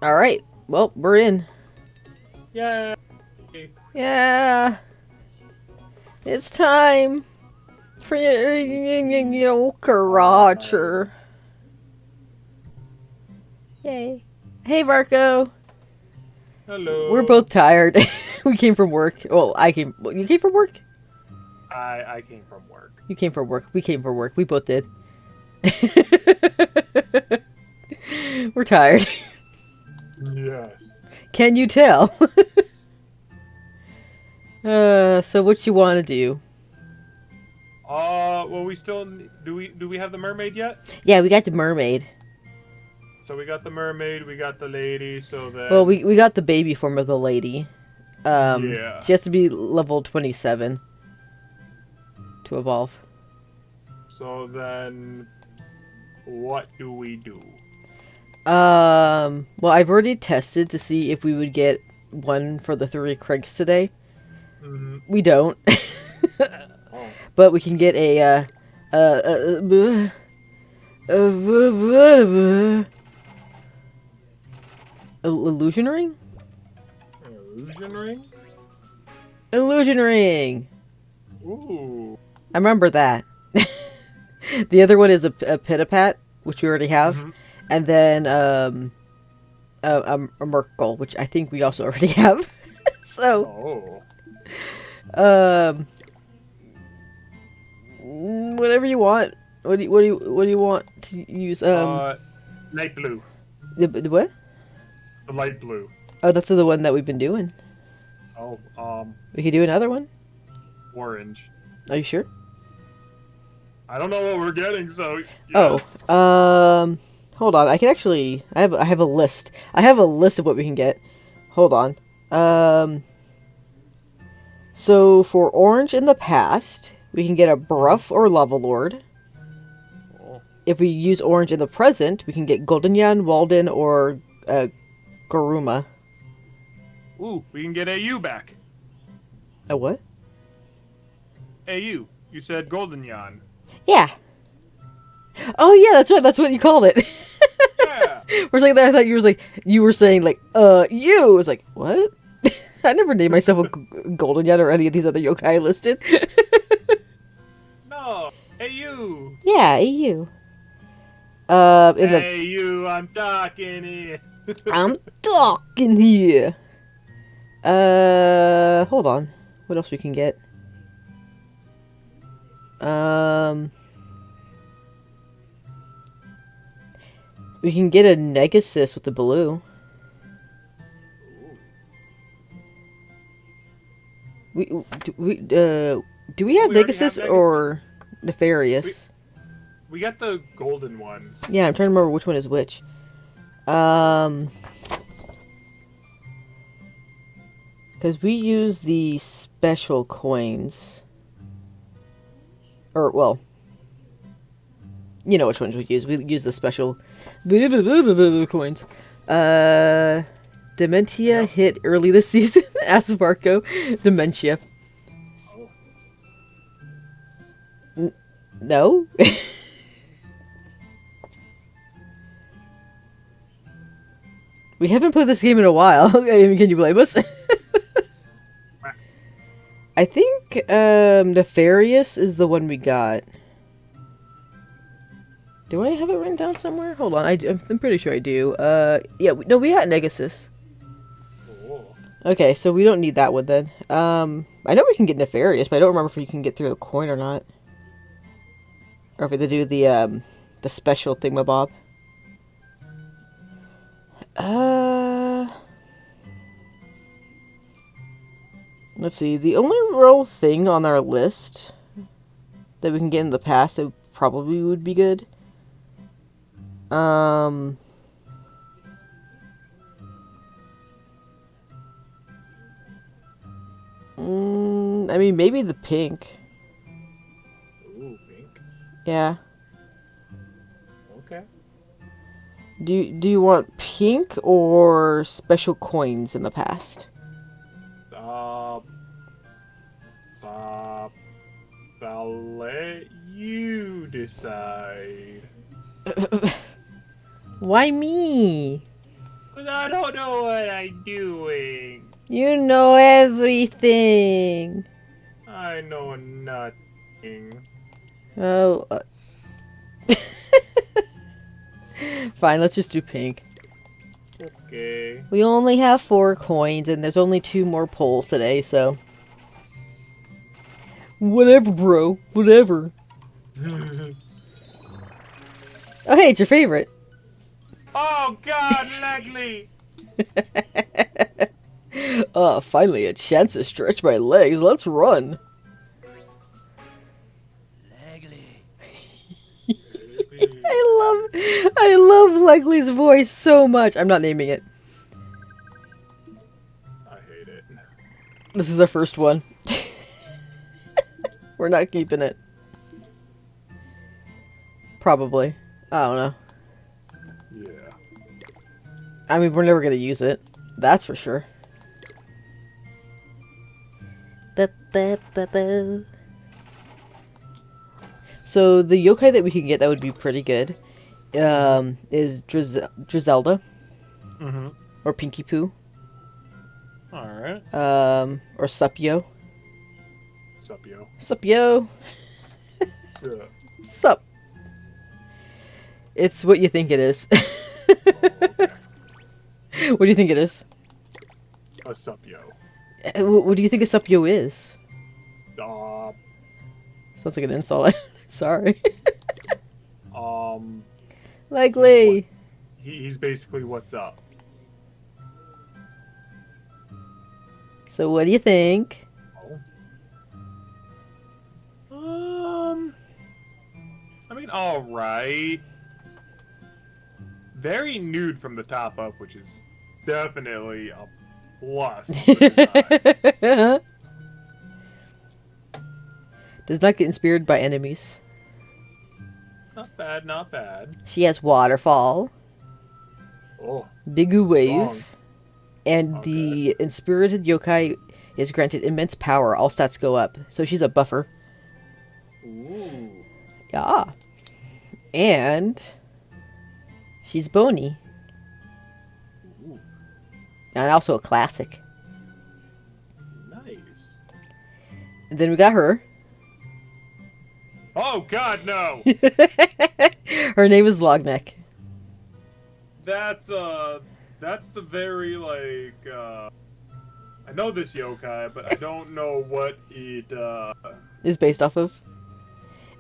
Alright, well, we're in. Yay! Yeah, it's time for Yoker. Yay. Hey, Marco. We're Hello. both tired. We came from work. Well, you came from work? I came from work. You came from work. We came from work. We both did. We're tired. Yes. Can you tell? So what you want to do? Well, we still do we have the mermaid yet? Yeah, we got the mermaid. So we got the mermaid, we got the lady. So Well, then, we got the baby form of the lady. yeah. She has to be level 27 to evolve. So then, what do we do? Well, I've already tested to see if we would get one for the 3 Craigs today. Mm-hmm. We don't. Oh. But we can get a illusion ring? Illusion ring. Illusion ring! Ooh. I remember that. The other one is a Pitapat, which we already have. Mm-hmm. And then a Merkle, which I think we also already have. So, Oh. um, whatever you want. What do you want to use? Light blue. The what? The light blue. Oh, that's the one that we've been doing. Oh. We could do another one. Orange. Are you sure? I don't know what we're getting, so Oh, yes. hold on. I can actually. I have a list. I have a list of what we can get. Hold on. So for orange in the past, we can get a Bruff or Lava Lord. Oh. If we use orange in the present, we can get Goldenyan, Walden, or Garuma. Ooh, we can get AU back. A what? AU. You said Golden Yan. Yeah. Oh yeah, that's right. That's what you called it. Yeah. For a second there, I thought you were saying like you. I was like, what? I never named myself a Goldenyan or any of these other yokai listed. No. AU. Yeah, you. In the AU, I'm talking here. I'm talking here. Hold on. What else we can get? We can get a Negasis with the blue. Do we have We already have Negasis Negasis. or Nefarious? We got the golden one. Yeah, I'm trying to remember which one is which. Because we use the special coins. Or, well, you know which ones we use. We use the special coins. Dementia hit early this season. Asked Marco. Dementia. No? We haven't played this game in a while. Can you blame us? I think Nefarious is the one we got. Do I have it written down somewhere? Hold on, I'm pretty sure I do. Yeah, no, we got Negasis. Oh. Okay, so we don't need that one then. I know we can get Nefarious, but I don't remember if you can get through a coin or not. Or if they do the special thingamabob. Let's see. The only real thing on our list that we can get in the past that probably would be good. I mean, maybe the pink. Ooh, pink. Yeah. Okay. Do you want pink or special coins in the past? I'll let you decide. Why me? But I don't know what I'm doing. You know everything. I know nothing. Oh. Fine, let's just do pink. Okay. We only have 4 coins, and there's only 2 more polls today, so... Whatever, bro. Whatever. Oh, hey, it's your favorite. Oh God, Legley! Finally a chance to stretch my legs. Let's run. I love Legley's voice so much. I'm not naming it. I hate it. This is our first one. We're not keeping it. Probably. I don't know. Yeah. I mean, we're never gonna use it. That's for sure. So the yokai that we can get that would be pretty good is Drizelda. Mm-hmm. Or Pinky Poo. Alright. Or Supyo. Sup, yo. Supyo. Yeah. Sup. It's what you think it is. Okay. What do you think it is? A sup, yo. What do you think a Supyo is? Uh, Sounds like an insult. Sorry. um, Likely. he's basically what's up. So what do you think? I mean, alright. Very nude from the top up, which is definitely a plus. Does not get inspired by enemies. Not bad, not bad. She has Waterfall, Oh, Bigu Wave, Wrong. and Okay. the Inspirited Yokai is granted immense power. All stats go up. So she's a buffer. ooh. Yeah. And she's bony. Ooh, And also a classic. nice. And then we got her. Oh God, no! Her name is Logneck. That's the very I know this yokai, but I don't know what it Is based off of.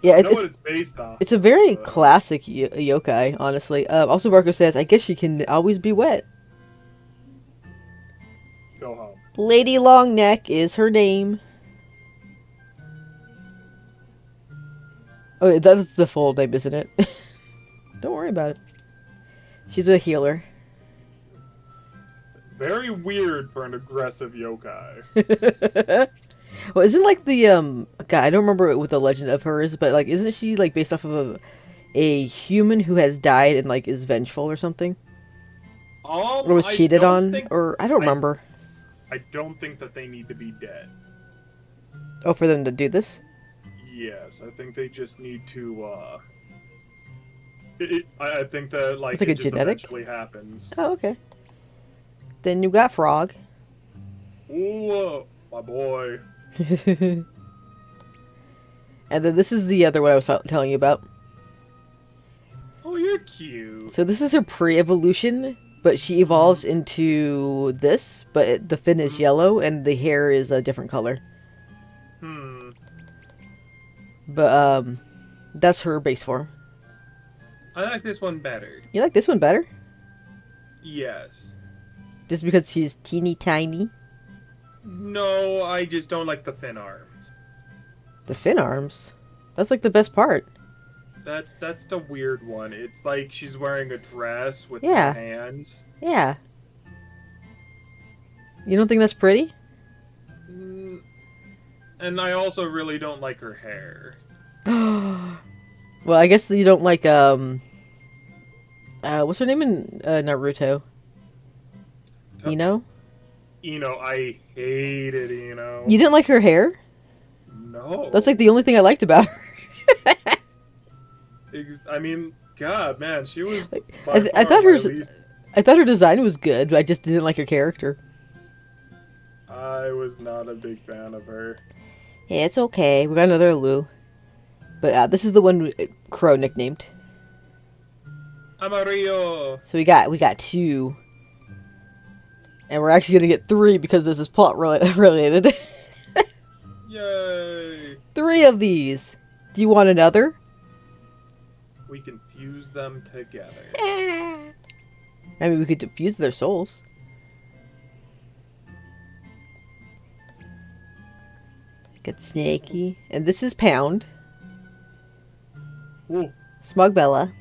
Yeah, I know what it's based off. it's a very but- classic yokai, honestly. Also, Marco says, I guess she can always be wet. Go home. Lady Longneck is her name. Oh, that's the full name, isn't it? Don't worry about it. She's a healer. Very weird for an aggressive yokai. Well, isn't like the God, I don't remember what the legend of her is, but like, isn't she like based off of a human who has died and like is vengeful or something, or was I cheated don't on, think- or I don't remember. I don't think that they need to be dead. Oh, for them to do this. Yes, I think they just need to. I think that like It's like it a just genetic? eventually happens. Oh, okay. Then you got Frog. Ooh, my boy. And then this is the other one I was telling you about. Oh, you're cute. So this is her pre-evolution, but she evolves into this, but the fin is yellow and the hair is a different color. Hmm. But that's her base form. I like this one better. You like this one better? Yes. Just because she's teeny tiny? No, I just don't like the thin arms. The fin arms? That's like the best part. That's the weird one. It's like she's wearing a dress with Yeah. her hands. Yeah. You don't think that's pretty? Mm, and I also really don't like her hair. Well, I guess you don't like, what's her name in Naruto? Ino? I hated Ino. You didn't like her hair? No. That's like the only thing I liked about her. I mean, God, man, she was. I by thought far hers. my least- I thought her design was good, but I just didn't like her character. I was not a big fan of her. Yeah, it's okay. We got another Lou. But this is the one Crow nicknamed. Amarillo. So we got 2. And we're actually going to get 3 because this is plot related. Yay. 3 of these. Do you want another? We can fuse them together. I mean, we could fuse their souls. Got Snaky. And this is Pound. Ooh. Smogbella.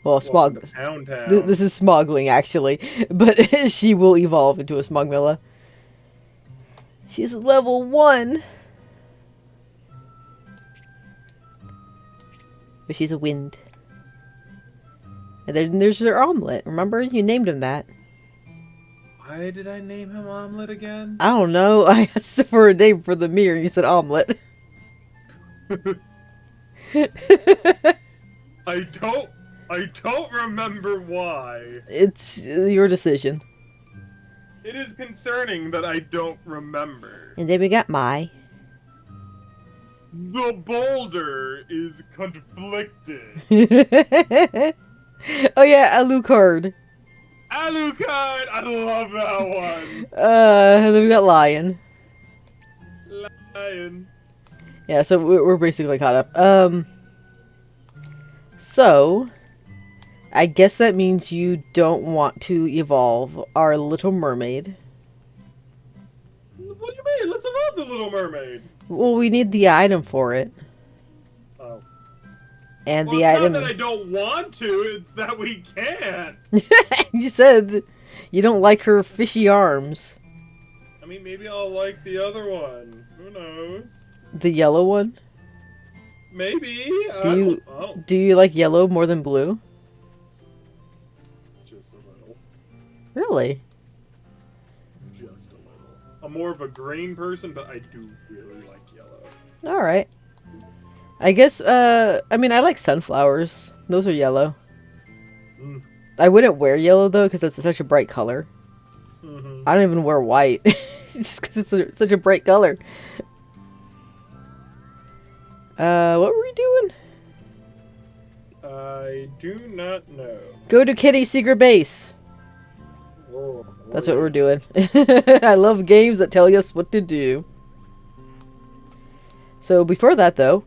Well, Welcome to Pound Town. This is Smogling, actually. But she will evolve into a Smogmilla. She's level 1. But she's a wind. And then there's their omelet. Remember? You named him that. Why did I name him Omelet again? I don't know. I asked for a name for the mirror and you said omelet. I don't remember why. It's your decision. It is concerning that I don't remember. And then we got Mai. The boulder is conflicted. Oh yeah, Alucard. Alucard! I love that one. And then we got Lion. Lion. Yeah, so we're basically caught up. So I guess that means you don't want to evolve our Little Mermaid. What do you mean? Let's evolve the Little Mermaid. Well, we need the item for it. Oh. And Well, the it's item. not that I don't want to, it's that we can't. You said you don't like her fishy arms. I mean, maybe I'll like the other one. Who knows? The yellow one? Maybe. Do you like yellow more than blue? Just a little. Really? Just a little. I'm more of a green person, but I do really like yellow. Alright. I guess, I mean, I like sunflowers. Those are yellow. Mm. I wouldn't wear yellow, though, because it's such a bright color. Mm-hmm. I don't even wear white. Just because it's such a bright color. What were we doing? I do not know. Go to Kitty's secret base. Whoa, That's what we're doing. I love games that tell us what to do. So before that, though,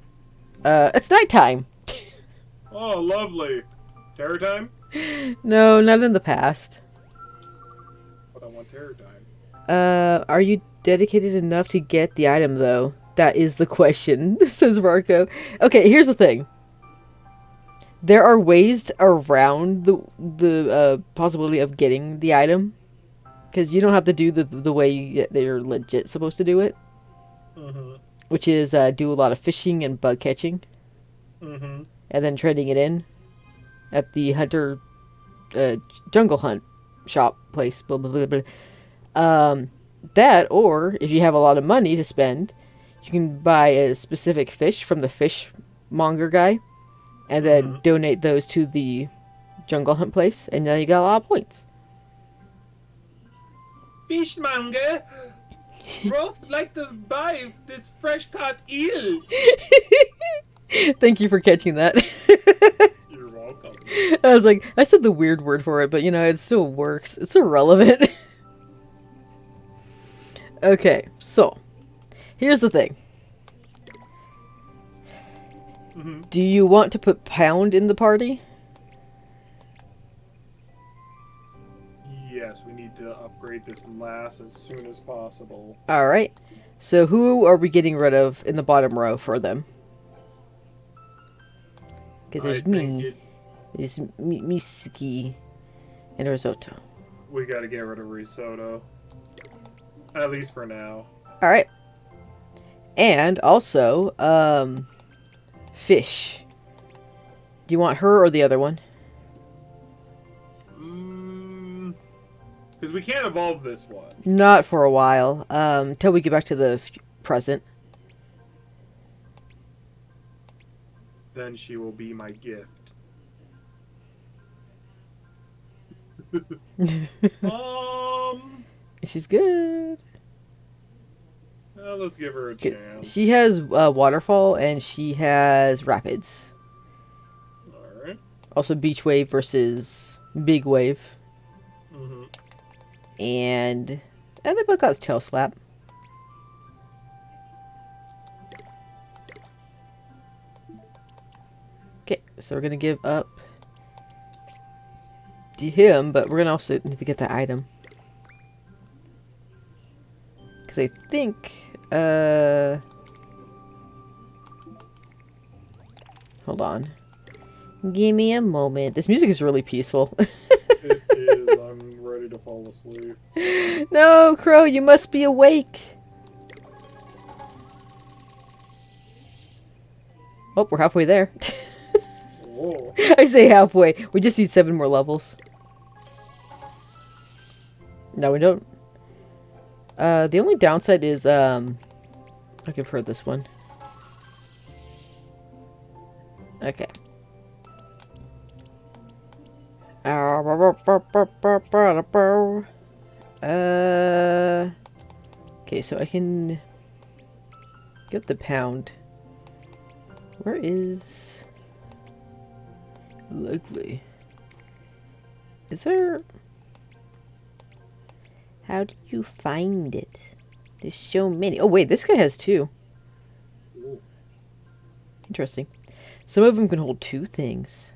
it's nighttime. Oh, lovely. Terror time? No, not in the past. But I want terror time. Are you dedicated enough to get the item, though? That is the question, says Marco. Okay, here's the thing. There are ways around the possibility of getting the item. Because you don't have to do the way they're legit supposed to do it. Mm-hmm. Which is do a lot of fishing and bug catching. Mm-hmm. And then trading it in at the hunter jungle hunt shop place. Blah, blah, blah, blah. That, or if you have a lot of money to spend, you can buy a specific fish from the fishmonger guy. And then donate those to the jungle hunt place. And then you got a lot of points. Fishmonger! Rolf would like to buy this fresh caught eel. Thank you for catching that. You're welcome. I was like, I said the weird word for it, but you know, it still works. It's irrelevant. Okay, so here's the thing. Mm-hmm. Do you want to put Pound in the party? Yes, we need to upgrade this lass as soon as possible. Alright. So who are we getting rid of in the bottom row for them? Because there's me. There's Misaki and Risotto. We gotta get rid of Risotto. At least for now. Alright. And also, Fish. Do you want her or the other one? Because we can't evolve this one. Not for a while. Till we get back to the present. Then she will be my gift. She's good. Let's give her a chance. She has waterfall and she has rapids. Alright. Also beach wave versus big wave. Mm-hmm. And they both got tail slap. Okay, so we're gonna give up to him, but we're gonna also need to get that item. Because I think, hold on. Give me a moment. This music is really peaceful. It is. I'm ready to fall asleep. No, Crow, you must be awake. Oh, we're halfway there. Whoa. I say halfway. We just need 7 more levels. No, we don't. The only downside is, I'll give her this one. Okay. Okay, so I can get the pound. Where is Lovely? Is there? How do you find it? There's so many. Oh wait, this guy has 2. Ooh. Interesting. Some of them can hold 2 things.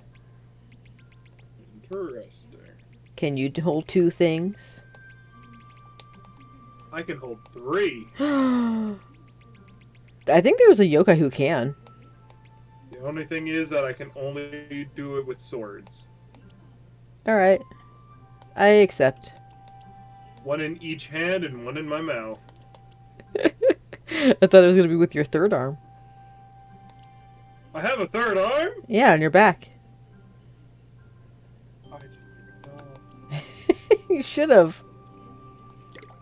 Interesting. Can you hold 2 things? I can hold 3. I think there's a yokai who can. The only thing is that I can only do it with swords. Alright. I accept. 1 in each hand and 1 in my mouth. I thought it was going to be with your 3rd arm. I have a 3rd arm? Yeah, on your back. I didn't know. You should have.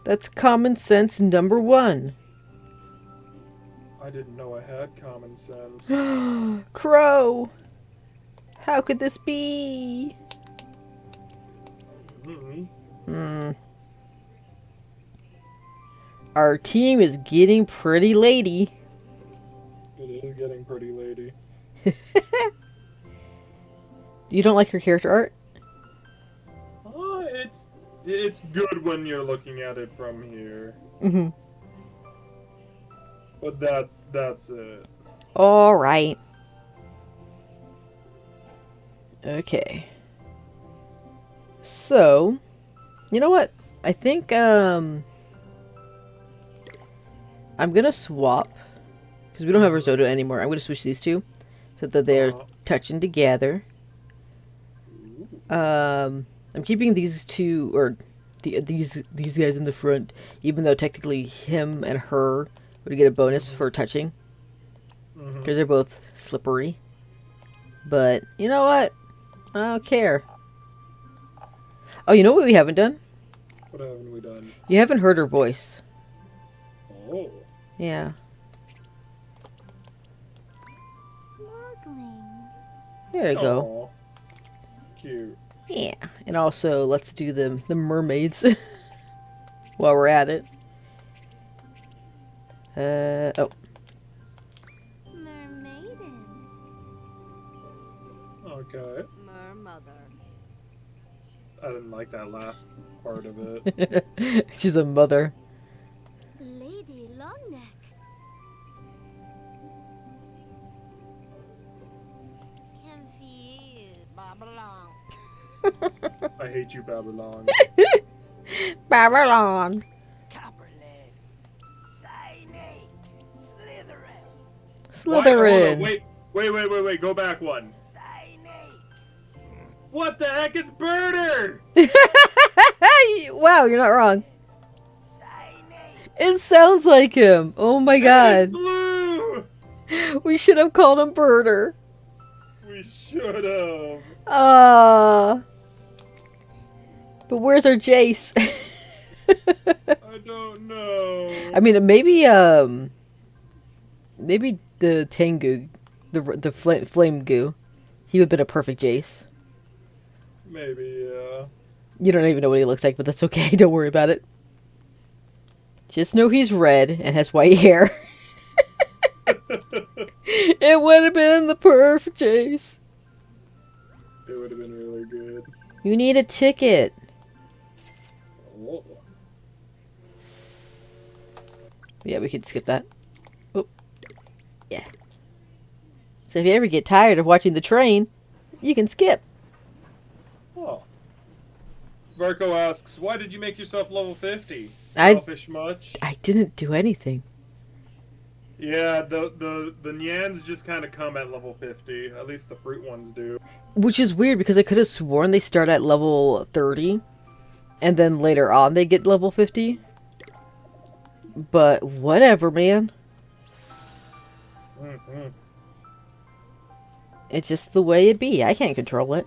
That's common sense number 1. I didn't know I had common sense. Crow! How could this be? Mm-hmm. Our team is getting pretty lady. It is getting pretty lady. You don't like her character art? It's good when you're looking at it from here. Mm-hmm. But that's it. Alright. Okay. So, you know what? I think, I'm gonna swap. Because we don't have Risotto anymore. I'm gonna switch these 2. So that they're touching together. I'm keeping these 2, or these guys in the front, even though technically him and her would get a bonus for touching. Because they're both slippery. But, you know what? I don't care. Oh, you know what we haven't done? What haven't we done? You haven't heard her voice. Oh. Yeah. Smogling. There you go. Aw. Cute. Yeah. And also, let's do the mermaids while we're at it. Oh. Mermaiden. Okay. Mermother. I didn't like that last part of it. She's a mother. Lady Longneck. Confused. Babylon. I hate you, Babylon. Babylon. Copperhead, Snake, Slytherin, Slytherin. Wait. Go back 1. Snake, What the heck? It's Birder! Wow, you're not wrong. Snake. It sounds like him. Oh my It's god. blue! We should have called him Birder. We should have. But where's our Jace? I don't know. I mean, maybe the Tengu, the flame goo, he would have been a perfect Jace. Maybe, yeah. You don't even know what he looks like, but that's okay. Don't worry about it. Just know he's red and has white hair. It would have been the perfect chase. It would have been really good. You need a ticket. Oh. Yeah, we could skip that. Oh. Yeah. So if you ever get tired of watching the train, you can skip. Oh. Varco asks, why did you make yourself level 50? I- Selfish much? I didn't do anything. Yeah, the Nyans just kind of come at level 50. At least the fruit ones do. Which is weird because I could have sworn they start at level 30 and then later on they get level 50. But whatever, man. Mm-hmm. It's just the way it be. I can't control it.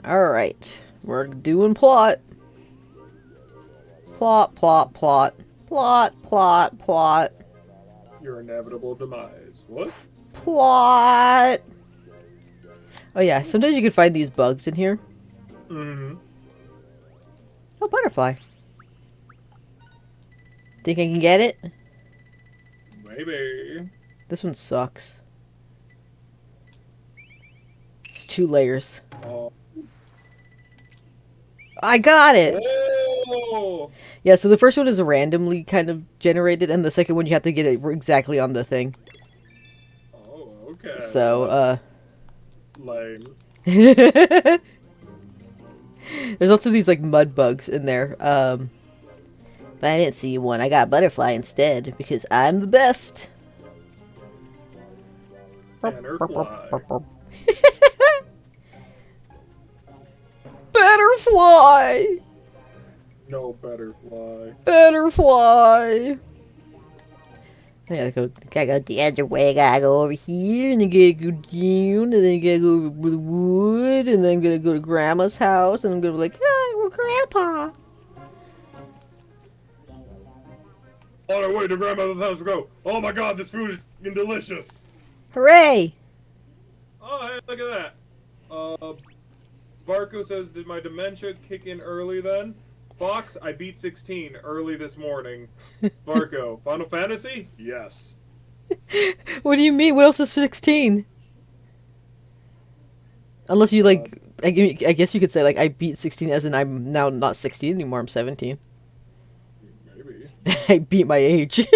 Alright. We're doing plot. Plot, plot, plot. Plot, plot, plot. Your inevitable demise. What? Plot! Oh yeah, sometimes you can find these bugs in here. Mm-hmm. Oh, butterfly. Think I can get it? Maybe. This one sucks. It's 2 layers. Oh. I got it! Oh! Yeah, so the first one is randomly kind of generated, and the second one you have to get it exactly on the thing. Oh, okay. So, Lame. there's also these, like, mud bugs in there. But I didn't see one. I got a butterfly instead, because I'm the best. Bannerfly. Butterfly! No butterfly. Butterfly! I gotta go the other way, I gotta go over here, and then gotta go down, and then gotta go over the wood, and then I'm gonna go to Grandma's house, and I'm gonna be like, hi, we're Grandpa! On our way to grandmother's house we go. Oh my god, this food is fucking delicious. Hooray! Oh, hey, look at that. Barco says, did my dementia kick in early then? Fox, I beat 16 early this morning. Barco, Final Fantasy? Yes. What do you mean? What else is 16? Unless you, like, I guess you could say, like, I beat 16 as in I'm now not 16 anymore, I'm 17. Maybe. I beat my age.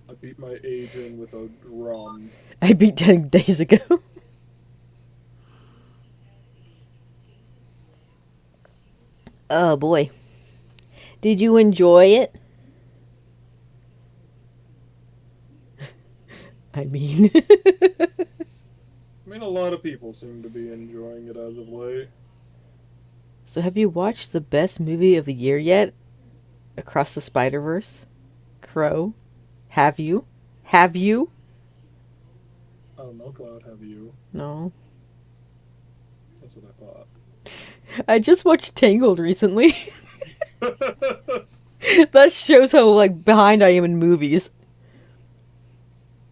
I beat my age in with a rum. I beat 10 days ago. Oh boy. Did you enjoy it? I mean... I mean, a lot of people seem to be enjoying it as of late. So have you watched the best movie of the year yet? Across the Spider-Verse? Crow? Have you? Have you? I don't know, Cloud, have you? No. That's what I thought. I just watched Tangled recently. That shows how, like, behind I am in movies.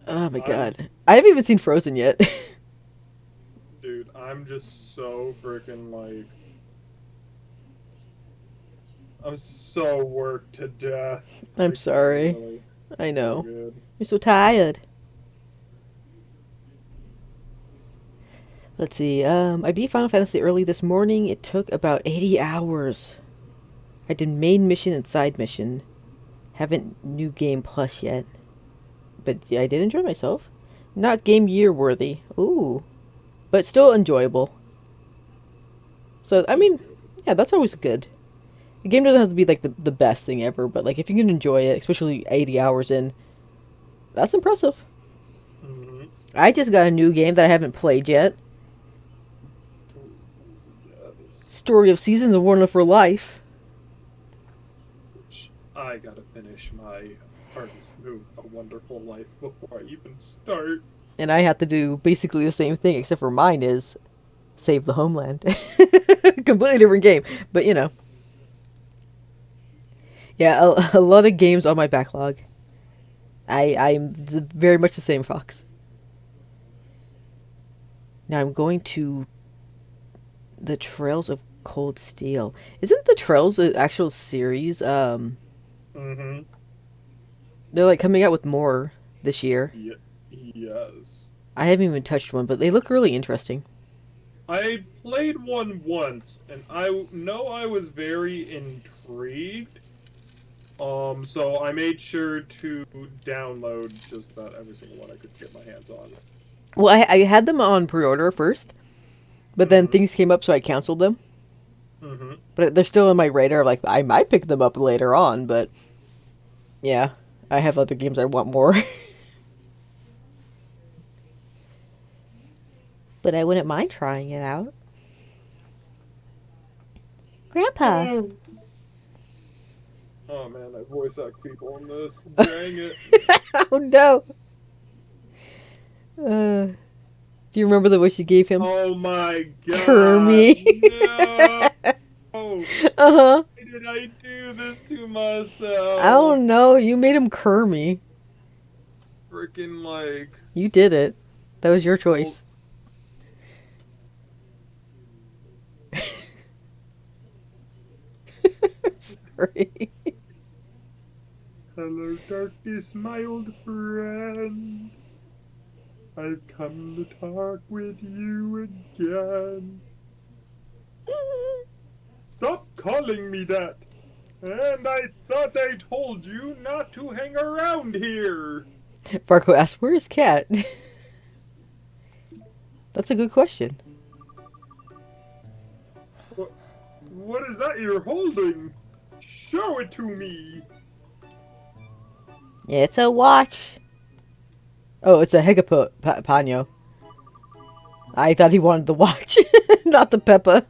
Oh my god. I haven't even seen Frozen yet. Dude, I'm just so freaking, like... I'm so worked to death. I'm Like, sorry. really. I So know. good. You're so tired. Let's see. I beat Final Fantasy early this morning. It took about 80 hours. I did main mission and side mission. Haven't new game plus yet. But yeah, I did enjoy myself. Not game year worthy. Ooh. But still enjoyable. So, I mean, yeah, that's always good. The game doesn't have to be like the best thing ever, but like if you can enjoy it, especially 80 hours in, that's impressive. Mm-hmm. I just got a new game that I haven't played yet. Yes. Story of Seasons of Wonderful Life. I gotta finish my Harvest Moon, A Wonderful Life before I even start. And I have to do basically the same thing, except for mine is save the homeland. Completely different game, but you know. Yeah, a lot of games on my backlog. I'm very much the same, Fox. Now I'm going to the Trails of Cold Steel. Isn't the Trails an actual series? Mm-hmm. They're like coming out with more this year. Yes. I haven't even touched one, but they look really interesting. I played one once, and I know I was very intrigued. So I made sure to download just about every single one I could get my hands on. Well, I had them on pre-order first, but then things came up, so I canceled them. Mm-hmm. But they're still on my radar. Like, I might pick them up later on, but yeah, I have other games I want more. But I wouldn't mind trying it out. Grandpa! Oh man, I voice act people in this. Dang it. Oh no! Do you remember the voice you gave him? Oh my god. KERMIE. No. Uh-huh. Why did I do this to myself? I don't know. You made him KERMIE. Freaking like. You did it. That was your choice. Sorry. Hello, darkness, my old friend. I've come to talk with you again. Stop calling me that. And I thought I told you not to hang around here. Barco asked, "Where is Cat?" That's a good question. What is that you're holding? Show it to me. It's a watch. Oh, it's a Hegapano. I thought he wanted the watch, not the Peppa.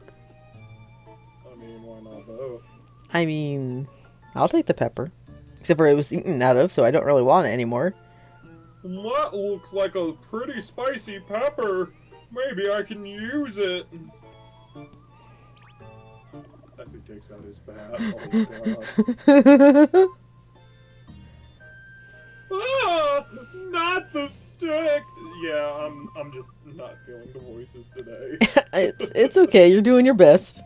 I mean, why not both? I mean, I'll take the pepper. Except for it was eaten out of, so I don't really want it anymore. That looks like a pretty spicy pepper. Maybe I can use it. As he takes out his bat. Oh god. Ah! Not the stick! Yeah, I'm just not feeling the voices today. It's okay, you're doing your best.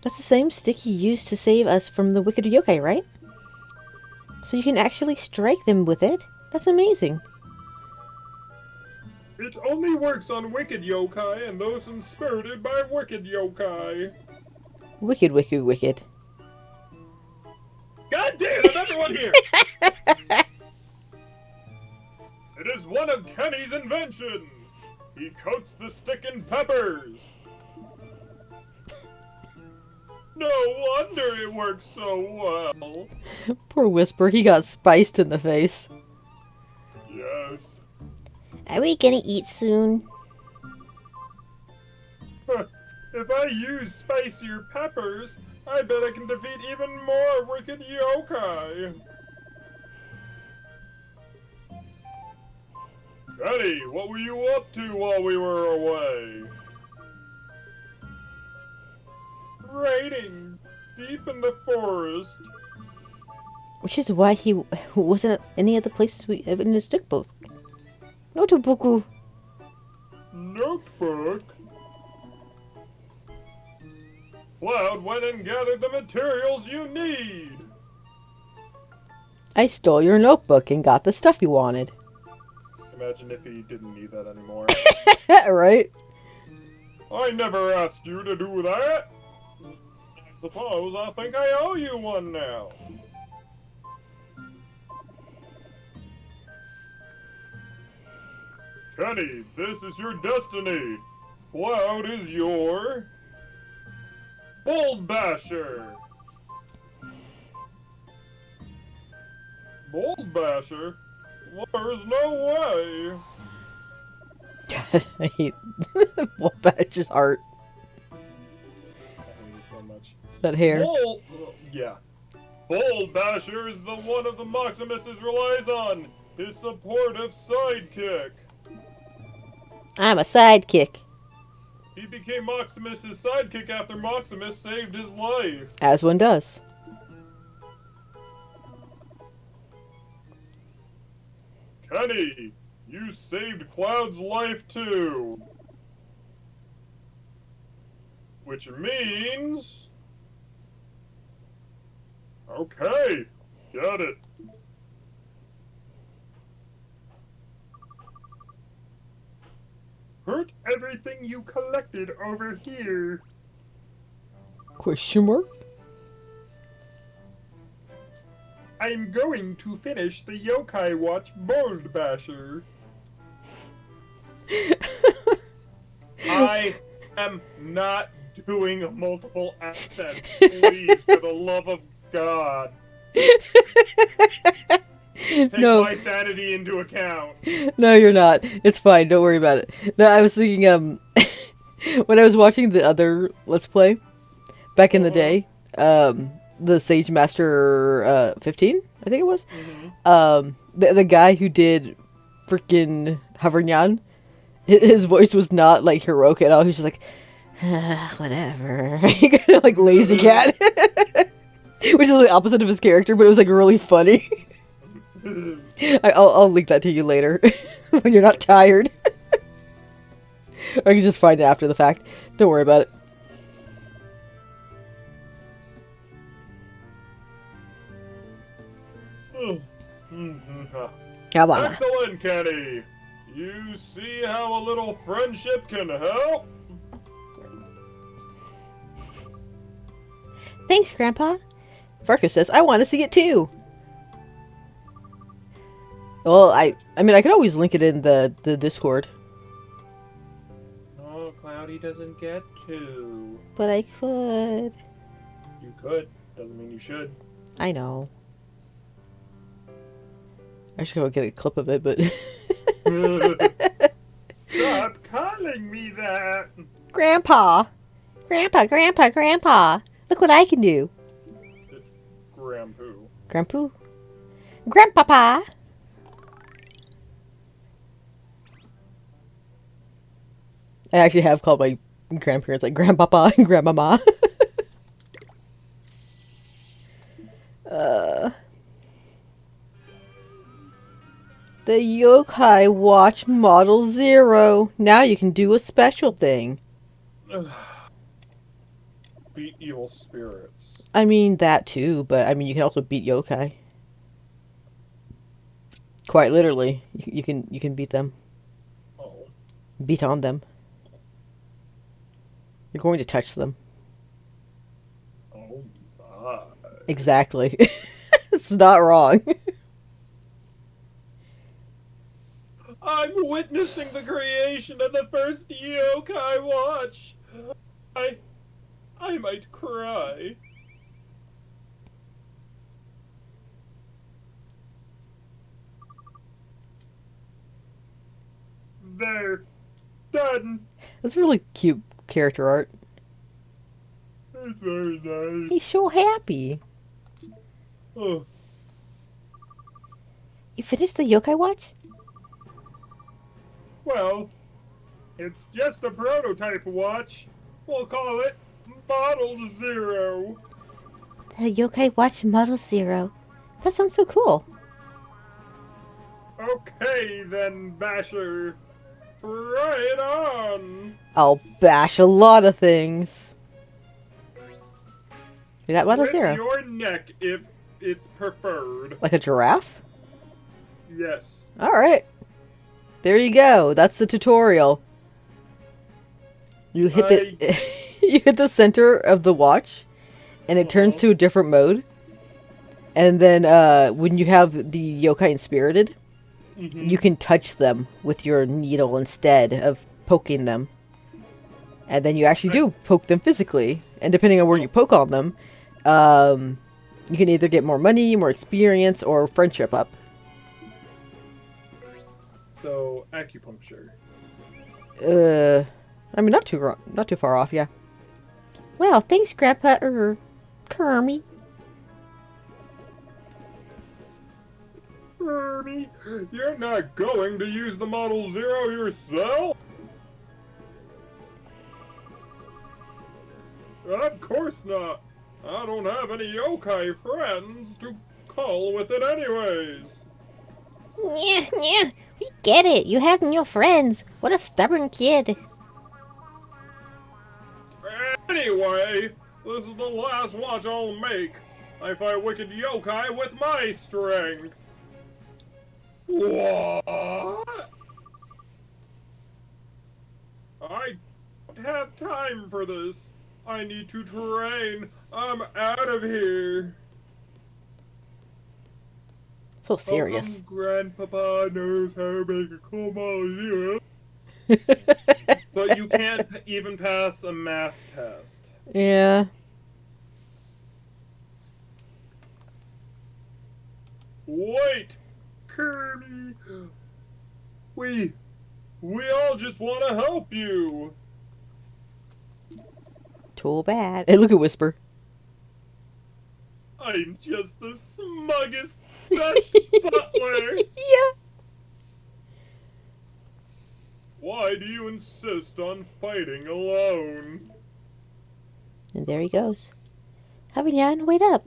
That's the same stick you used to save us from the wicked yokai, right? So you can actually strike them with it? That's amazing. It only works on wicked yokai and those inspirited by wicked yokai. Wicked, wicked, wicked. God damn, another one here! It is one of Kenny's inventions! He coats the stick in peppers! No wonder it works so well! Poor Whisper, he got spiced in the face. Yes. Are we gonna eat soon? If I use spicier peppers, I bet I can defeat even more wicked yokai! Kenny, what were you up to while we were away? Raiding deep in the forest. Which is why he wasn't at any of the places we have in his stickbook. Notebook. Notebook? Cloud went and gathered the materials you need. I stole your notebook and got the stuff you wanted. Imagine if he didn't need that anymore. Right? I never asked you to do that. I suppose I think I owe you one now. Kenny, this is your destiny. Cloud is your Bold Basher. Bold Basher? There's no way. God, I hate Wolfbatch's art. I hate it so much. That hair. Yeah. Bold Basher is the one of the Maximus's relies on. His supportive sidekick. I'm a sidekick. He became Maximus's sidekick after Maximus saved his life. As one does. Kenny, you saved Cloud's life too. Which means... Okay, got it. Put everything you collected over here. Question mark? I'm going to finish the Yokai Watch Bold Basher. I am not doing multiple accents. Please, for the love of God. Take No. my sanity into account. No, you're not. It's fine. Don't worry about it. No, I was thinking, when I was watching the other Let's Play back in the day, the Sage Master 15, I think it was. The guy who did freaking Hovernyan, his voice was not like heroic at all. He was just like, whatever. He kind of like lazy cat, which is the opposite of his character, but it was like really funny. I'll link that to you later when you're not tired. Or you can just find it after the fact. Don't worry about it. Come on. Excellent, Kenny. You see how a little friendship can help? Thanks, Grandpa. Farco says, I want to see it too. Well, I mean, I could always link it in the Discord. Oh, Cloudy doesn't get to. But I could. You could. Doesn't mean you should. I know. I should go get a clip of it, but... Stop calling me that! Grandpa! Grandpa! Look what I can do! Grandpoo. Grandpoo? Grandpapa! I actually have called my grandparents like Grandpapa and Grandmama. The Yokai Watch Model 0. Now you can do a special thing. Beat evil spirits. I mean, that too, but I mean, you can also beat yokai. Quite literally. You can beat them. Oh. Beat on them. You're going to touch them. Oh my. Exactly. It's not wrong. I'm witnessing the creation of the first Yokai Watch. I might cry. There. Done. That's really cute character art. It's very nice. He's so happy. Oh. You finished the Yokai Watch? Well, it's just a prototype watch. We'll call it Model 0. The Yokai Watch Model 0. That sounds so cool. Okay then, Basher. Right on. I'll bash a lot of things. You got Model With 0. your neck, if it's preferred. Like a giraffe? Yes. Alright. There you go. That's the tutorial. You hit the you hit the center of the watch and it turns to a different mode. And then when you have the yokai inspirited, you can touch them with your needle instead of poking them. And then you actually do poke them physically. And depending on where you poke on them, you can either get more money, more experience, or friendship up. So, acupuncture. I mean, not too far off, yeah. Well, thanks, Grandpa, KERMIE. Ernie, you're not going to use the Model 0 yourself? Of course not. I don't have any yokai friends to call with it anyways. Yeah, yeah. We get it. You have no friends. What a stubborn kid. Anyway, this is the last watch I'll make. I fight wicked yokai with my strength. What? I don't have time for this. I need to train. I'm out of here. So serious. Grandpapa knows how to make a cool molly, but you can't even pass a math test. Yeah. Wait, KERMIE. We all just want to help you. Too bad. Hey, look at Whisper. I'm just the smuggest, best butler. Yeah. Why do you insist on fighting alone? And there he goes. Hovernyan, wait up.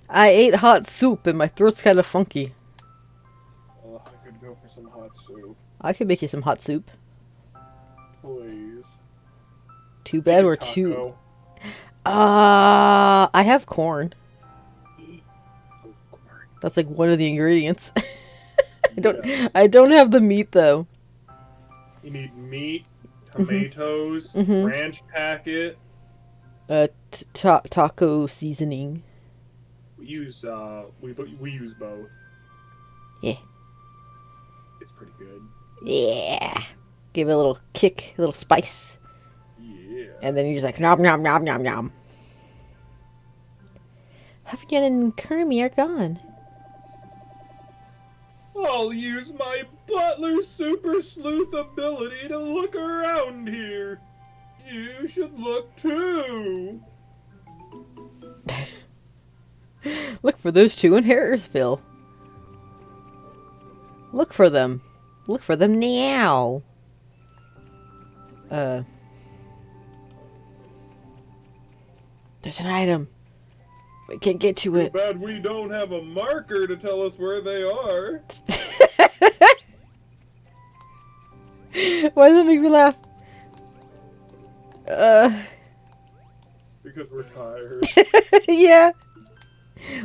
I ate hot soup and my throat's kind of funky. Oh, I could go for some hot soup. I could make you some hot soup. Please. Too bad Maybe we're taco. too... I have corn. That's like one of the ingredients. Yes. I don't have the meat though. You need meat, tomatoes, Mhm. ranch packet. Taco seasoning. We use we use both. Yeah. It's pretty good. Yeah. Give it a little kick, a little spice. Yeah. And then you're just like, nom nom nom nom nom. Hovernyan and KERMIE are gone. I'll use my butler super sleuth ability to look around here. You should look too. Look for those two in Harrisville. Look for them. Look for them now. There's an item. We can't get to Too it. bad we don't have a marker to tell us where they are. Why does that make me laugh? Because we're tired. Yeah.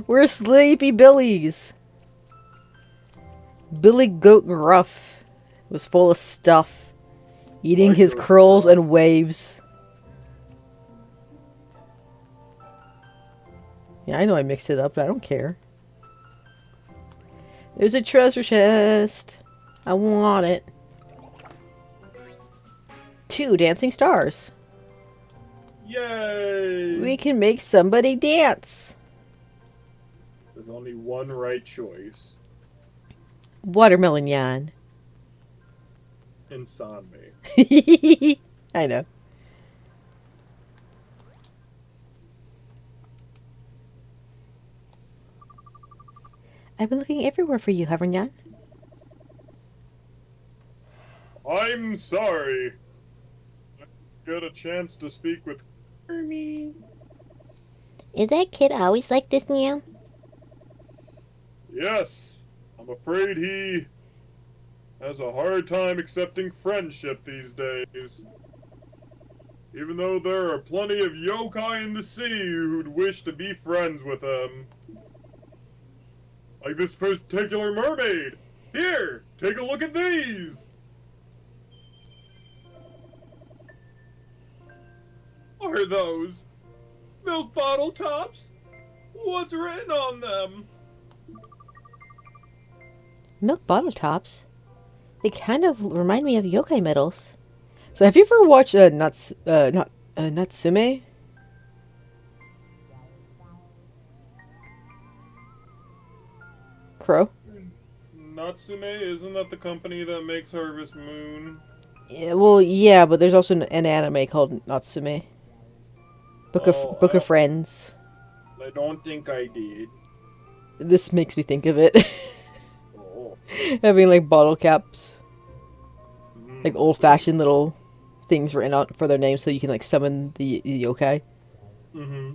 We're sleepy Billies. Billy Goat Gruff was full of stuff, eating Like his Goat curls Gruff. and waves. Yeah, I know I mixed it up, but I don't care. There's a treasure chest. I want it. 2 dancing stars. Yay! We can make somebody dance. There's only one right choice. Watermelon Yan. Insane. I know. I've been looking everywhere for you, Hovernyan. I'm sorry. I didn't get a chance to speak with KERMIE. Is that kid always like this, Meow? Yes, I'm afraid he has a hard time accepting friendship these days. Even though there are plenty of yokai in the sea who'd wish to be friends with him. Like this particular mermaid. Here, take a look at these. Are those milk bottle tops? What's written on them? Milk bottle tops? They kind of remind me of yokai medals. So have you ever watched Natsume? Crow? Natsume, isn't that the company that makes Harvest Moon? Yeah, well, yeah, but there's also an anime called Natsume. Book of Friends. I don't think I did. This makes me think of it. Oh. Having like bottle caps, Mhm. like old-fashioned little things written out for their names, so you can like summon the yokai. Mm-hmm.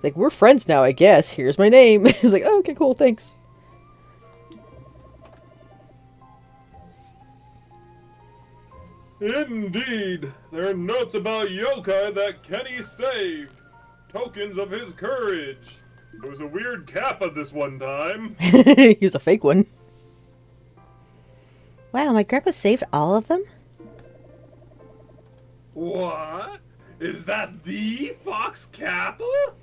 Like, we're friends now, I guess. Here's my name. He's like, oh, okay, cool, thanks. Indeed, there are notes about Yokai that Kenny saved. Tokens of his courage. It was a weird kappa this one time. He's a fake one. Wow, my grandpa saved all of them? What? Is that the Fox Kappa?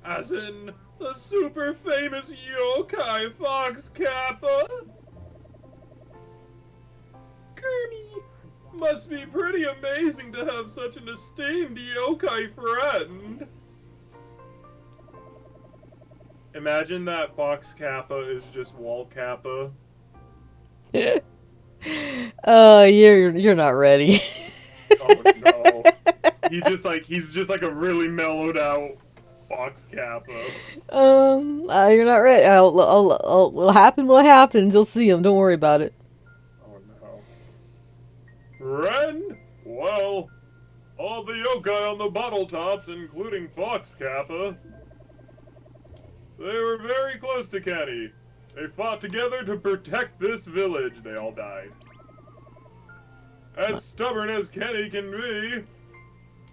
As in the super famous Yokai Fox Kappa? KERMIE, must be pretty amazing to have such an esteemed Yokai friend. Imagine that Fox Kappa is just Wall Kappa. You're not ready. Oh no. He's just like a really mellowed out Fox Kappa. You're not ready. What'll happen what happens. You'll see him. Don't worry about it. Oh no. Friend? Well, all the yokai on the bottle tops, including Fox Kappa, they were very close to Kenny. They fought together to protect this village. They all died. As stubborn as Kenny can be,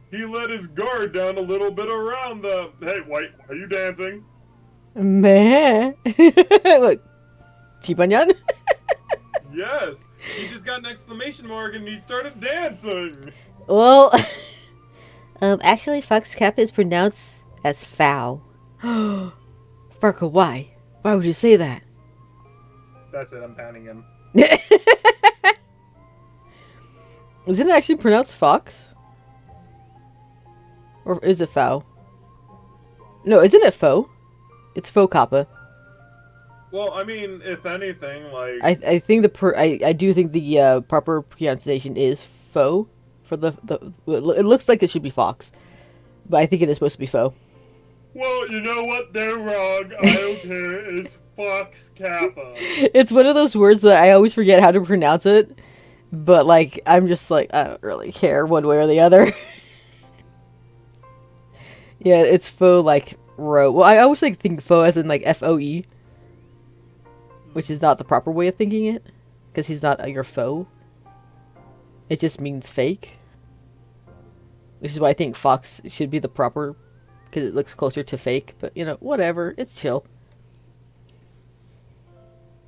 he let his guard down a little bit around the... Hey, wait, are you dancing? Meh. Look. Chibanyan? Yes, he just got an exclamation mark and he started dancing. Well, Actually, Fox Kappa is pronounced as foul. Farco, why? Why would you say that? That's it, I'm pounding him. Isn't it actually pronounced fox? Or is it foul? No, isn't it faux? It's faux kappa. Well, I mean, if anything, like... I think I do think the proper pronunciation is faux for the it looks like it should be fox, but I think it is supposed to be faux. Well, you know what? They're wrong. I don't care. It's Fox Kappa. It's one of those words that I always forget how to pronounce it, but like I'm just like I don't really care one way or the other. Yeah, it's faux like ro. Well, I always like think faux as in like FOE, which is not the proper way of thinking it, because he's not your foe. It just means fake, which is why I think fox should be the proper, because it looks closer to fake. But you know, whatever, it's chill.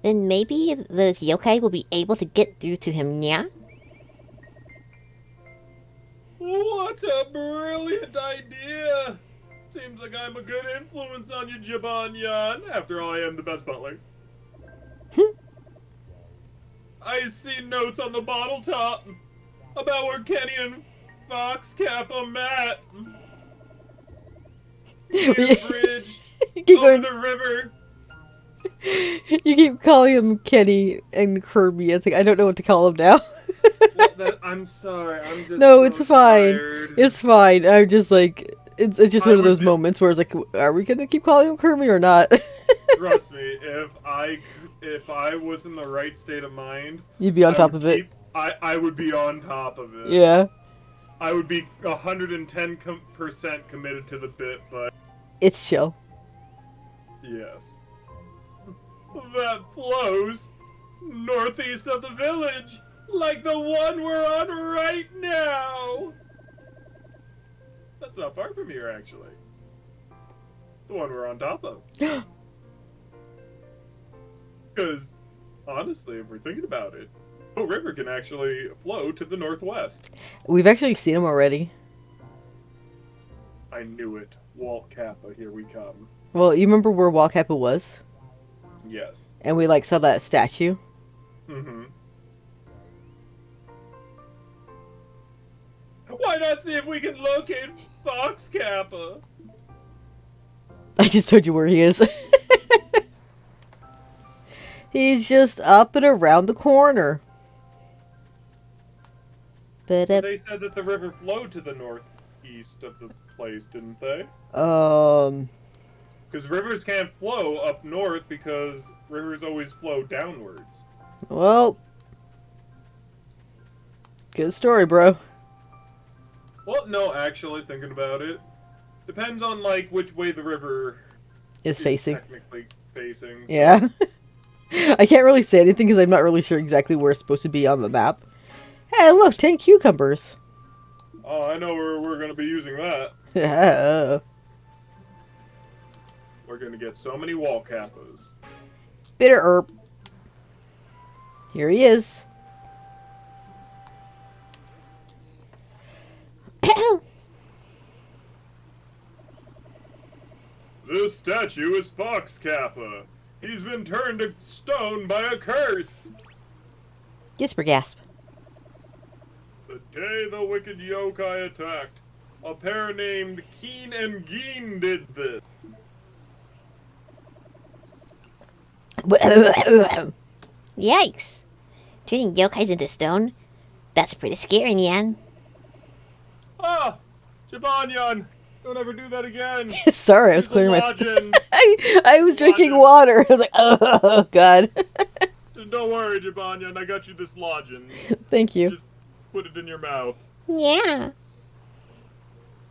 Then maybe the yokai will be able to get through to him, yeah? What a brilliant idea! Seems like I'm a good influence on you, Jibanyan. After all, I am the best butler. I see notes on the bottle top about where Kenny and Fox Kappa met. Near the bridge, over the river. You keep calling him Kenny and KERMIE. It's like I don't know what to call him now. I'm sorry. I'm just No, so it's fine. tired. It's fine. I'm just like it's just I one of would those be- moments where it's like, are we gonna keep calling him KERMIE or not? Trust me, if I was in the right state of mind, You'd be on top of it. I would be on top of it. Yeah, I would be 110% committed to the bit, but it's chill. yes. That flows northeast of the village, like the one we're on right now. That's not far from here, actually. The one we're on top of. Because, honestly, if we're thinking about it, the river can actually flow to the northwest. We've actually seen him already. I knew it. Walt Kappa, here we come. Well, you remember where Walkappa was, Yes. and we like saw that statue. Mm-hmm. Why not see if we can locate Fox Kappa? I just told you where he is. He's just up and around the corner. But They said that the river flowed to the northeast of the place, didn't they? Because rivers can't flow up north because rivers always flow downwards. Well, good story, bro. Well, no, actually, thinking about it, Depends on like which way the river Is facing. technically facing. Yeah. I can't really say anything because I'm not really sure exactly where it's supposed to be on the map. Hey, look, 10 cucumbers. Oh, I know where we're gonna be using that. Yeah. We're gonna get so many wall kappas. Bitter herb. Here he is. This statue is Fox Kappa. He's been turned to stone by a curse. Gisper gasp. The day the wicked yokai attacked, a pair named Keen and Geen did this. Yikes. Turning yokais into stone? That's pretty scary, Nyan. Ah! Jibanyan! Don't ever do that again! Sorry, I was Use clearing the my... lodging. I was drinking Lodging. water. I was like, oh, God. Don't worry, Jibanyan, I got you this lodging. Thank you. Just put it in your mouth. Yeah.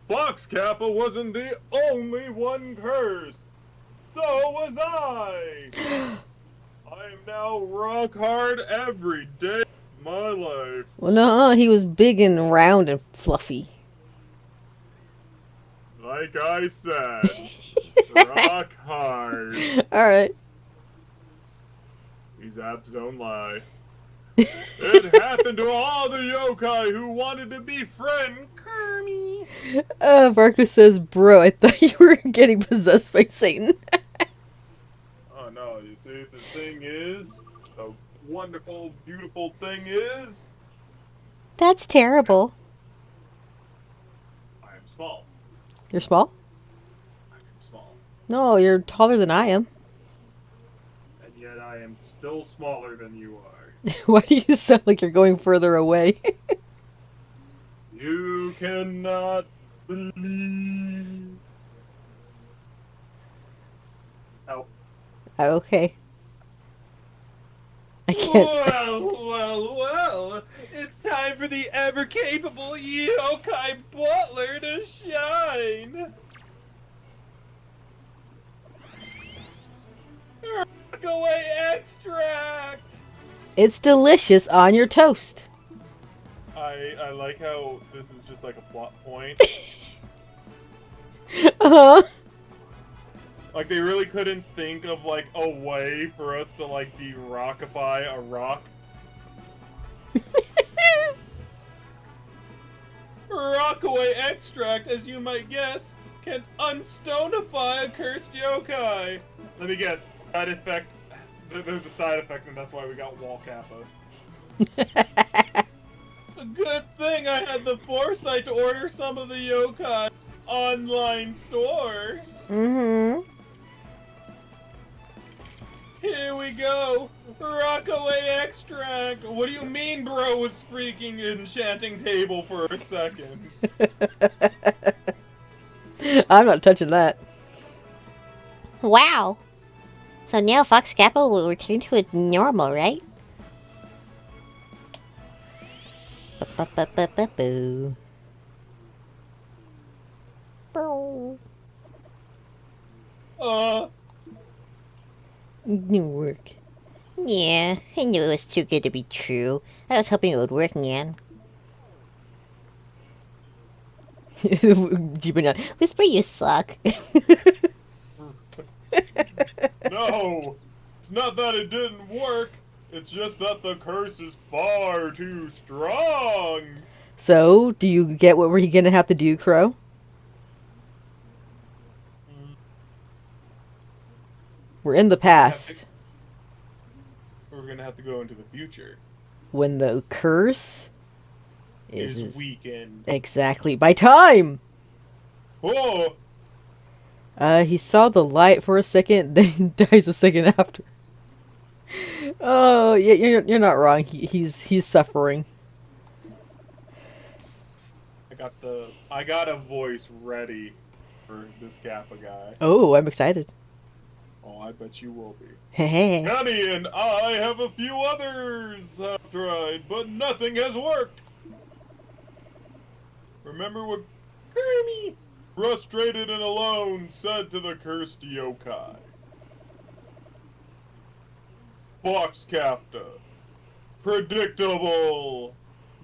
Fox Kappa wasn't the only one cursed. So was I. I am now rock hard every day of my life. Well, no, he was big and round and fluffy. Like I said, rock hard. Alright. These apps don't lie. It happened to all the yokai who wanted to befriend KERMIE. Barco says, bro, I thought you were getting possessed by Satan. Oh no, you see, the thing is, the wonderful, beautiful thing is, That's terrible. I am small. You're small? I am small. No, you're taller than I am. And yet I am still smaller than you are. Why do you sound like you're going further away? You cannot believe. Oh. Okay. I can't. Well. It's time for the ever-capable yokai butler to shine. Rockaway extract. It's delicious on your toast. I like how this is just like a plot point. Uh-huh. Like they really couldn't think of like a way for us to like de-rockify a rock. Rockaway extract, as you might guess, can unstonify a cursed yokai. Let me guess, side effect. There's a side effect, and that's why we got wall kappa. A good thing I had the foresight to order some of the yokai online store. Mm-hmm. Here we go. Rockaway extract. What do you mean, bro was freaking enchanting table for a second? I'm not touching that. Wow. So now Fox Kappa will return to its normal, right? Ba-ba-ba-ba-boo. New work. Yeah, I knew it was too good to be true. I was hoping it would work, Nyan. Deep in Whisper, you suck. No, it's not that it didn't work. It's just that the curse is far too strong. So, do you get what we're gonna have to do, Crow? We're in the past. We're gonna have to go into the future. When the curse Is weakened. exactly by time. Oh, He saw the light for a second, then dies a second after. Oh, yeah, you're not wrong. He's suffering. I got a voice ready for this Kappa guy. Oh, I'm excited. Oh, I bet you will be. Hey. Connie and I have a few others have tried, but nothing has worked. Remember what KERMIE frustrated and alone, said to the cursed yokai. Box captor. Predictable.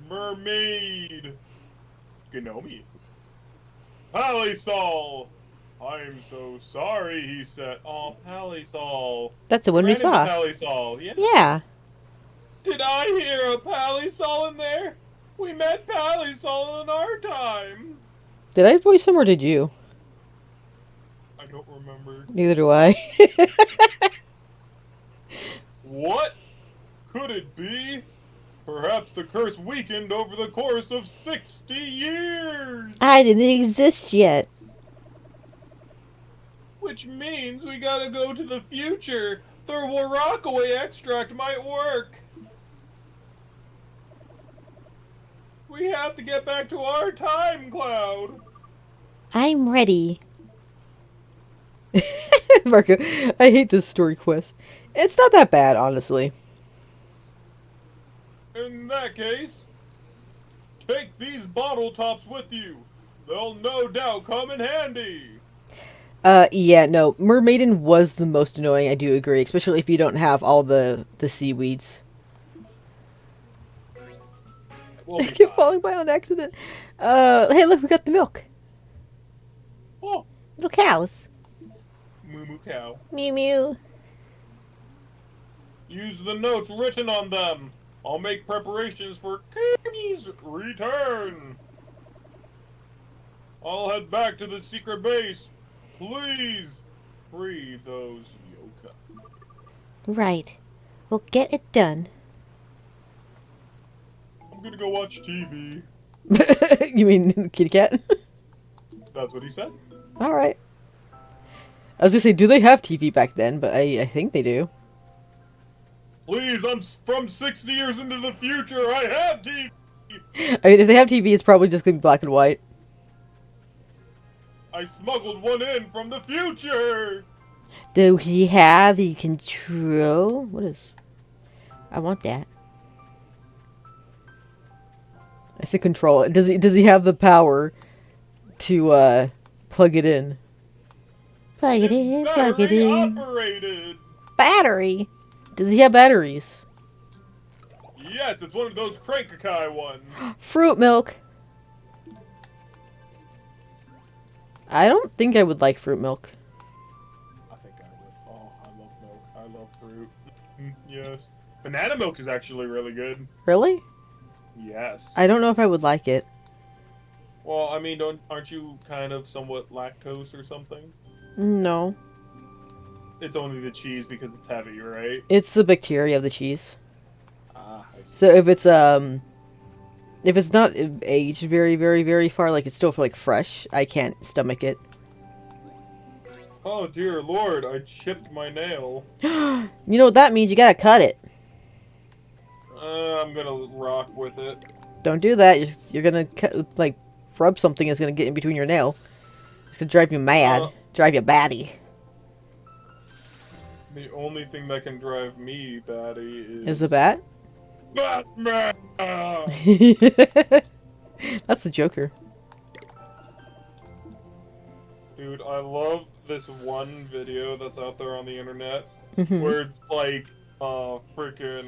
Mermaid. Gnome. Palisol. I'm so sorry, he said. Oh, Palisol. That's the one we saw. Palisol. Yeah. Yeah. Did I hear a Palisol in there? We met Palisol in our time. Did I voice him or did you? I don't remember. Neither do I. What could it be? Perhaps the curse weakened over the course of 60 years. I didn't exist yet. Which means we gotta go to the future. The Warakaway extract might work. We have to get back to our time, Cloud. I'm ready. Marco, I hate this story quest. It's not that bad, honestly. In that case, take these bottle tops with you. They'll no doubt come in handy. Yeah, no, Mermaiden was the most annoying, I do agree, especially if you don't have all the seaweeds. We'll I be keep fine. falling by on accident. Hey, look, we got the milk. Oh, Little cows. moo moo cow. Mew mew. Use the notes written on them. I'll make preparations for KERMIE's return. I'll head back to the secret base. Please free those yokai. Right. We'll get it done. I'm gonna go watch TV. You mean kitty cat? That's what he said. Alright. I was gonna say, do they have TV back then? But I think they do. Please, I'm from 60 years into the future. I have TV. I mean, if they have TV, it's probably just gonna be black and white. I smuggled one in from the future. Do he have the control? What is... I want that. I said control it. Does he have the power to plug it in? Plug it in, plug it Battery in. operated. Battery. Does he have batteries? Yes, it's one of those crank-a-kai ones. Fruit milk. I don't think I would like fruit milk. I think I would. Oh, I love milk. I love fruit. Yes. Banana milk is actually really good. Really? Yes. I don't know if I would like it. Well, I mean, aren't you kind of somewhat lactose or something? No. It's only the cheese because it's heavy, right? It's the bacteria of the cheese. Ah, I see. So if it's not aged very, very, very far, like it's still like fresh, I can't stomach it. Oh dear lord, I chipped my nail. You know what that means? You gotta cut it. I'm gonna rock with it. Don't do that. You're gonna like rub something that's gonna get in between your nail. It's gonna drive you mad. Drive you batty. The only thing that can drive me batty Is the bat? Batman! That's the Joker. Dude, I love this one video that's out there on the internet Mhm. where it's like, freaking.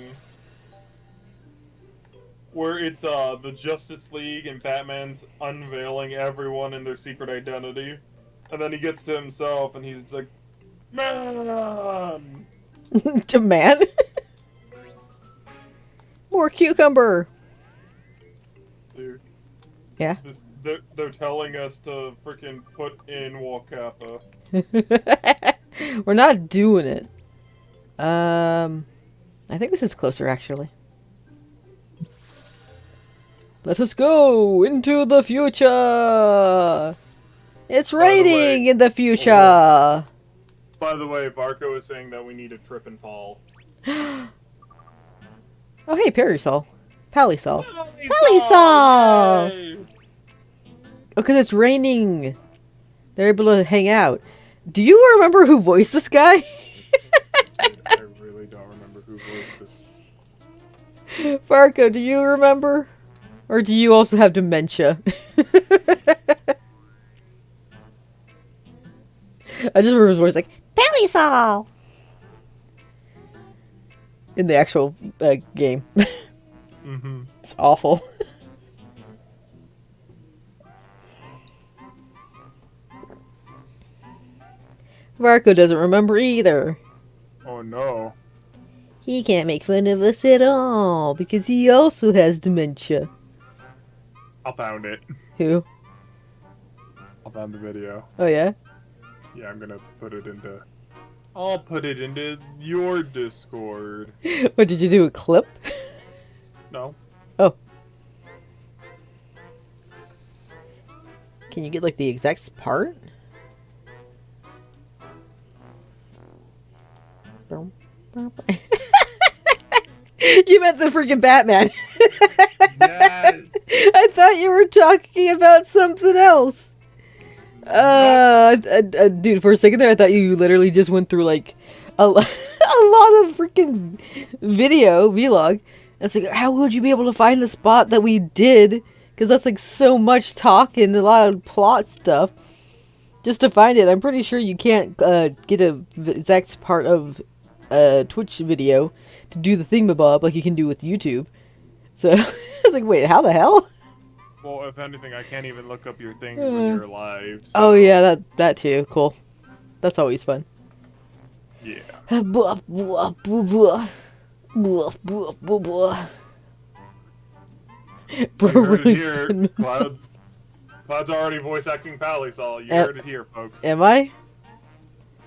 Where it's, the Justice League and Batman's unveiling everyone in their secret identity. And then he gets to himself and he's like, Man! To man. More cucumber. Dude. Yeah. They're telling us to freaking put in Wakapa. We're not doing it. I think this is closer actually. Let us go into the future. It's raining in the future. By the way, Barco is saying that we need a trip and fall. Oh hey, Parasol. Palisol. Palisol! Oh, because it's raining. They're able to hang out. Do you remember who voiced this guy? I really don't remember who voiced this. Farco, do you remember? Or do you also have dementia? I just remember his voice like Palisol! in the actual game. Mm-hmm. It's awful. Marco doesn't remember either. Oh no. He can't make fun of us at all because he also has dementia. I found it. Who? I found the video. Oh yeah? Yeah, I'm gonna put it into... I'll put it into your Discord. What, did you do a clip? No. Oh. Can you get like the exact part? You meant the freaking Batman. Yes! I thought you were talking about something else. Dude, for a second there, I thought you literally just went through like a lot of freaking video vlog. It's like, how would you be able to find the spot that we did? Because that's like so much talking, a lot of plot stuff. Just to find it, I'm pretty sure you can't get a exact part of a Twitch video to do the thingamabob like you can do with YouTube. So I was like, wait, how the hell? Well, if anything, I can't even look up your things when you're live. So... Oh yeah, that too. Cool. That's always fun. Yeah. Blah, blah, blah, blah. Blah, blah, blah, blah. You heard it here. Cloud's already voice acting Palisol. You heard it here, folks. Am I?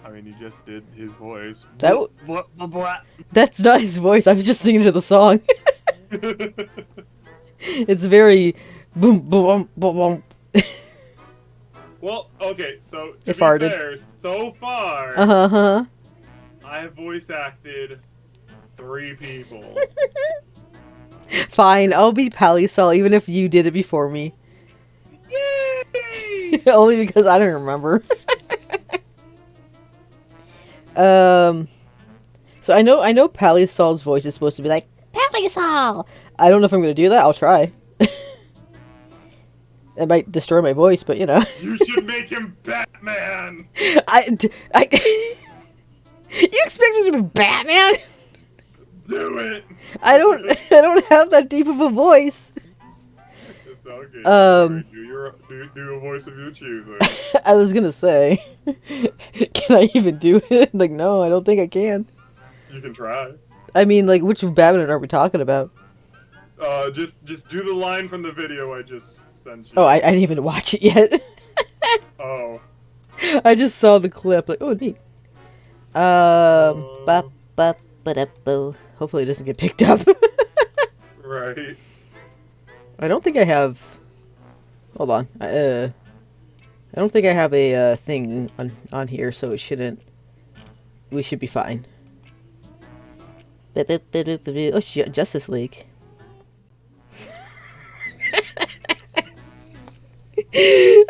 I mean, he just did his voice. That That's not his voice. I was just singing to the song. It's very boom boom boom boom. Well, okay, so to It be farted. fair, so far, I have voice acted 3 people. Fine, I'll be Palisol even if you did it before me. Yay! Only because I don't remember. So I know Palisol's voice is supposed to be like, Palisol! I don't know if I'm gonna do that. I'll try. It might destroy my voice, but you know. You should make him Batman! You expected to be Batman? Do it! I don't have that deep of a voice. It's all good. Um, do a voice of your choosing. I was gonna say, can I even do it? Like, no, I don't think I can. You can try. I mean, like, which Batman are we talking about? Just do the line from the video I just sent you. Oh, I didn't even watch it yet. Oh. I just saw the clip. Like, oh, neat. Ba ba ba da boo. Hopefully it doesn't get picked up. Right. I don't think I have. Hold on. I don't think I have a thing on here, so it shouldn't. We should be fine. Oh, Justice League.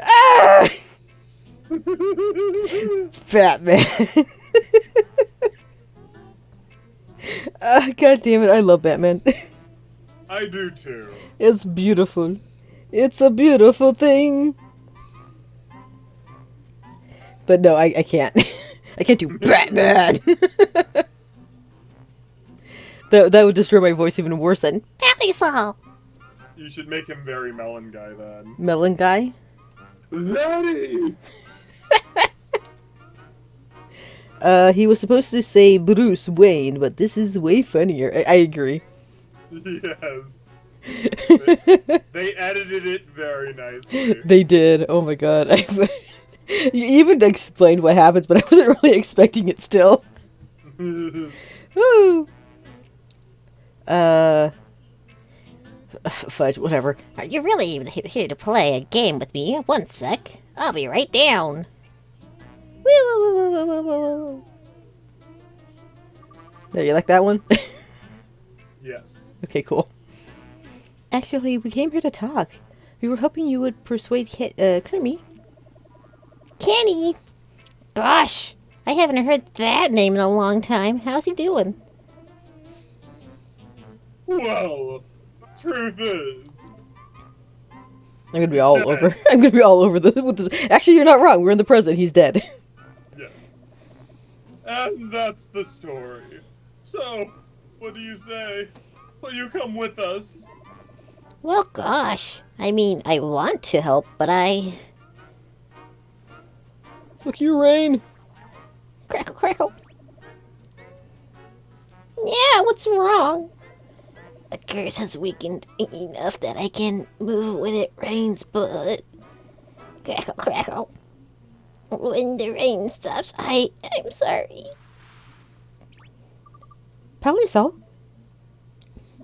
Ah! Batman. God damn it! I love Batman. I do too. It's beautiful. It's a beautiful thing. But no, I can't. I can't do Batman. That would destroy my voice even worse than Palisol! You should make him very melon guy then. Melon Guy. Daddy! He was supposed to say Bruce Wayne, but this is way funnier. I agree. Yes. They edited it very nicely. They did. Oh my god. You even explained what happens, but I wasn't really expecting it still. Woo! Fudge, whatever. Are you really even here to play a game with me? One sec. I'll be right down. Woo! There, you like that one? Yes. Okay, cool. Actually, we came here to talk. We were hoping you would persuade KERMIE. Kenny! Gosh! I haven't heard that name in a long time. How's he doing? Well, truth is, I'm gonna be all over. I'm gonna be all over with this. Actually, you're not wrong. We're in the present. He's dead. yes. And that's the story. So, what do you say? Will you come with us? Well, gosh. I mean, I want to help, but I... Fuck you, Rain. Crackle, crackle. Yeah, what's wrong? The curse has weakened enough that I can move when it rains, but... Crackle, crackle. When the rain stops, I'm sorry. Palisol.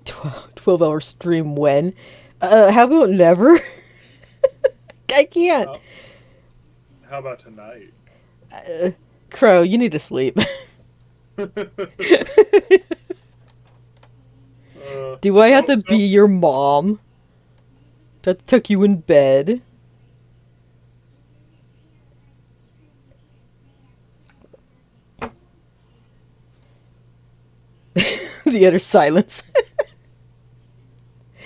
12-hour stream when? How about never? I can't. How about tonight? Crow, you need to sleep. Do I have to be your mom? Do I have to tuck you in bed? The utter silence.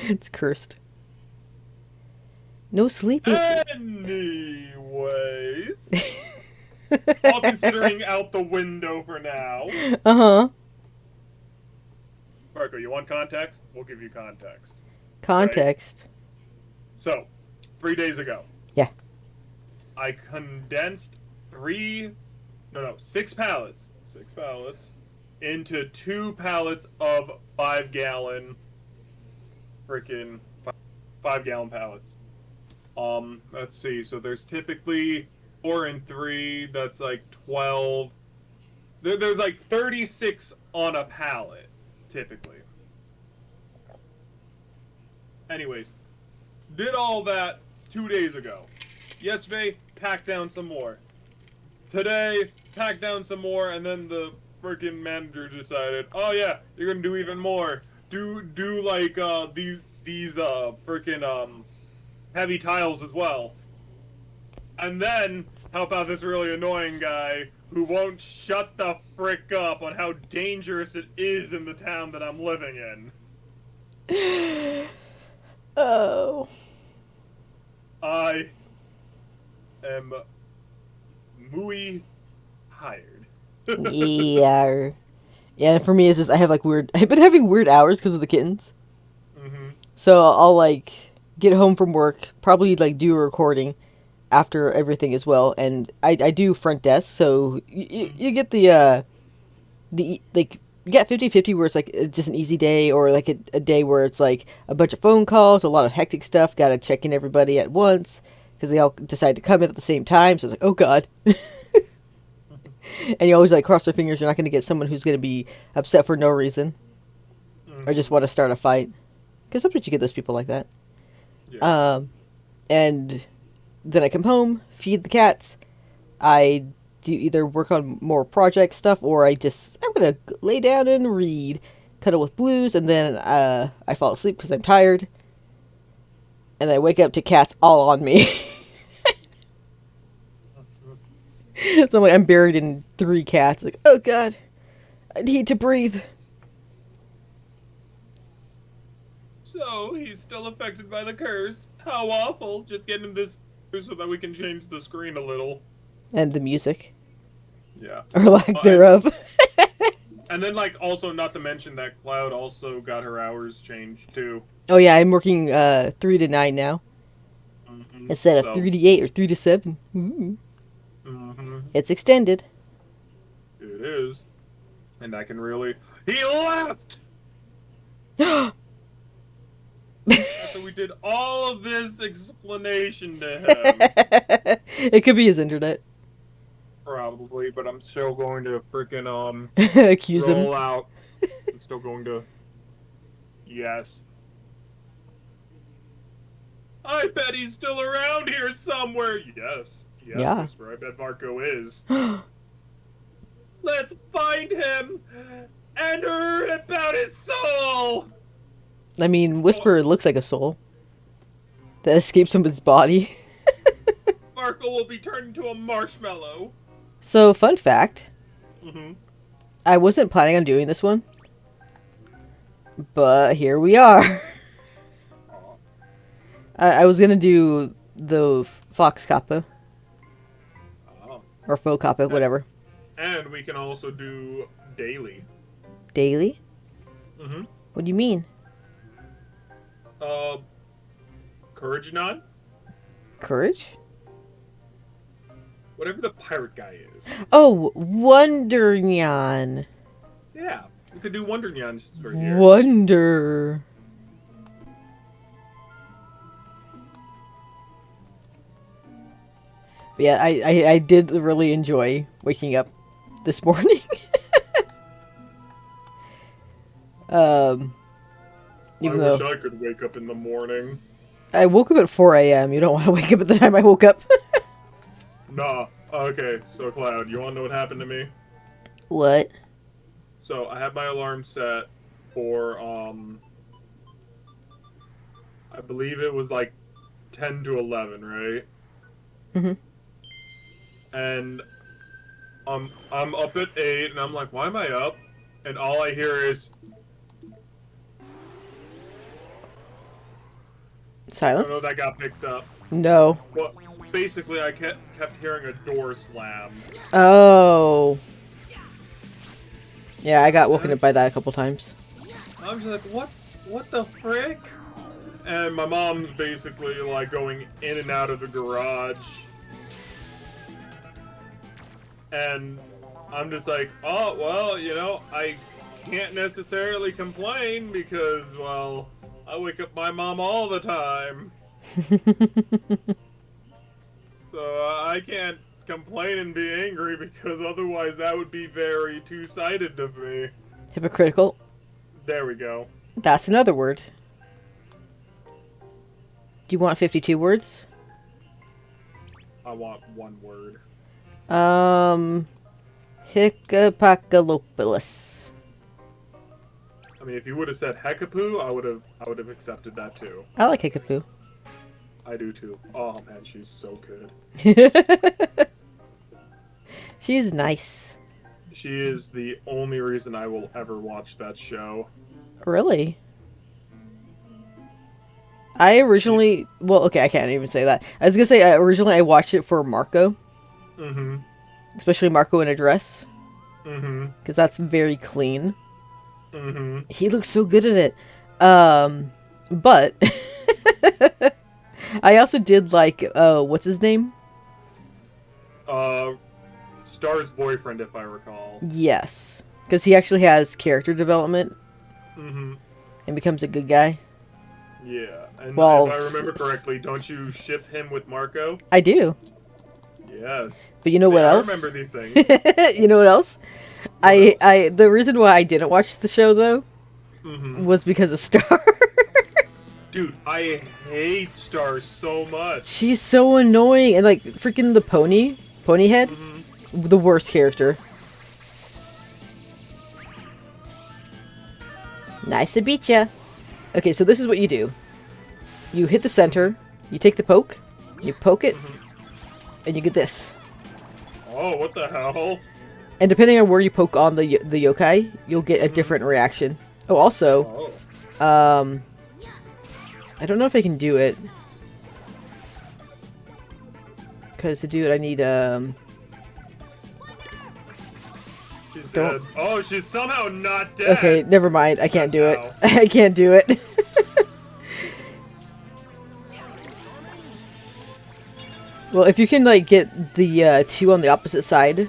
It's cursed. No sleeping. Anyways. All considering out the window for now. Uh-huh. Marco, you want context? We'll give you context. Context. Right? So, 3 days ago. Yeah. I condensed 6 pallets. 6 pallets. Into 2 pallets of 5-gallon freaking 5-gallon pallets. Let's see. So there's typically 4 and 3. That's like 12. There's like 36 on a pallet, typically. Anyways, did all that 2 days ago. Yesterday, packed down some more. Today, packed down some more, and then the freaking manager decided, oh yeah, you're gonna do even more. Do like these freaking heavy tiles as well. And then help out this really annoying guy who won't shut the frick up on how dangerous it is in the town that I'm living in. Oh. I am muy tired. Yeah. Yeah, for me it's just I have like I've been having weird hours because of the kittens. Mm-hmm. So I'll like get home from work, probably like do a recording after everything as well, and I do front desk, so you get the like you got 50-50 where it's like just an easy day, or like a day where it's like a bunch of phone calls, a lot of hectic stuff, gotta check in everybody at once because they all decide to come in at the same time, so it's like, oh god. And you always like cross your fingers you're not going to get someone who's going to be upset for no reason, or just want to start a fight, because sometimes you get those people like that. Yeah. And then I come home, feed the cats. I do either work on more project stuff, or I'm gonna lay down and read, cuddle with Blues, and then I fall asleep because I'm tired, and then I wake up to cats all on me. So I'm buried in 3 cats. Like, oh god, I need to breathe. So, he's still affected by the curse. How awful. Just get him this so that we can change the screen a little. And the music. Yeah. Or lack thereof. And then, like, also not to mention that Cloud also got her hours changed, too. Oh yeah, I'm working 3 to 9 now. Mm-hmm. Instead of 3 to 8 or 3 to 7. Ooh. Mm-hmm. It's extended. It is. And I can really... He left! After we did all of this explanation to him. It could be his internet. Probably, but I'm still going to freaking, Accuse him. roll out. I'm still going to... Yes. I bet he's still around here somewhere. Yes. Yes, Yeah. Whisper. I bet Marco is. Let's find him and rip out his soul. I mean, Whisper looks like a soul that escapes from his body. Marco will be turned into a marshmallow. So, fun fact. Mm-hmm. I wasn't planning on doing this one. But here we are. I was gonna do the Fox Kappa. Oh. Or Faux Kappa, whatever. And we can also do daily. Daily? Mm-hmm. What do you mean? Courage nod? Courage? Whatever the pirate guy is. Oh, Wondernyan. Yeah, we could do Wondernyan since we're here. Wonder. But yeah, I did really enjoy waking up this morning. Even I wish though I could wake up in the morning. I woke up at 4 a.m. You don't want to wake up at the time I woke up. Nah. Okay, so Cloud, you wanna know what happened to me? What? So I had my alarm set for I believe it was like 10 to 11, right? Mhm. And I'm up at 8 and I'm like, why am I up? And all I hear is I Silence? don't know if that got picked up. No. But basically I kept hearing a door slam. Oh. Yeah, I got woken up by that a couple times. I'm just like, what the frick? And my mom's basically like going in and out of the garage. And I'm just like, oh, well, you know, I can't necessarily complain because, well, I wake up my mom all the time. So I can't complain and be angry because otherwise that would be very two-sided of me. Hypocritical. There we go. That's another word. Do you want 52 words? I want one word. Hiccapacalopoulos. I mean, if you would have said Hekapoo, I would have accepted that too. I like Hiccapoo. I do too. Oh man, she's so good. She's nice. She is the only reason I will ever watch that show. Really? I originally... Well, okay, I can't even say that. I was gonna say, originally I watched it for Marco. Mm-hmm. Especially Marco in a dress. Mm-hmm. Because that's very clean. Mm-hmm. He looks so good at it. But... I also did like, what's his name? Star's boyfriend, if I recall. Yes. Because he actually has character development. Mm-hmm. And becomes a good guy. Yeah. And Well, if I remember correctly, don't you ship him with Marco? I do. Yes. But you know what else? I remember these things. You know what else? The reason why I didn't watch the show, though, was because of Star. Dude, I hate Star so much. She's so annoying. And, like, freaking the pony head, the worst character. Nice to meet ya. Okay, so this is what you do. You hit the center, you take the poke, you poke it, and you get this. Oh, what the hell? And depending on where you poke on the yokai, you'll get a different reaction. Oh, also, I don't know if I can do it. Because to do it, I need, She's Don't- dead. Oh, she's somehow not dead. Okay, never mind. I can't do it. Ow. I can't do it. Well, if you can, like, get the two on the opposite side.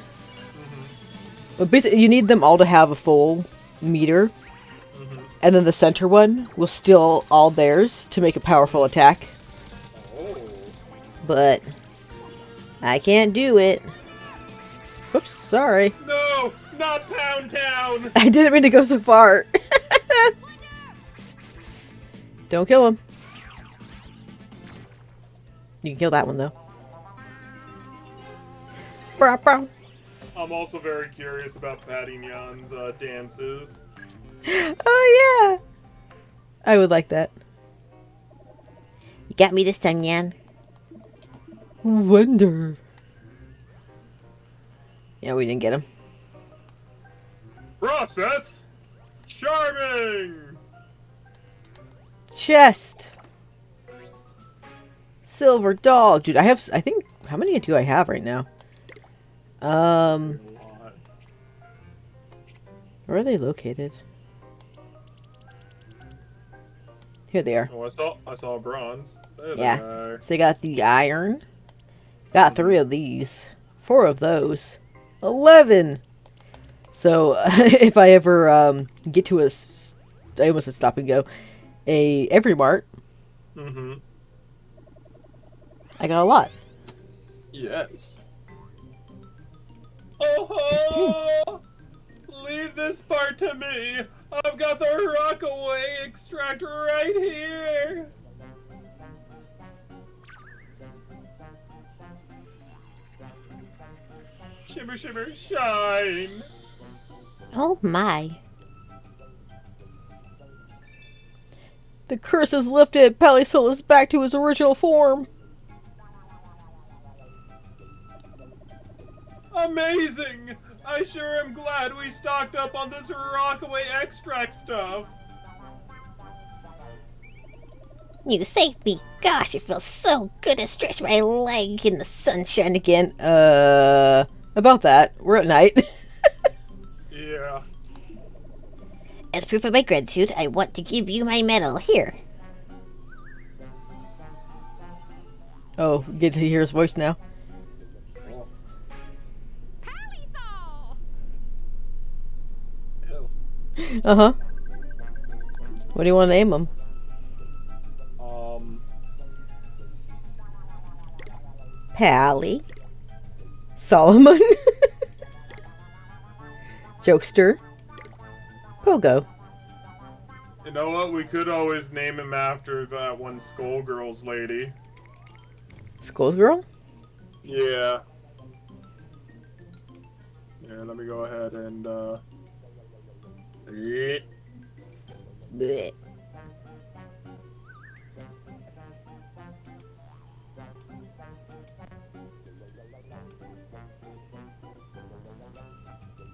But basically, you need them all to have a full meter. And then the center one will steal all theirs to make a powerful attack. Oh. But I can't do it. Oops, sorry. No, not Pound Town. I didn't mean to go so far. Don't kill him. You can kill that one, though. Brow, brow. I'm also very curious about Patty Nyan's dances. Oh, yeah. I would like that. You got me this time, Yan. Wonder. Yeah, we didn't get him. Process charming. Chest. Silver doll. Dude, I think, how many do I have right now? Where are they located? Here they are. Oh, I saw a bronze. There they Yeah. are. So they got the iron. Got 3 of these. 4 of those. 11! So, if I ever get to I almost said stop and go, a Every Mart, Mm-hmm. I got a lot. Yes. Oh, leave this part to me. I've got the Rockaway extract right here. Shimmer, shimmer, shine. Oh my. The curse is lifted. Palisol is back to his original form. Amazing! I sure am glad we stocked up on this Rockaway extract stuff. You saved me. Gosh, it feels so good to stretch my leg in the sunshine again. About that. We're at night. Yeah. As proof of my gratitude, I want to give you my medal. Here. Oh, get to hear his voice now. Ew. Uh-huh. What do you want to name him? Pally. Solomon? Jokester? Pogo? You know what? We could always name him after that one Skullgirls lady. Skulls Girl? Yeah. Yeah, let me go ahead and, yeah. Blech.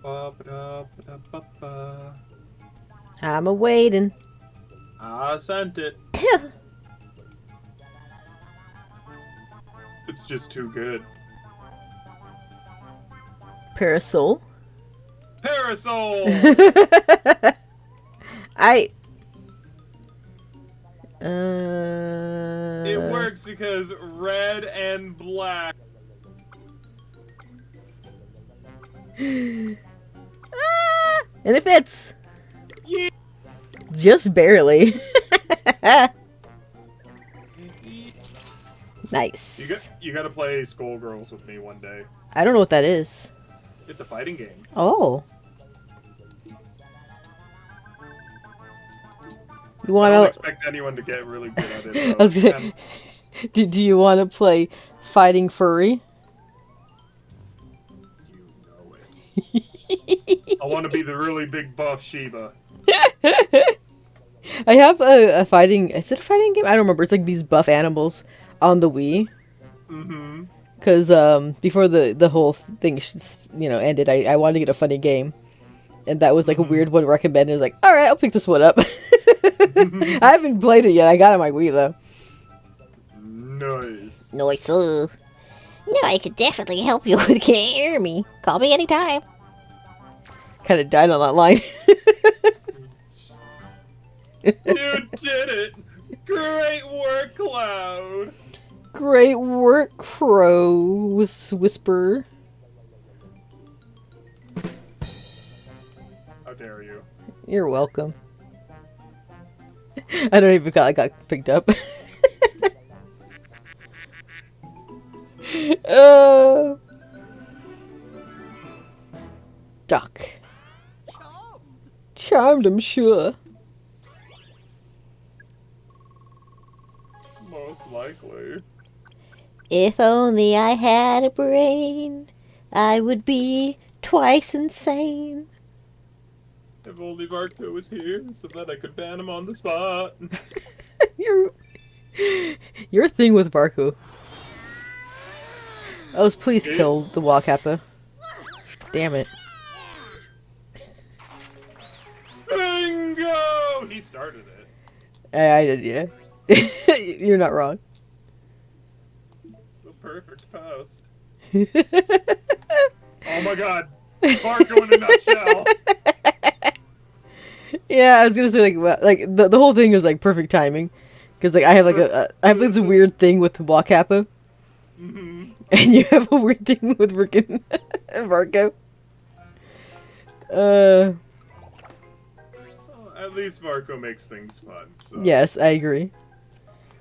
Ba-ba-da-ba-da-ba-ba. I'm a-waiting. I sent it. It's just too good. Parasol? Parasol! I... It works because red and black. And it fits. Yeah. Just barely. Nice. You gotta play Skullgirls with me one day. I don't know what that is. It's a fighting game. Oh. You I don't want to... expect anyone to get really good at it. I was gonna... Do you want to play Fighting Furry? You know it. I want to be the really big buff Shiba. I have a fighting... Is it a fighting game? I don't remember. It's like these buff animals on the Wii. Mm-hmm. Because before the whole thing ended, I wanted to get a funny game. And that was like a weird one recommended. I was like, alright, I'll pick this one up. I haven't played it yet. I got it on my Wii though. Nice. Nice. No, I could definitely help you with KERMIE. Call me anytime. Kind of died on that line. You did it! Great work, Cloud! Great work, Crow Whisper. How dare you? You're welcome. I don't even I got picked up. Duck. Charmed, I'm sure. Most likely. If only I had a brain, I would be twice insane. If only Varco was here, so that I could ban him on the spot. Your thing with Barku. Oh, please kill the Wakappa. Damn it. Bingo! He started it. I did, yeah. You're not wrong. The perfect post. Oh my god. Varco in a nutshell. Yeah, I was gonna say the whole thing was like perfect timing, because like I have I have this weird thing with Wakappa, Mhm. and you have a weird thing with freaking Marco. Uh, Well, at least Marco makes things fun. So. yes, I agree.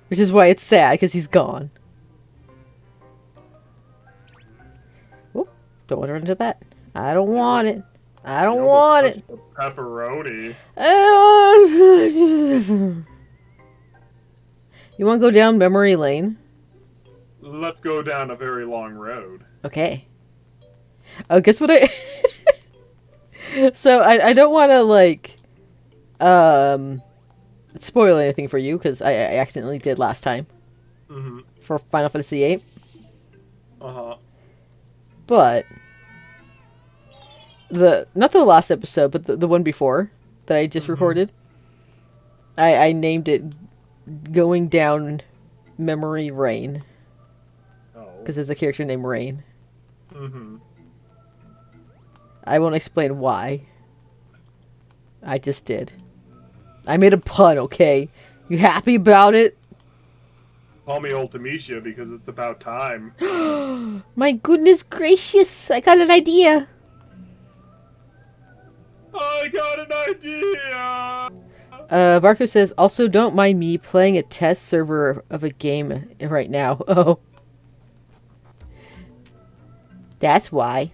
Which is why it's sad because he's gone. Whoop! Don't want to run into that. I don't want it. I don't You almost want it. touched the pepperoni. You want to go down memory lane? Let's go down a very long road. Okay. Oh, guess what I... So, I don't want to, like, spoil anything for you, because I accidentally did last time. Mm-hmm. For Final Fantasy VIII. Uh-huh. But... Not the last episode, but the one before, that I just recorded. I named it Going Down Memory Rain. Oh. Because there's a character named Rain. Mm-hmm. I won't explain why. I just did. I made a pun, okay? You happy about it? Call me Ultimecia because it's about time. My goodness gracious, I got an idea. I got an idea! Marco says, also don't mind me playing a test server of a game right now. Oh. That's why.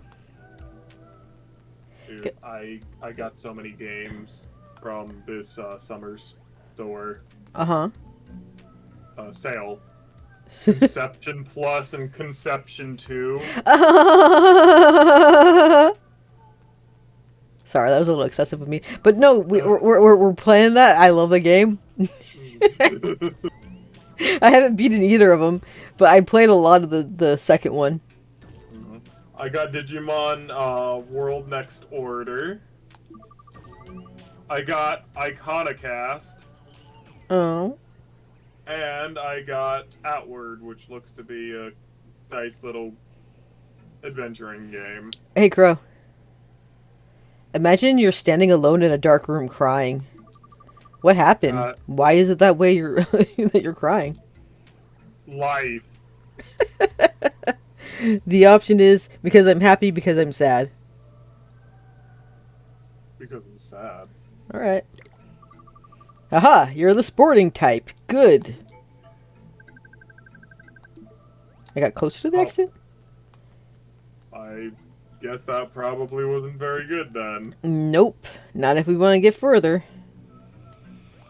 Dude, I got so many games from this summer's store Uh-huh. sale. Conception Plus and Conception 2. Sorry, that was a little excessive of me. But no, we're playing that. I love the game. I haven't beaten either of them, but I played a lot of the second one. I got Digimon World Next Order. I got Iconicast. Oh. And I got Outward, which looks to be a nice little adventuring game. Hey, Crow. Imagine you're standing alone in a dark room crying. What happened? Why is it that way you're that you're crying? Life. The option is because I'm happy, because I'm sad. Because I'm sad. Alright. Aha! You're the sporting type. Good. I got closer to the exit? I guess that probably wasn't very good then. Nope. Not if we want to get further.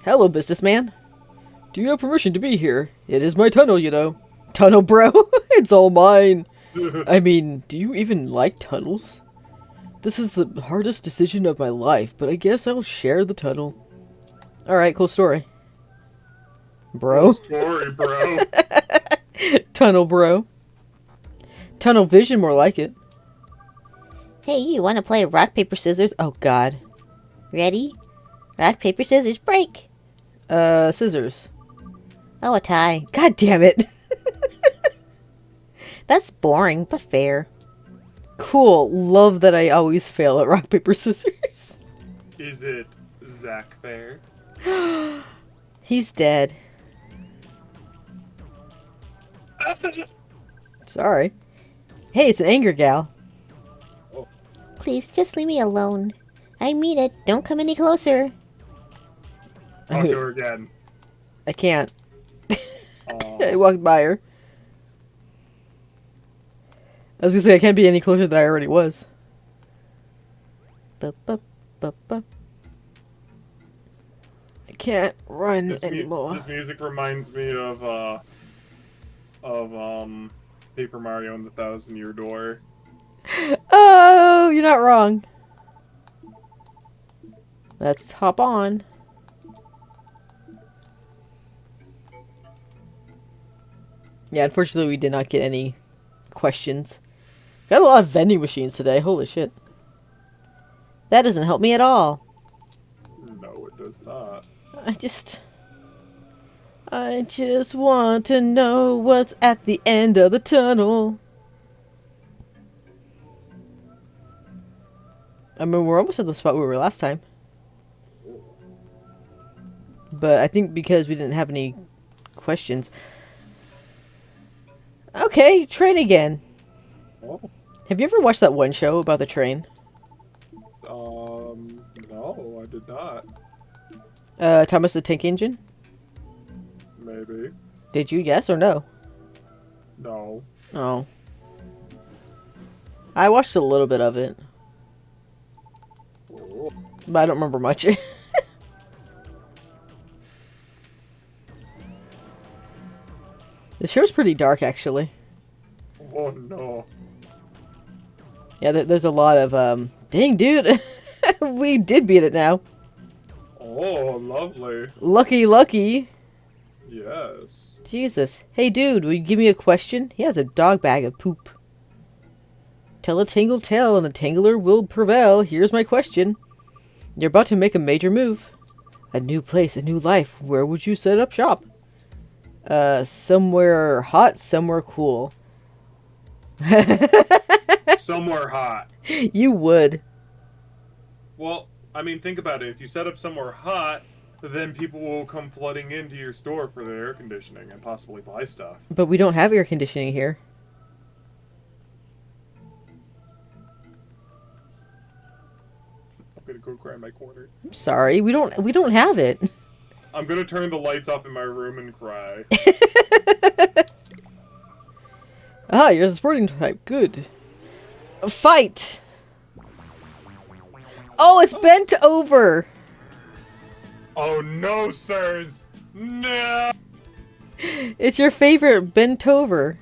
Hello, businessman. Do you have permission to be here? It is my tunnel, you know. Tunnel, bro. It's all mine. I mean, do you even like tunnels? This is the hardest decision of my life, but I guess I'll share the tunnel. Alright, cool story. Bro. Cool story, bro. Tunnel, bro. Tunnel vision, more like it. Hey, you want to play rock, paper, scissors? Oh, God. Ready? Rock, paper, scissors, break. Scissors. Oh, a tie. God damn it. That's boring, but fair. Cool. Love that I always fail at rock, paper, scissors. Is it Zach Fair? He's dead. Sorry. Hey, it's an anger gal. Please, just leave me alone. I mean it. Don't come any closer. Talk to her again. I can't. Aw. I walked by her. I was gonna say I can't be any closer than I already was. Ba-ba-ba-ba. I can't run anymore. This music reminds me of Paper Mario and the Thousand Year Door. Oh, you're not wrong. Let's hop on. Yeah, unfortunately we did not get any questions. Got a lot of vending machines today. Holy shit. That doesn't help me at all. No, it does not. I just want to know what's at the end of the tunnel. I mean, we're almost at the spot we were last time. But I think because we didn't have any questions. Okay, train again. Oh. Have you ever watched that one show about the train? No, I did not. Thomas the Tank Engine? Maybe. Did you, yes or no? No. Oh. I watched a little bit of it, Oh. but I don't remember much. The show's pretty dark, actually. Oh no. Yeah, there's a lot of, dang, dude! We did beat it now. Oh, lovely. Lucky, lucky. Yes. Jesus. Hey, dude, will you give me a question? He has a dog bag of poop. Tell a tangled tale and the tangler will prevail. Here's my question. You're about to make a major move. A new place, a new life. Where would you set up shop? Somewhere hot, somewhere cool. Somewhere hot. You would. Well, I mean, think about it. If you set up somewhere hot, then people will come flooding into your store for their air conditioning and possibly buy stuff. But we don't have air conditioning here. I'm gonna go cry in my corner. I'm sorry, we don't have it. I'm gonna turn the lights off in my room and cry. Ah, you're the sporting type. Good. Fight! Oh, it's bent over! Oh no, sirs! No! It's your favorite bent over.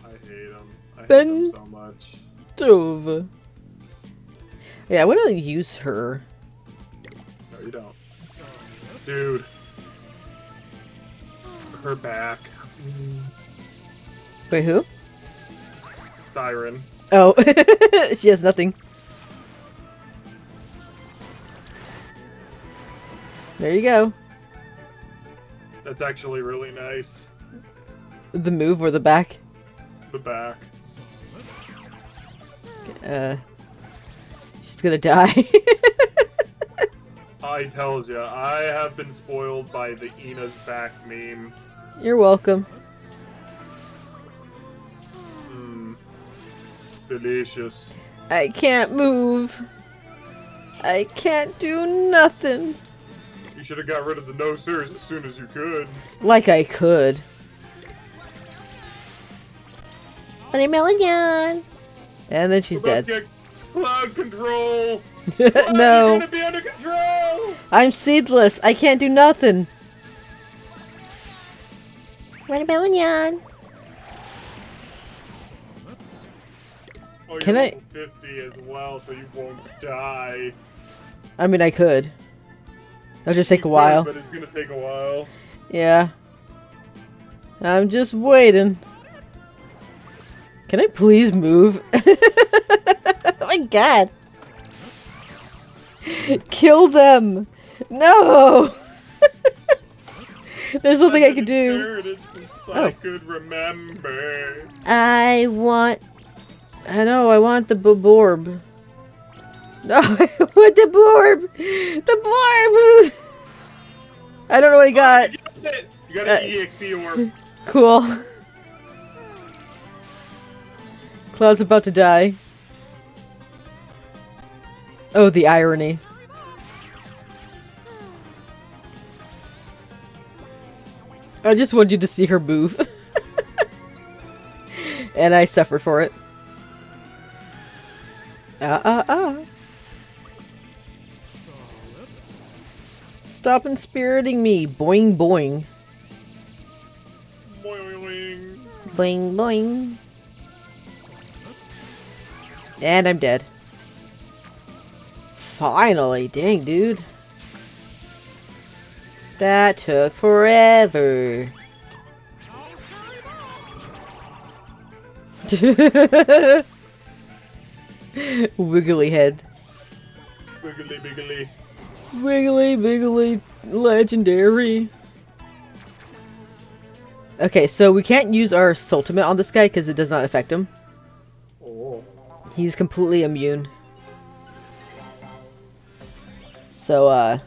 I hate him. I hate Ben- him so much. Over. Yeah, I want to use her. No, you don't. Dude. Her back. Wait, who? Siren. Oh, she has nothing. There you go. That's actually really nice. The move or the back? The back. She's gonna die. I tells ya, I have been spoiled by the Ina's back meme. You're welcome. Mmm. Delicious. I can't move. I can't do nothing. You should have got rid of the no sirs as soon as you could. Like I could. Hovernyan. And then she's dead. Get cloud control! Cloud, No. You're gonna be under control! I'm seedless. I can't do nothing. Hovernyan. Oh, Can you're I- level 50 as well, so you won't die. I mean, I could. It'll just take You a while. could, but it's gonna take a while. Yeah. I'm just waiting. Can I please move? Oh my god. Kill them. No. There's nothing I can do. I could remember. I know, I want the borb. No, I want the borb. The borb. I don't know what he got. You got an EXP orb. Cool. Cloud's about to die. Oh, the irony. I just wanted you to see her move. And I suffered for it. Stop inspiriting me. Boing boing. Boing. Boing boing. And I'm dead. Finally, dang dude. That took forever. Wiggly head. Wiggly biggly. Wiggly biggly legendary. Okay, so we can't use our ultimate on this guy because it does not affect him. Oh. He's completely immune. So,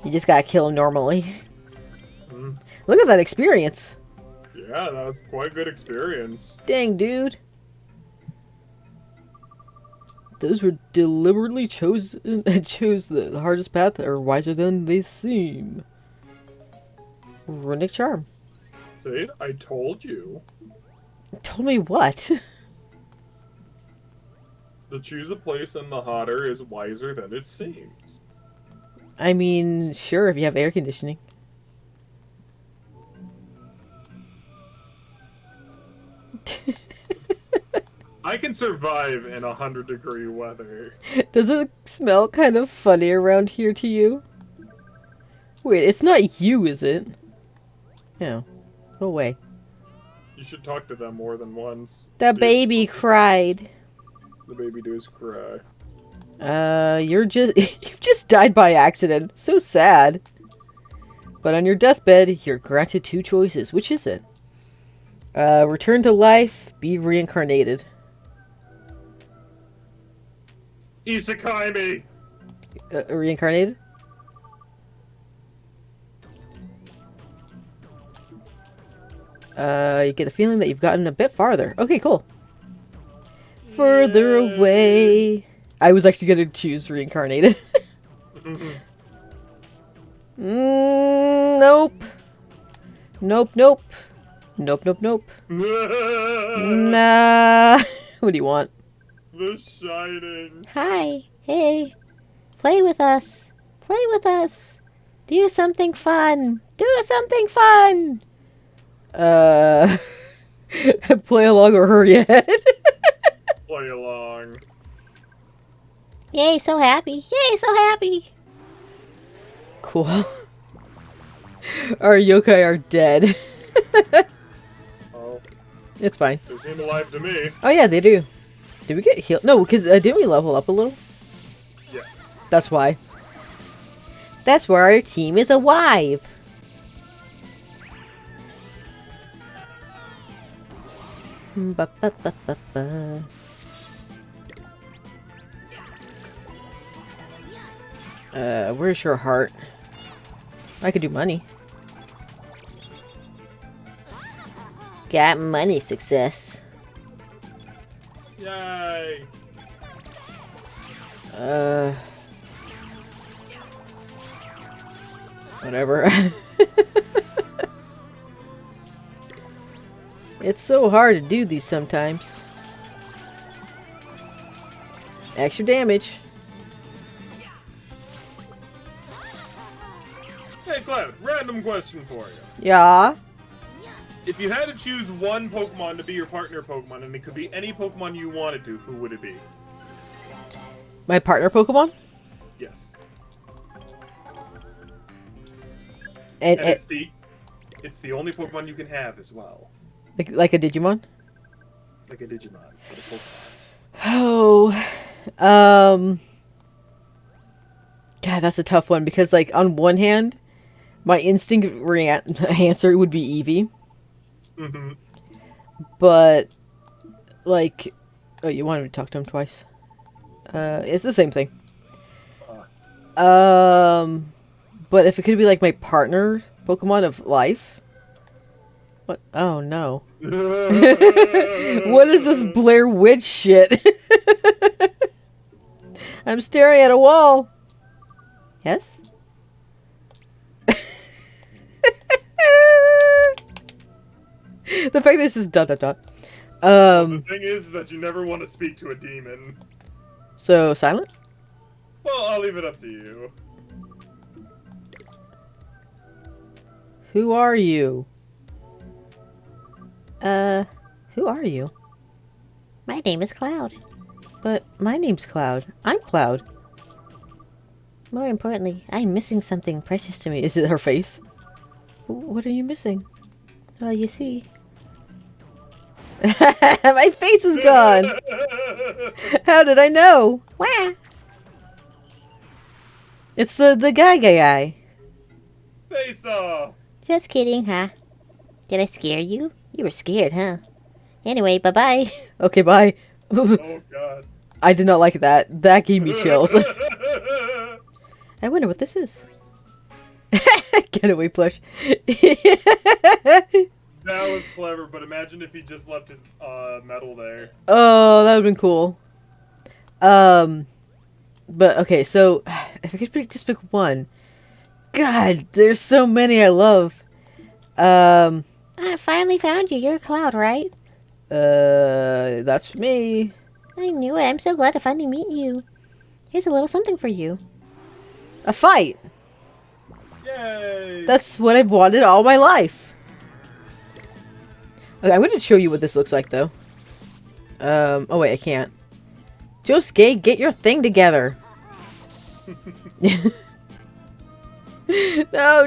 You just gotta kill him normally. Hmm. Look at that experience. Yeah, that was quite a good experience. Dang, dude. Those were deliberately chose the hardest path, or wiser than they seem. Runic charm. See, I told you. Told me what? To choose a place in the hotter is wiser than it seems. I mean, sure, if you have air conditioning. I can survive in 100-degree weather. Does it smell kind of funny around here to you? Wait, it's not you, is it? No. Go away. You should talk to them more than once. That See if baby cried. the baby does cry. You've just died by accident. So sad. But on your deathbed, you're granted 2 choices. Which is it? Return to life, be reincarnated. Isekai me! Reincarnated? You get the feeling that you've gotten a bit farther. Okay, cool. Further away. I was actually gonna choose reincarnated. Nope. Nope, nope. Nope, nope, nope. Nah. What do you want? The Shining. Hi. Hey. Play with us. Play with us. Do something fun. Do something fun. Play along or hurry ahead. Play along. Yay, so happy. Yay, so happy. Cool. Our yokai are dead. Oh, It's fine. they seem alive to me. Oh yeah, they do. Did we get healed? No, because didn't we level up a little? Yes. That's why. That's why our team is alive. Ba, ba, ba, ba, ba. Where's your heart? I could do money. Got money success. Yay! Whatever. It's so hard to do these sometimes. Extra damage. Hey, Cloud, random question for you. Yeah. If you had to choose one Pokemon to be your partner Pokemon, and it could be any Pokemon you wanted to, who would it be? My partner Pokemon? Yes. And, And it's the only Pokemon you can have as well. like a Digimon? Like a Digimon. But a Pokemon. Oh. God, that's a tough one because, like, on one hand, my instinct answer would be Eevee. Mm-hmm. But, like, oh, you wanted me to talk to him twice. It's the same thing. But if it could be like my partner Pokemon of life. What? Oh no. What is this Blair Witch shit? I'm staring at a wall. Yes? The fact that it's just dot dot dot. The thing is that you never want to speak to a demon. So silent? Well, I'll leave it up to you. Who are you? Who are you? My name is Cloud. But my name's Cloud. I'm Cloud. More importantly, I'm missing something precious to me. Is it her face? What are you missing? Well, you see. My face is gone. How did I know? Wah! It's the guy. Face off! Just kidding, huh? Did I scare you? You were scared, huh? Anyway, bye-bye. Okay, bye. Oh god. I did not like that. That gave me chills. I wonder what this is. Getaway plush. That was clever, but imagine if he just left his medal there. Oh, that would have been cool. But okay, so if I could just pick one. God, there's so many I love. I finally found you. You're a cloud, right? That's me. I knew it. I'm so glad to finally meet you. Here's a little something for you. A fight. Yay! That's what I've wanted all my life. Okay, I'm going to show you what this looks like, though. Oh wait, I can't. Josuke, get your thing together. No,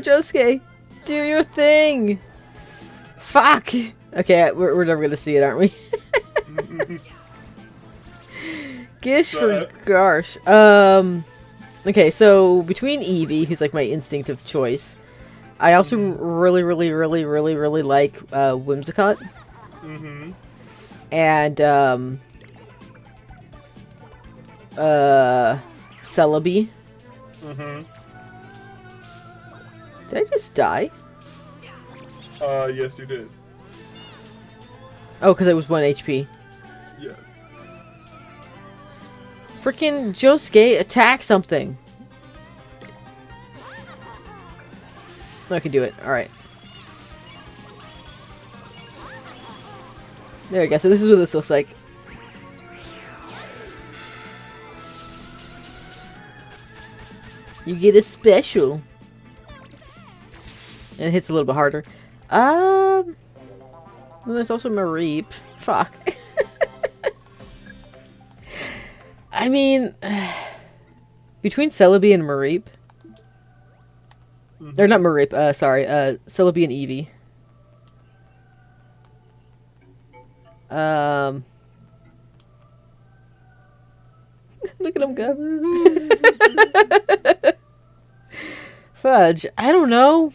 Josuke, do your thing. Fuck. Okay, we're never gonna see it, aren't we? Gish for gosh. Okay, so between Eevee, who's like my instinctive choice, I also really like Whimsicott. And Celebi. Did I just die? Yes, you did. Oh, because I was 1 HP. Yes. Freaking Josuke, attack something. I can do it. Alright. There we go. So this is what this looks like. You get a special. And it hits a little bit harder. Well, there's also Mareep. Fuck. I mean, between Celebi and Mareep. Or not Mareep, sorry, Celebi and Eevee. Look at him go. Fudge, I don't know.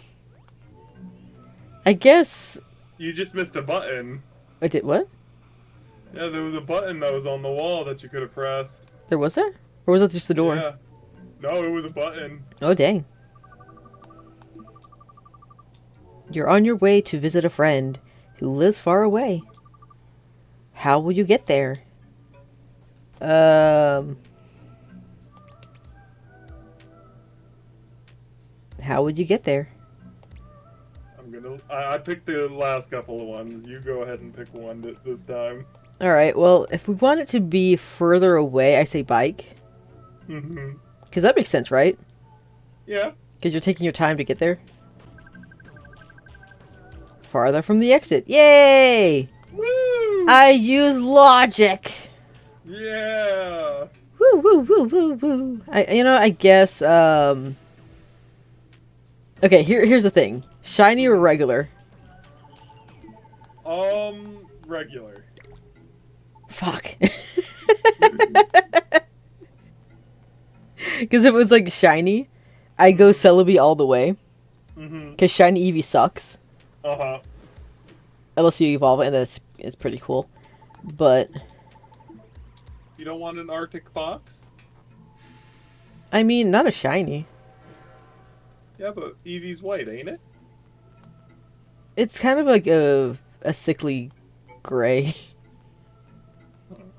I guess... You just missed a button. I did what? Yeah, there was a button that was on the wall that you could have pressed. There was there? Or was that just the door? Yeah. No, it was a button. Oh, dang. You're on your way to visit a friend who lives far away. How will you get there? How would you get there? I picked the last couple of ones. You go ahead and pick one this time. Alright, well, if we want it to be further away, I say bike. Because that makes sense, right? Yeah. Because you're taking your time to get there. Farther from the exit. Yay! Woo! I use logic! Yeah! Woo, woo, woo, woo, woo. I guess, Okay, here's the thing. Shiny or regular? Regular. Fuck. Because if it was, like, shiny, I'd go Celebi all the way. Because shiny Eevee sucks. Uh-huh. Unless you evolve it, and then it's pretty cool. But... You don't want an Arctic fox? I mean, not a shiny. Yeah, but Eevee's white, ain't it? It's kind of like a sickly gray.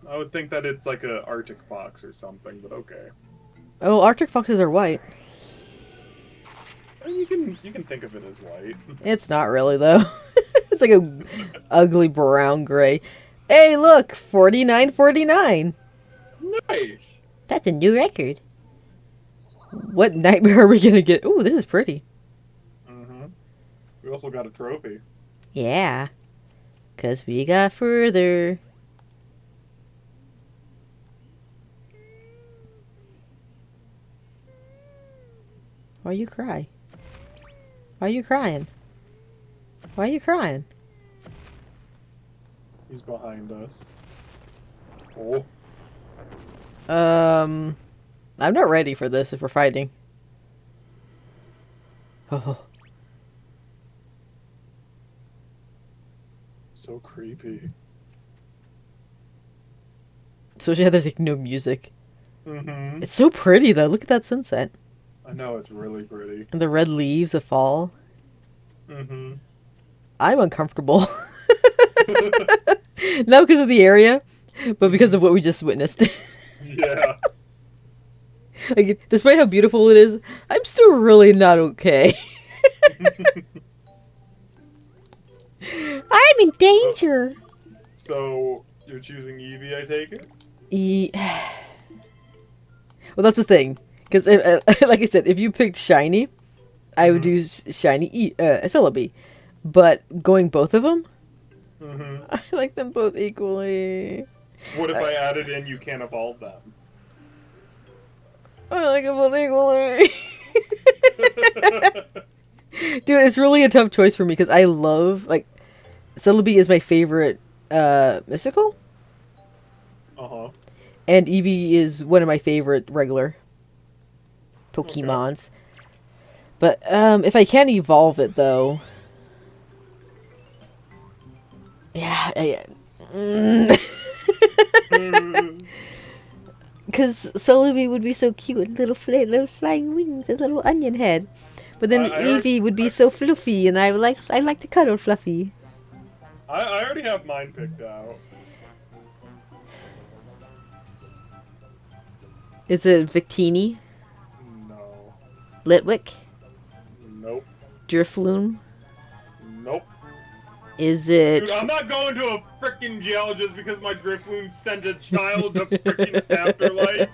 I would think that it's like a Arctic fox or something, but okay. Oh, Arctic foxes are white. You can think of it as white. It's not really, though. It's like a ugly brown gray. Hey, look! 49.49! Nice! That's a new record. What nightmare are we gonna get? Ooh, this is pretty. We also got a trophy. Yeah. 'Cause we got further. Why you cry? Why you crying? Why you crying? He's behind us. Oh. I'm not ready for this if we're fighting. Oh. So creepy. Especially how there's like no music. Mm-hmm. It's so pretty though. Look at that sunset. I know, it's really pretty. And the red leaves of fall. Mm-hmm. I'm uncomfortable. Not because of the area, but because of what we just witnessed. Yeah. Like, despite how beautiful it is, I'm still really not okay. I'm in danger. So, you're choosing Eevee, I take it? Well, that's the thing. Because, like I said, if you picked shiny, I would use shiny Celebi. But going both of them, Mm-hmm. I like them both equally. What if I added in you can't evolve them? I like them both equally. Dude, it's really a tough choice for me because I love, like, Celebi is my favorite mystical, Uh-huh. and Eevee is one of my favorite regular Pokemons. But if I can evolve it, though, yeah, because Celebi would be so cute, little flying wings, and little onion head. But then I Eevee would be so fluffy, and I like to cuddle Fluffy. I already have mine picked out. Is it Victini, No. Litwick, Nope. Drifloon? Nope. Is it? Dude, I'm not going to a frickin' geologist because my Drifloon sent a child to frickin' afterlife.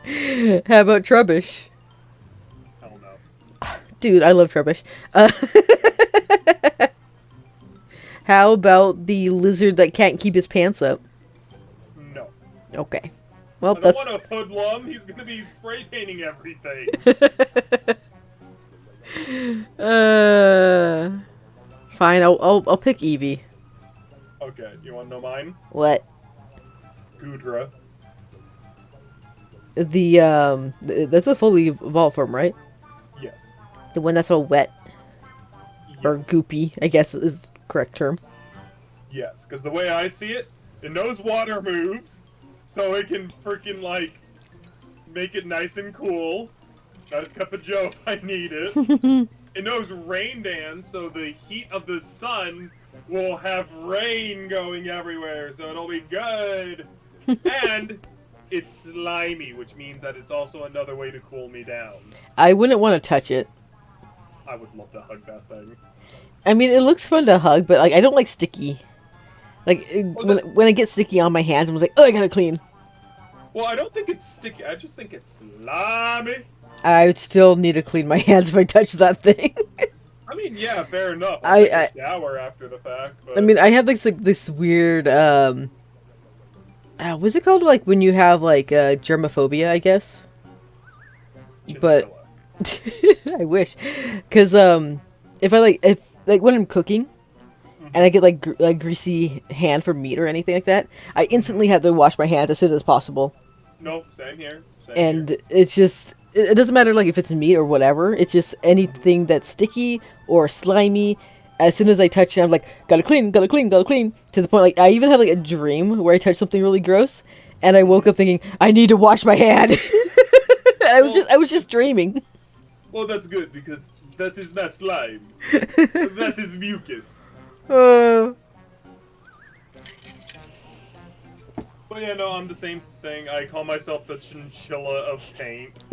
How about Trubbish? Hell no. Dude, I love Trubbish. How about the lizard that can't keep his pants up? No. Okay. Well, I don't that's. want a hoodlum. He's gonna be spray painting everything. Fine. I'll pick Eevee. Okay, you wanna know mine? What? Goodra. That's a fully evolved form, right? Yes. The one that's all wet or Yes. goopy, I guess is the correct term. Yes, because the way I see it, it knows water moves, so it can freaking, like, make it nice and cool. Nice cup of joe if I need it. It knows rain dance, so the heat of the sun will have rain going everywhere, so it'll be good. And it's slimy, which means that it's also another way to cool me down. I wouldn't want to touch it. I would love to hug that thing. I mean, it looks fun to hug, but like I don't like sticky. Like Well, when I get sticky on my hands, I'm like, oh, I gotta clean. Well, I don't think it's sticky. I just think it's slimy. I would still need to clean my hands if I touch that thing. I mean, yeah, fair enough. I I'll take a shower after the fact. But... I mean, I have like this weird what's it called? Like when you have like germophobia, I guess. But I wish, because if when I'm cooking, and I get like greasy hand for meat or anything like that, I instantly have to wash my hands as soon as possible. No, same here. Same And here. it's just it doesn't matter like if it's meat or whatever. It's just anything that's sticky or slimy. As soon as I touch it, I'm like, gotta clean. To the point like I even had like a dream where I touched something really gross, and I woke up thinking I need to wash my hand. I was just dreaming. Well, that's good because that is not slime. That is mucus. But yeah, no, I'm the same thing. I call myself the chinchilla of paint.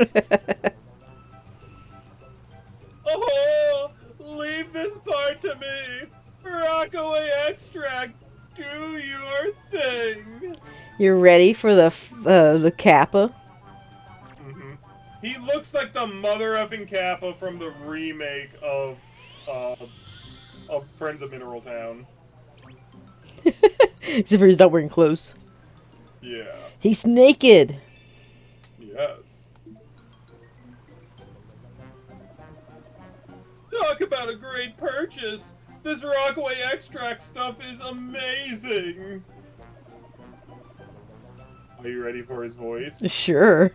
Oh, leave this part to me. Rockaway extract, do your thing. You're ready for the Kappa? Mm-hmm. He looks like the mother effing Kappa from the remake of Friends of Mineral Town. Except for he's not wearing clothes. Yeah. He's naked. Yes. Talk about a great purchase. This Rockaway extract stuff is amazing. Are you ready for his voice? Sure.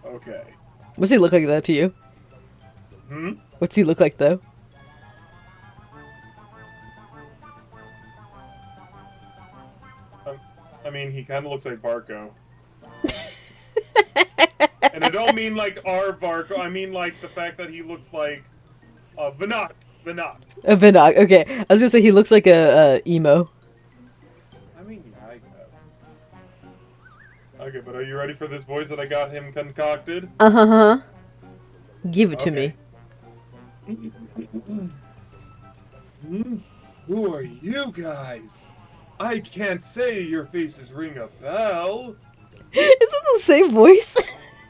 Okay. What's he look like though to you? What's he look like though? I mean, he kind of looks like Barco. And I don't mean like our Varko, I mean like the fact that he looks like Vinod. Vinod. A Vinod. Okay, I was gonna say he looks like a emo. I mean, yeah, I guess. Okay, but are you ready for this voice that I got him concocted? Uh-huh. Give it to me. Who are you guys? I can't say your faces ring a bell. Is it the same voice?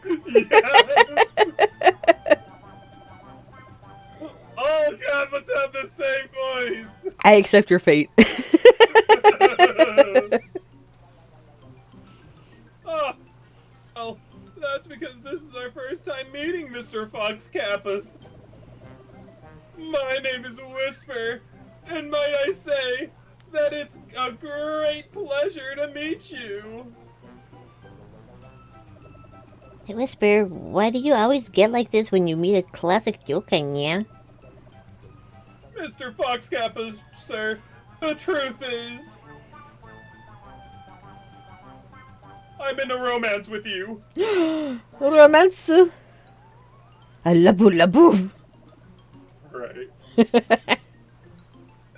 Yes! All Kappas have the same voice! I accept your fate. Oh, well, that's because this is our first time meeting Mr. Fox Kappas. My name is Whisper, and might I say that it's a great pleasure to meet you. Hey, Whisper, why do you always get like this when you meet a classic yokai, yeah? Mr. Fox Kappas, sir, the truth is, I'm in a romance with you. Romance. A labu labu. Right.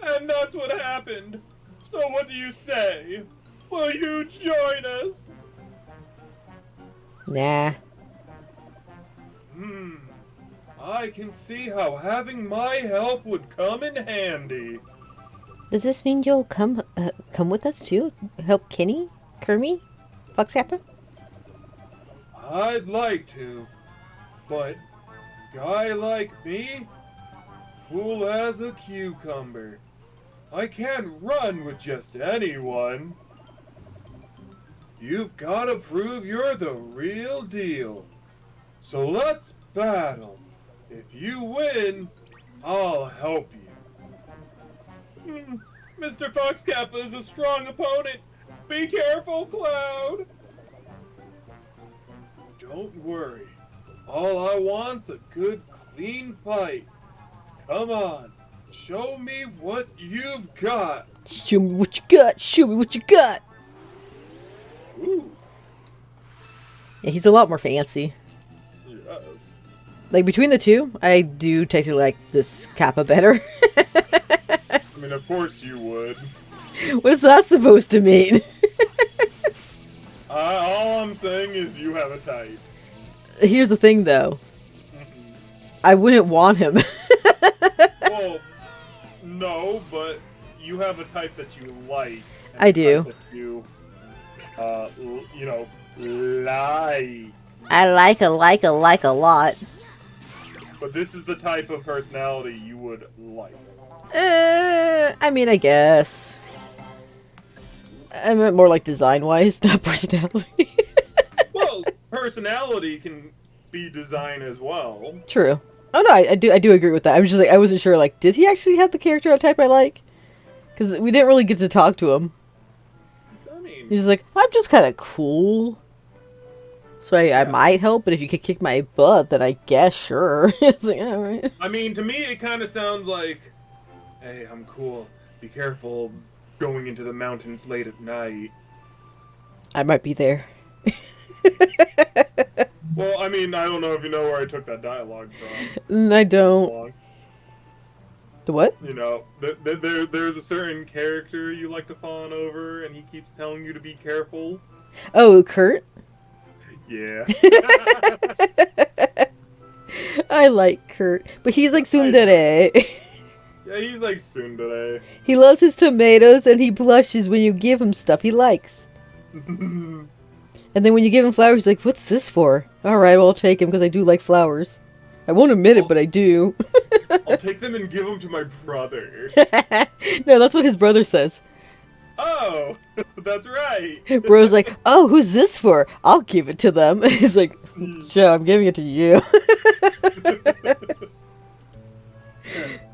And that's what happened. So what do you say? Will you join us? Nah. I can see how having my help would come in handy. Does this mean you'll come with us too? Help Kenny? KERMIE? Fox Kappa? I'd like to, but guy like me, cool as a cucumber. I can't run with just anyone. You've got to prove you're the real deal. So let's battle. If you win, I'll help you. Mr. Fox Kappa is a strong opponent. Be careful, Cloud. Don't worry. All I want's a good, clean fight. Come on. Show me what you've got. Show me what you got. Show me what you got. Ooh, Yeah, he's a lot more fancy. yes. Like, between the two, I do technically like this Kappa better. I mean, of course you would. What is that supposed to mean? All I'm saying is you have a type. Here's the thing, though. I wouldn't want him. Well, no, but you have a type that you like. and I a do. type that like. I like a lot. But this is the type of personality you would like. I mean, I guess. I meant more like design-wise, not personality. Well, personality can be design as well. True. Oh no, I do agree with that. I was just like, I wasn't sure, like, did he actually have the character type I like? Because we didn't really get to talk to him. I mean, He's like, I'm just kind of cool. So I might help, but if you could kick my butt, then I guess sure. It's like, alright. I mean, to me, it kind of sounds like, hey, I'm cool. Be careful going into the mountains late at night. I might be there. Well, I mean, I don't know if you know where I took that dialogue from. I don't. The what? You know, there's a certain character you like to fawn over, and he keeps telling you to be careful. Oh, Kurt? Yeah. I like Kurt, but he's like tsundere. Yeah, he's like tsundere. He loves his tomatoes and he blushes when you give him stuff he likes. And then when you give him flowers, he's like, what's this for? Alright, well, I'll take him because I do like flowers. I won't admit it, but I do. I'll take them and give them to my brother. No, that's what his brother says. Oh, that's right. Bro's like, oh, who's this for? I'll give it to them. And he's like, Joe, I'm giving it to you.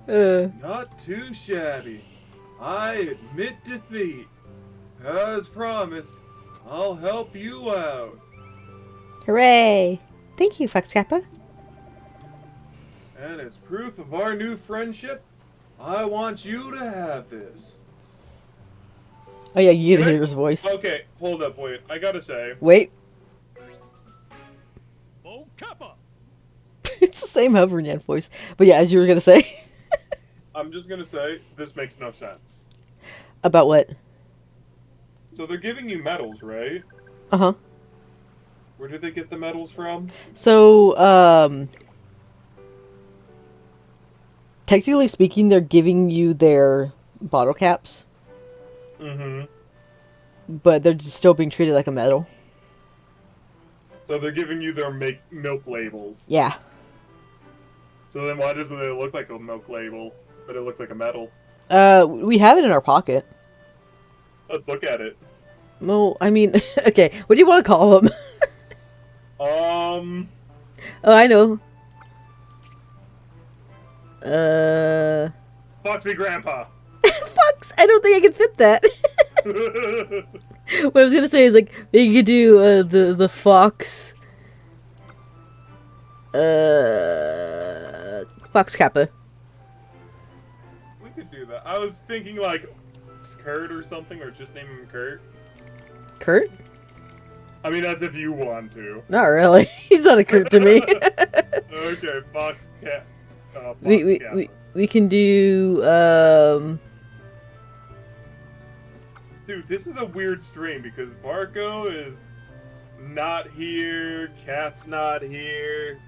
Not too shabby. I admit defeat. As promised, I'll help you out. Hooray! Thank you, Fox Kappa. And as proof of our new friendship, I want you to have this. Oh yeah, you Can can I- hear his voice. Okay, hold up, wait. I gotta say, Wait. same Hovernyan voice. But yeah, as you were gonna say. I'm just gonna say, this makes no sense. About what? So they're giving you medals, right? Uh-huh. Where did they get the medals from? So, technically speaking, they're giving you their bottle caps, Mm-hmm. but they're just still being treated like a medal. So they're giving you their milk labels. Yeah. So then why doesn't it look like a milk label, but it looks like a medal? We have it in our pocket. Let's look at it. Well, I mean, okay, what do you want to call them? Um, Oh, I know. Foxy Grandpa. Fox! I don't think I can fit that. What I was gonna say is, like, you could do, the fox... Fox Kappa. We could do that. I was thinking like Kurt or something, or just name him Kurt. Kurt? I mean, that's if you want to. Not really. He's not a Kurt to me. Okay, Fox Cat. Fox we Kappa. we can do, Dude, this is a weird stream because Barco is not here, Cat's not here.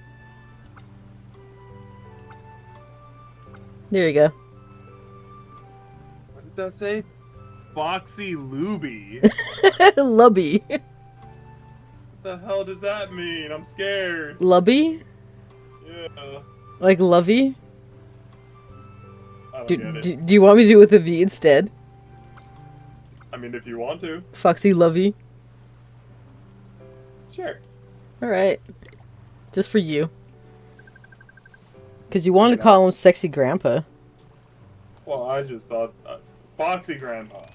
There you go. What does that say? Foxy Luby. Lubby. What the hell does that mean? I'm scared. Lubby? Yeah. Like Lovey? I don't Do, get it. do you want me to do it with a V instead? I mean, if you want to. Foxy Lovey? Sure. Alright. Just for you. Because you want to Yeah. call him Sexy Grandpa. Well, I just thought Foxy Grandpa.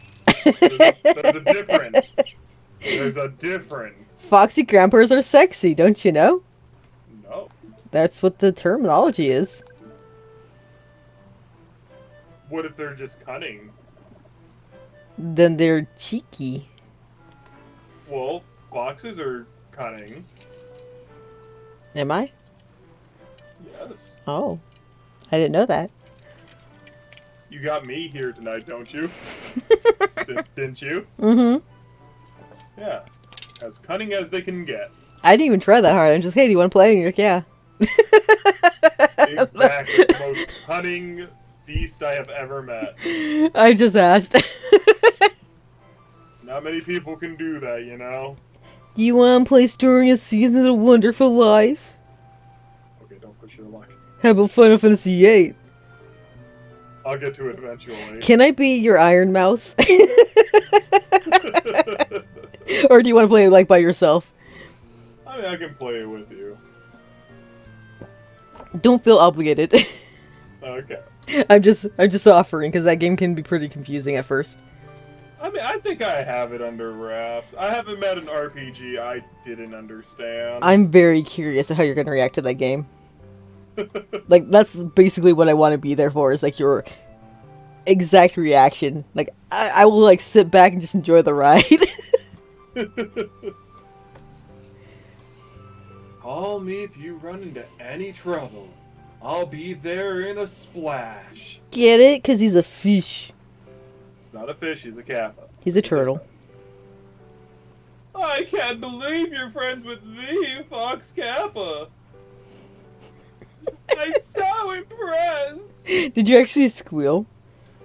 There's a difference. There's a difference. Foxy Grandpas are sexy, don't you know? No. That's what the terminology is. What if they're just cunning? Then they're cheeky. Well, foxes are cunning. Am I? Yes. Oh. I didn't know that. You got me here tonight, don't you? Didn't you? Mm-hmm. Yeah. As cunning as they can get. I didn't even try that hard. I'm just, hey, do you want to play? And you're like, yeah. Exactly. The most cunning beast I have ever met. I just asked. Not many people can do that, you know? Do you want to play Story of Seasons of Wonderful Life? Okay, don't push your luck. How about Final Fantasy VIII? I'll get to it eventually. Can I be your Iron Mouse? Or do you want to play it, like, by yourself? I mean, I can play it with you. Don't feel obligated. Okay. I'm just offering, because that game can be pretty confusing at first. I mean, I think I have it under wraps. I haven't met an RPG I didn't understand. I'm very curious of how you're going to react to that game. Like, that's basically what I want to be there for, is, like, your exact reaction. Like, I will, like, sit back and just enjoy the ride. Call me if you run into any trouble. I'll be there in a splash. Get it? Because he's a fish. It's not a fish, he's a kappa. He's a turtle. I can't believe you're friends with me, Fox Kappa. I'm so impressed. Did you actually squeal?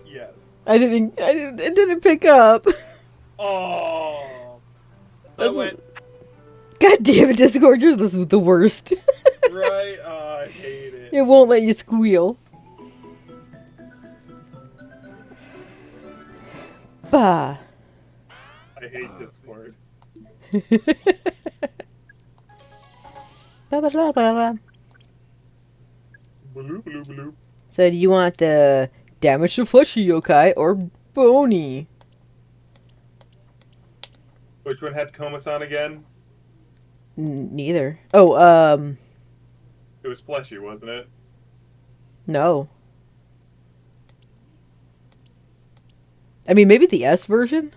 Yes. It didn't pick up. Oh. I That's- went God damn it, Discord, this is the worst. right. I hate it. It won't let you squeal. Bah. I hate Discord. Blah, blah, blah, blah, blah. Bloop, bloop, bloop. So do you want the damage to fleshy yokai or bony? Which one had Komasan again? Neither. Oh, It was fleshy, wasn't it? no. I mean, maybe the S version?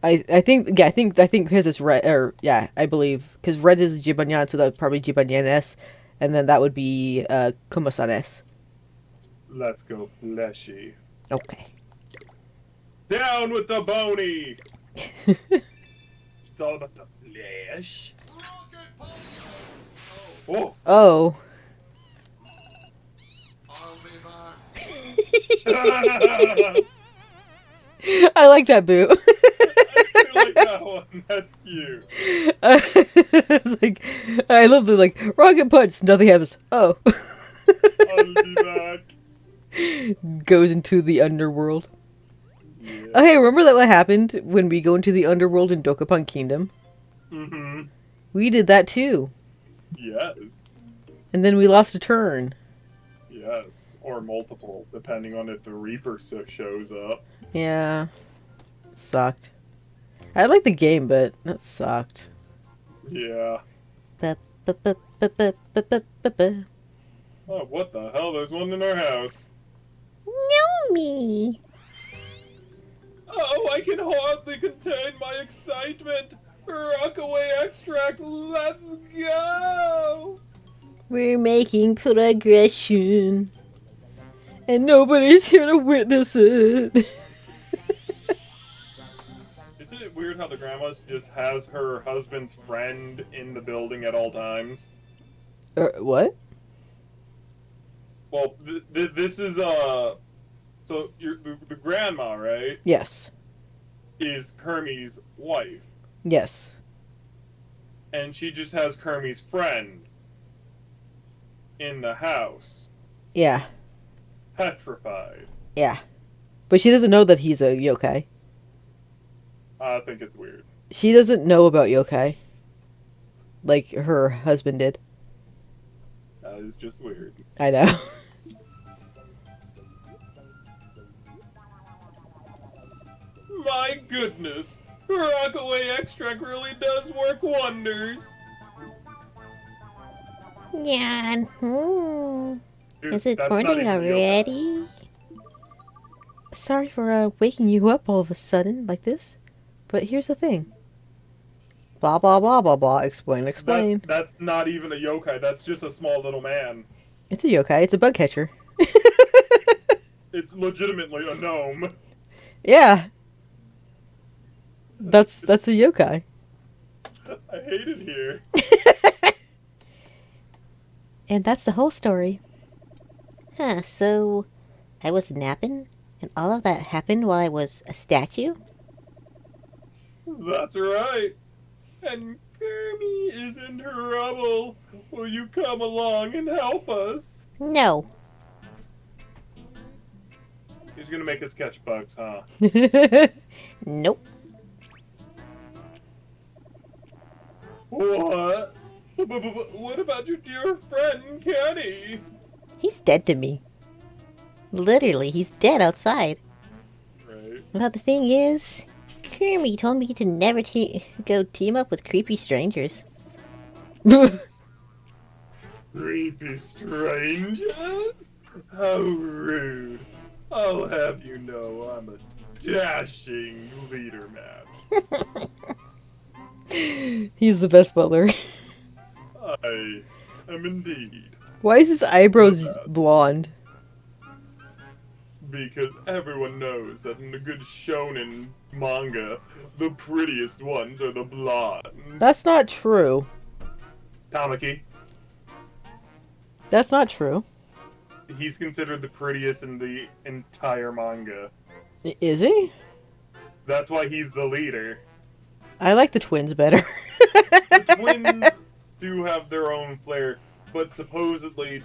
I think I think his is red, or yeah, I believe because red is Jibanyan, so that's probably Jibanyan S, and then that would be Kumasan S. Let's go fleshy. Okay. Down with the bony! It's all about the flesh. Oh! Oh. I I like that boot. do like that one. That's cute. It's like I love the like rocket punch. Nothing happens. Oh. I'll be back. Goes into the underworld. Yeah. Oh hey, remember that what happened when we go into the underworld in Dokapon Kingdom? Mm-hmm. We did that too. Yes. And then we lost a turn. Yes. Or multiple, depending on if the Reaper shows up. Yeah. Sucked. I like the game, but that sucked. Yeah. Ba, ba, ba, ba, ba, ba, ba, ba, ba. Oh, what the hell? There's one in our house. No me. Oh, I can hardly contain my excitement. Rockaway extract, let's go! We're making progression. And nobody's here to witness it. Isn't it weird how the grandma just has her husband's friend in the building at all times? What? Well, this is, so the grandma, right, Yes. is KERMIE's wife. Yes. And she just has KERMIE's friend in the house. Yeah. Petrified. Yeah. But she doesn't know that he's a yokai. I think it's weird. She doesn't know about yokai. Like her husband did. That is just weird. I know. My goodness! Rockaway extract really does work wonders! Yeah. Dude, Is it that's not morning even yoga. already? Sorry for waking you up all of a sudden like this. But here's the thing. Blah blah blah blah blah. Explain, explain. That's not even a yokai, that's just a small little man. It's a yokai. It's a bug catcher. It's legitimately a gnome. Yeah. That's a yokai. I hate it here. And that's the whole story. Huh, so I was napping, and all of that happened while I was a statue? That's right. And KERMIE is in trouble. Will you come along and help us? No. He's gonna make us catch bugs, huh? Nope. What? But what about your dear friend, Kenny? He's dead to me. Literally, he's dead outside. Right. Well, the thing is, KERMIE told me to never go team up with creepy strangers. Creepy strangers? How rude. I'll have you know I'm a dashing leader man. He's the best butler. I am indeed. Why is his eyebrows The best. blonde? Because everyone knows that in a good shonen manga, the prettiest ones are the blondes. That's not true. Tamaki, That's not true. he's considered the prettiest in the entire manga. Is he? That's why he's the leader. I like the twins better. The twins do have their own flair, but supposedly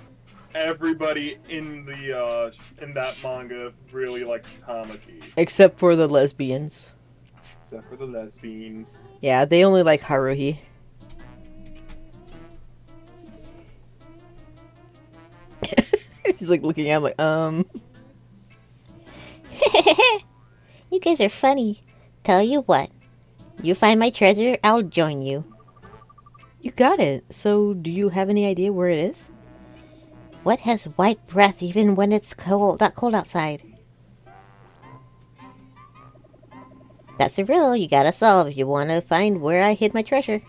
everybody in the in that manga really likes Tamaki, Except for the lesbians. except for the lesbians. Yeah, they only like Haruhi. She's like looking at him like, You guys are funny. Tell you what. You find my treasure, I'll join you. You got it. So, do you have any idea where it is? What has white breath even when it's cold, not cold outside? That's a riddle you gotta solve if you want to find where I hid my treasure.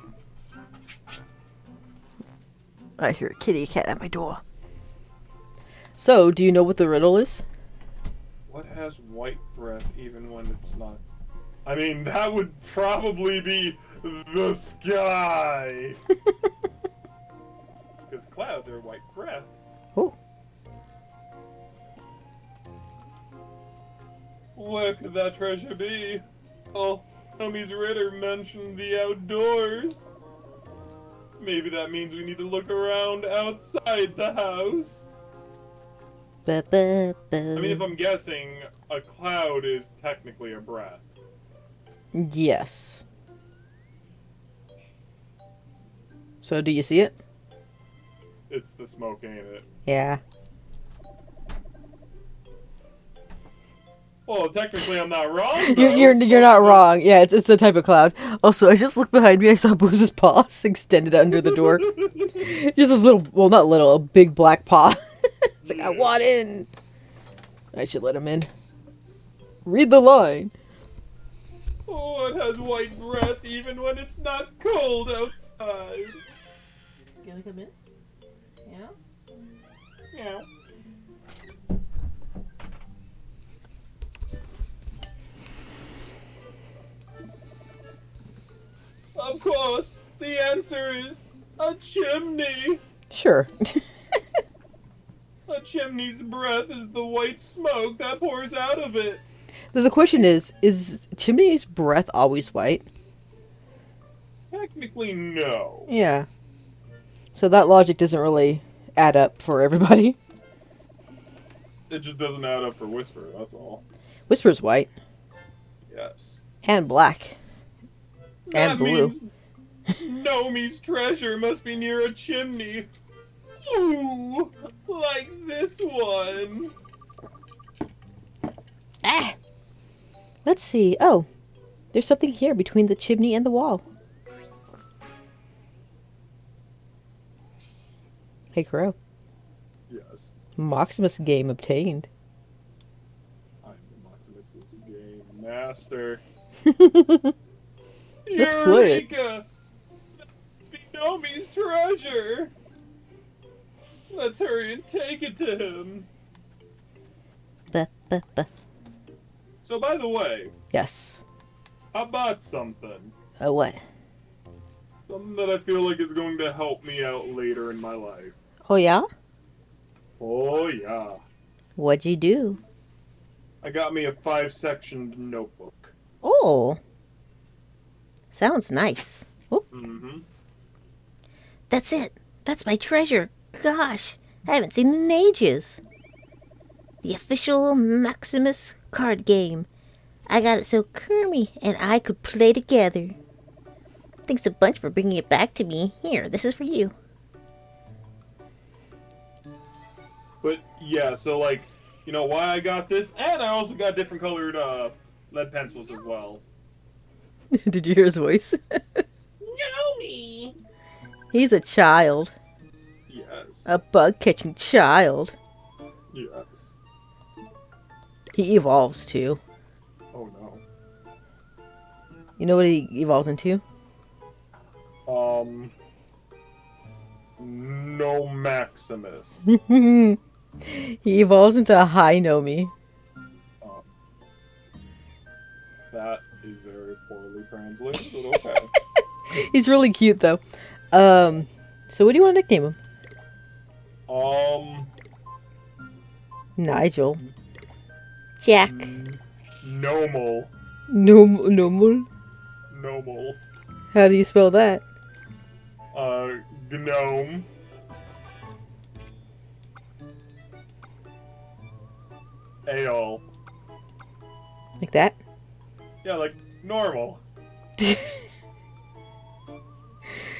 I hear a kitty cat at my door. So, do you know what the riddle is? What has white breath even when it's not? I mean, that would probably be the sky. Because clouds are white breath. Oh. Where could that treasure be? Oh, Tommy's Ritter mentioned the outdoors. Maybe that means we need to look around outside the house. I mean, if I'm guessing, a cloud is technically a breath. Yes. So, do you see it? It's the smoke, ain't it? Yeah. Well, technically I'm not wrong, though. You're not wrong. Yeah, it's the type of cloud. Also, I just looked behind me. I saw Blue's paws extended under the door. Just this little, well, not little, a big black paw. It's like, I want in. I should let him in. Read the line. Oh, it has white breath even when it's not cold outside. You gonna come in? Yeah. Yeah. Of course, the answer is a chimney. Sure. A chimney's breath is the white smoke that pours out of it. So the question is Chimney's breath always white? Technically, no. Yeah. So that logic doesn't really add up for everybody. It just doesn't add up for Whisper, that's all. Whisper's white. Yes. And black. That And blue. means Nomi's treasure must be near a chimney. Ooh, like this one. Ah! Let's see. Oh, there's something here between the chimney and the wall. Hey, Crow. Yes, Maximus game obtained. I'm the Maximus's game master. Let's play it. Eureka! Must be Nomi's treasure. Let's hurry and take it to him. So, by the way, Yes. I bought something. What? Something that I feel like is going to help me out later in my life. Oh, yeah? Oh, yeah. What'd you do? I got me a 5-sectioned notebook. Oh. Sounds nice. Mm-hmm. That's it. That's my treasure. Gosh, I haven't seen it in ages. The official Maximus card game. I got it so KERMIE and I could play together. Thanks a bunch for bringing it back to me. Here, this is for you. But, yeah, so, like, you know why I got this? And I also got different colored lead pencils as well. Did you hear his voice? Yomi! He's a child. Yes. A bug-catching child. Yes. He evolves, too. Oh, no. You know what he evolves into? No Maximus. He evolves into a high Nomi. That is very poorly translated, but okay. He's really cute, though. So what do you want to nickname him? Nigel. Jack. Nomal. Nomal? Nomal. How do you spell that? Gnome. Ale. Like that? Yeah, like normal.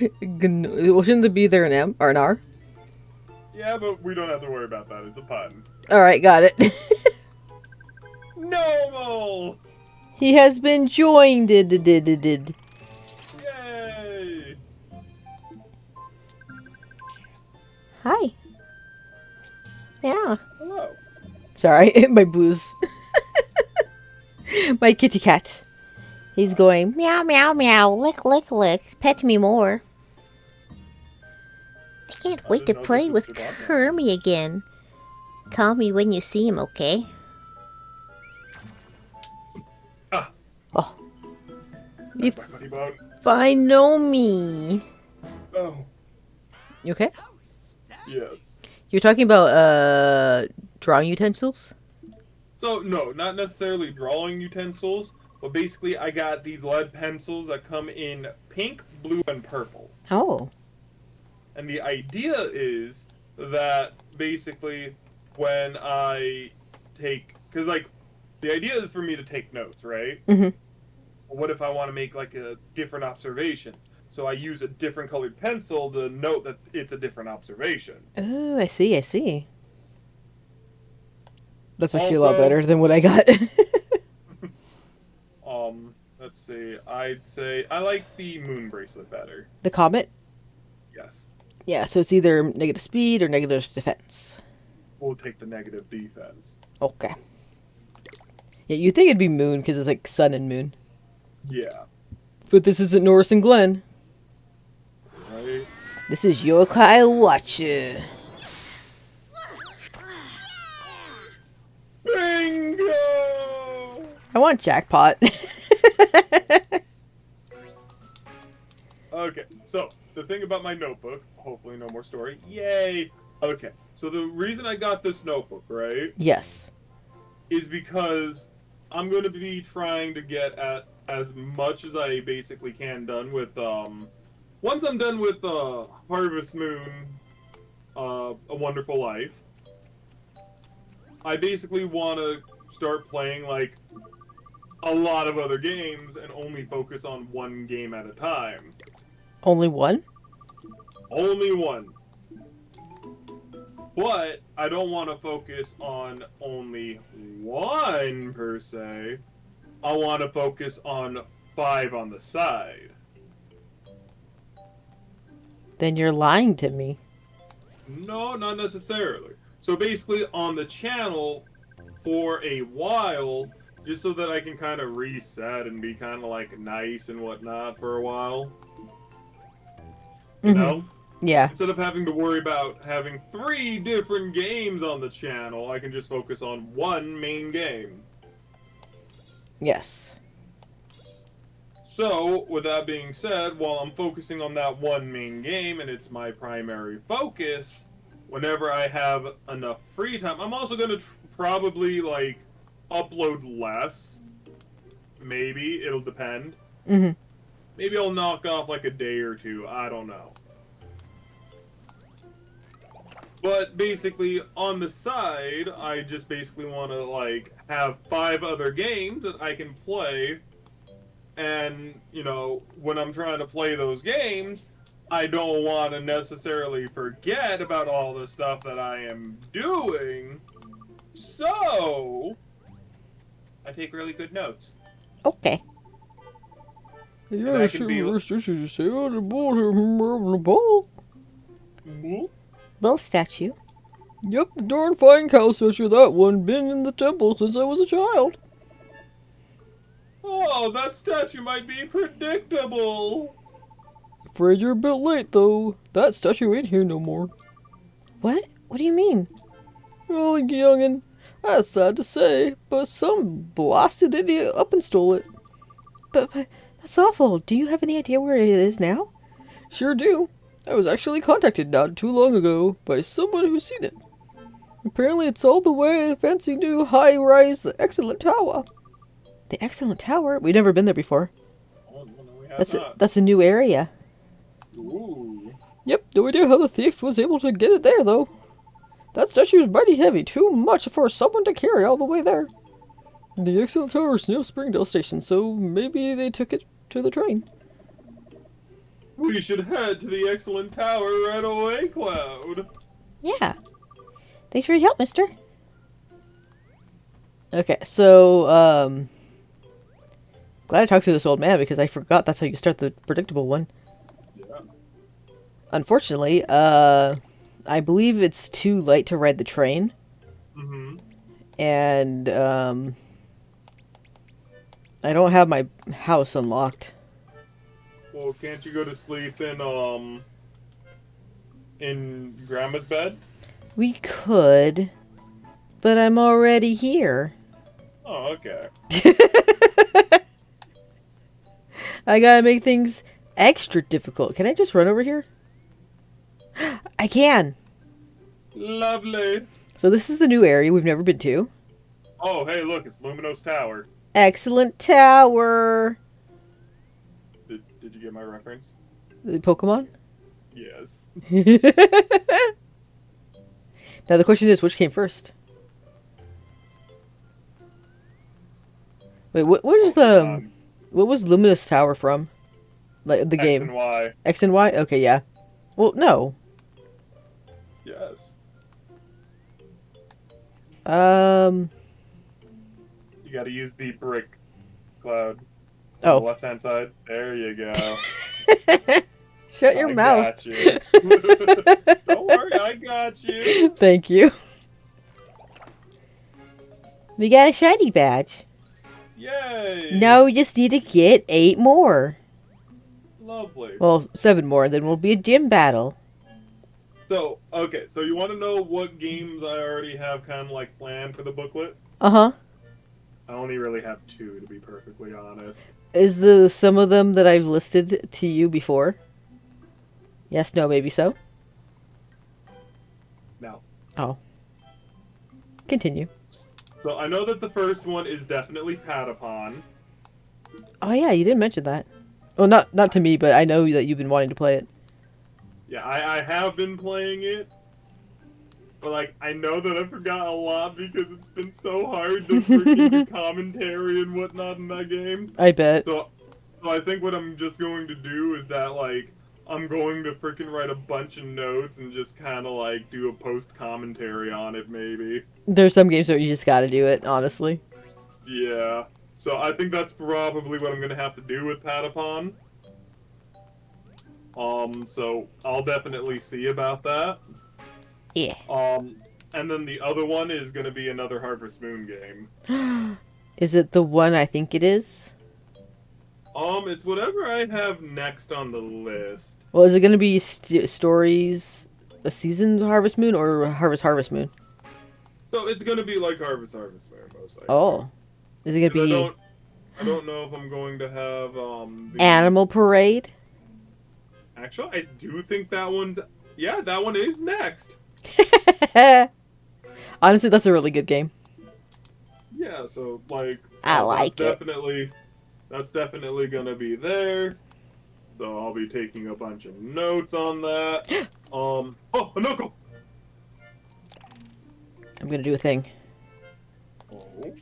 Well, shouldn't there be there an M or an R? Yeah, but we don't have to worry about that. It's a pun. Alright, got it. Normal! He has been joined. Yay! Hi. Yeah. Hello. Sorry, my blues. My kitty cat. He's going, meow, meow, meow, lick, lick, lick, pet me more. I can't wait to didn't know play this with was your dog. KERMIE again. Call me when you see him, okay? Ah. Oh. You My money bone. fine know me. Oh. You okay? Yes. You're talking about drawing utensils? So, no, not necessarily drawing utensils, but basically I got these lead pencils that come in pink, blue, and purple. Oh. And the idea is that basically when I take, because like the idea is for me to take notes, right? Mhm. What if I want to make like a different observation? So I use a different colored pencil to note that it's a different observation. Oh, I see, I see. That's actually a lot Also- better than what I got. Let's see. I'd say I like the moon bracelet better. The comet? Yes. Yeah, so it's either negative speed or negative defense. We'll take the negative defense. Okay. Yeah, you'd think it'd be moon because it's like sun and moon. Yeah. But this isn't Norris and Glenn. Right? This is Youkai Watcher. Bingo! I want jackpot. Okay, so the thing about my notebook, hopefully no more story. Yay! Okay, so the reason I got this notebook, right, Yes. is because I'm going to be trying to get at as much as I basically can done with, once I'm done with, Harvest Moon, A Wonderful Life, I basically want to start playing, like, a lot of other games and only focus on one game at a time. Only one? Only one. But I don't want to focus on only one per se. I want to focus on 5 on the side. Then you're lying to me. No, not necessarily. So basically on the channel for a while, just so that I can kind of reset and be kind of like nice and whatnot for a while. You know? Yeah. Instead of having to worry about having 3 different games on the channel, I can just focus on one main game. Yes. So, with that being said, while I'm focusing on that one main game and it's my primary focus, whenever I have enough free time, I'm also going to probably, like, upload less. Maybe. It'll depend. Mhm. Maybe I'll knock off, like, a day or 2. I don't know. But basically, on the side, I just basically want to, like, have 5 other games that I can play. And, you know, when I'm trying to play those games, I don't want to necessarily forget about all the stuff that I am doing. So, I take really good notes. Okay. And I can be... Bull statue. Yep, the darn fine cow statue, that one. Been in the temple since I was a child. Oh, that statue might be predictable. Afraid you're a bit late, though. That statue ain't here no more. What? What do you mean? Well, youngin', that's sad to say, but some blasted idiot up and stole it. But that's awful. Do you have any idea where it is now? Sure do. I was actually contacted not too long ago by someone who's seen it. Apparently it's all the way fancy new high-rise, the Excellent Tower. The Excellent Tower? We've never been there before. Oh, no, we have not. That's a new area. Ooh. Yep, no idea how the thief was able to get it there, though. That statue is mighty heavy, too much for someone to carry all the way there. The Excellent Tower is near Springdale Station, so maybe they took it to the train. We should head to the Excellent Tower right away, Cloud. Yeah. Thanks for your help, mister. Okay, so, glad I talked to this old man because I forgot that's how you start the predictable one. Yeah. Unfortunately, I believe it's too late to ride the train. Mm-hmm. And, I don't have my house unlocked. Well, can't you go to sleep in Grandma's bed? We could, but I'm already here. Oh, okay. I gotta make things extra difficult. Can I just run over here? I can. Lovely. So this is the new area we've never been to. Oh, hey, look, it's Luminos Tower. Excellent tower. Did you get my reference? The Pokemon? Yes. Now the question is, which came first? Wait, what was Luminous Tower from? Like the X game? and Y. X and Y? Okay, yeah. Well, no. Yes. You gotta use the brick cloud. On the left-hand side. There you go. Shut your mouth. Got you. Don't worry, I got you. Thank you. We got a shiny badge. Yay! Now we just need to get 8 more. Lovely. Well, 7 more, then we'll be a gym battle. So, okay, so you want to know what games I already have kind of like planned for the booklet? Uh-huh. I only really have 2, to be perfectly honest. Is some of them that I've listed to you before? Yes, no, maybe so? No. Oh. Continue. So I know that the first one is definitely Patapon. Oh yeah, you didn't mention that. Well, not to me, but I know that you've been wanting to play it. Yeah, I have been playing it. But, like, I know that I forgot a lot because it's been so hard to freaking do commentary and whatnot in that game. I bet. So I think what I'm just going to do is that, like, I'm going to freaking write a bunch of notes and just kind of, like, do a post-commentary on it, maybe. There's some games where you just gotta do it, honestly. Yeah. So I think that's probably what I'm going to have to do with Patapon. So I'll definitely see about that. Yeah. And then the other one is going to be another Harvest Moon game. Is it the one I think it is? It's whatever I have next on the list. Well, is it gonna be stories, a season Harvest Moon, or Harvest Moon? So it's going to be like Harvest Moon, most likely. Oh. Is it gonna be I don't know if I'm going to have, the... Animal Parade? Actually, I do think that one's... Yeah, that one is next. Honestly, that's a really good game. Yeah, so, like... I like it. That's definitely gonna be there. So I'll be taking a bunch of notes on that. Oh, a knuckle! I'm gonna do a thing. Oh. I'm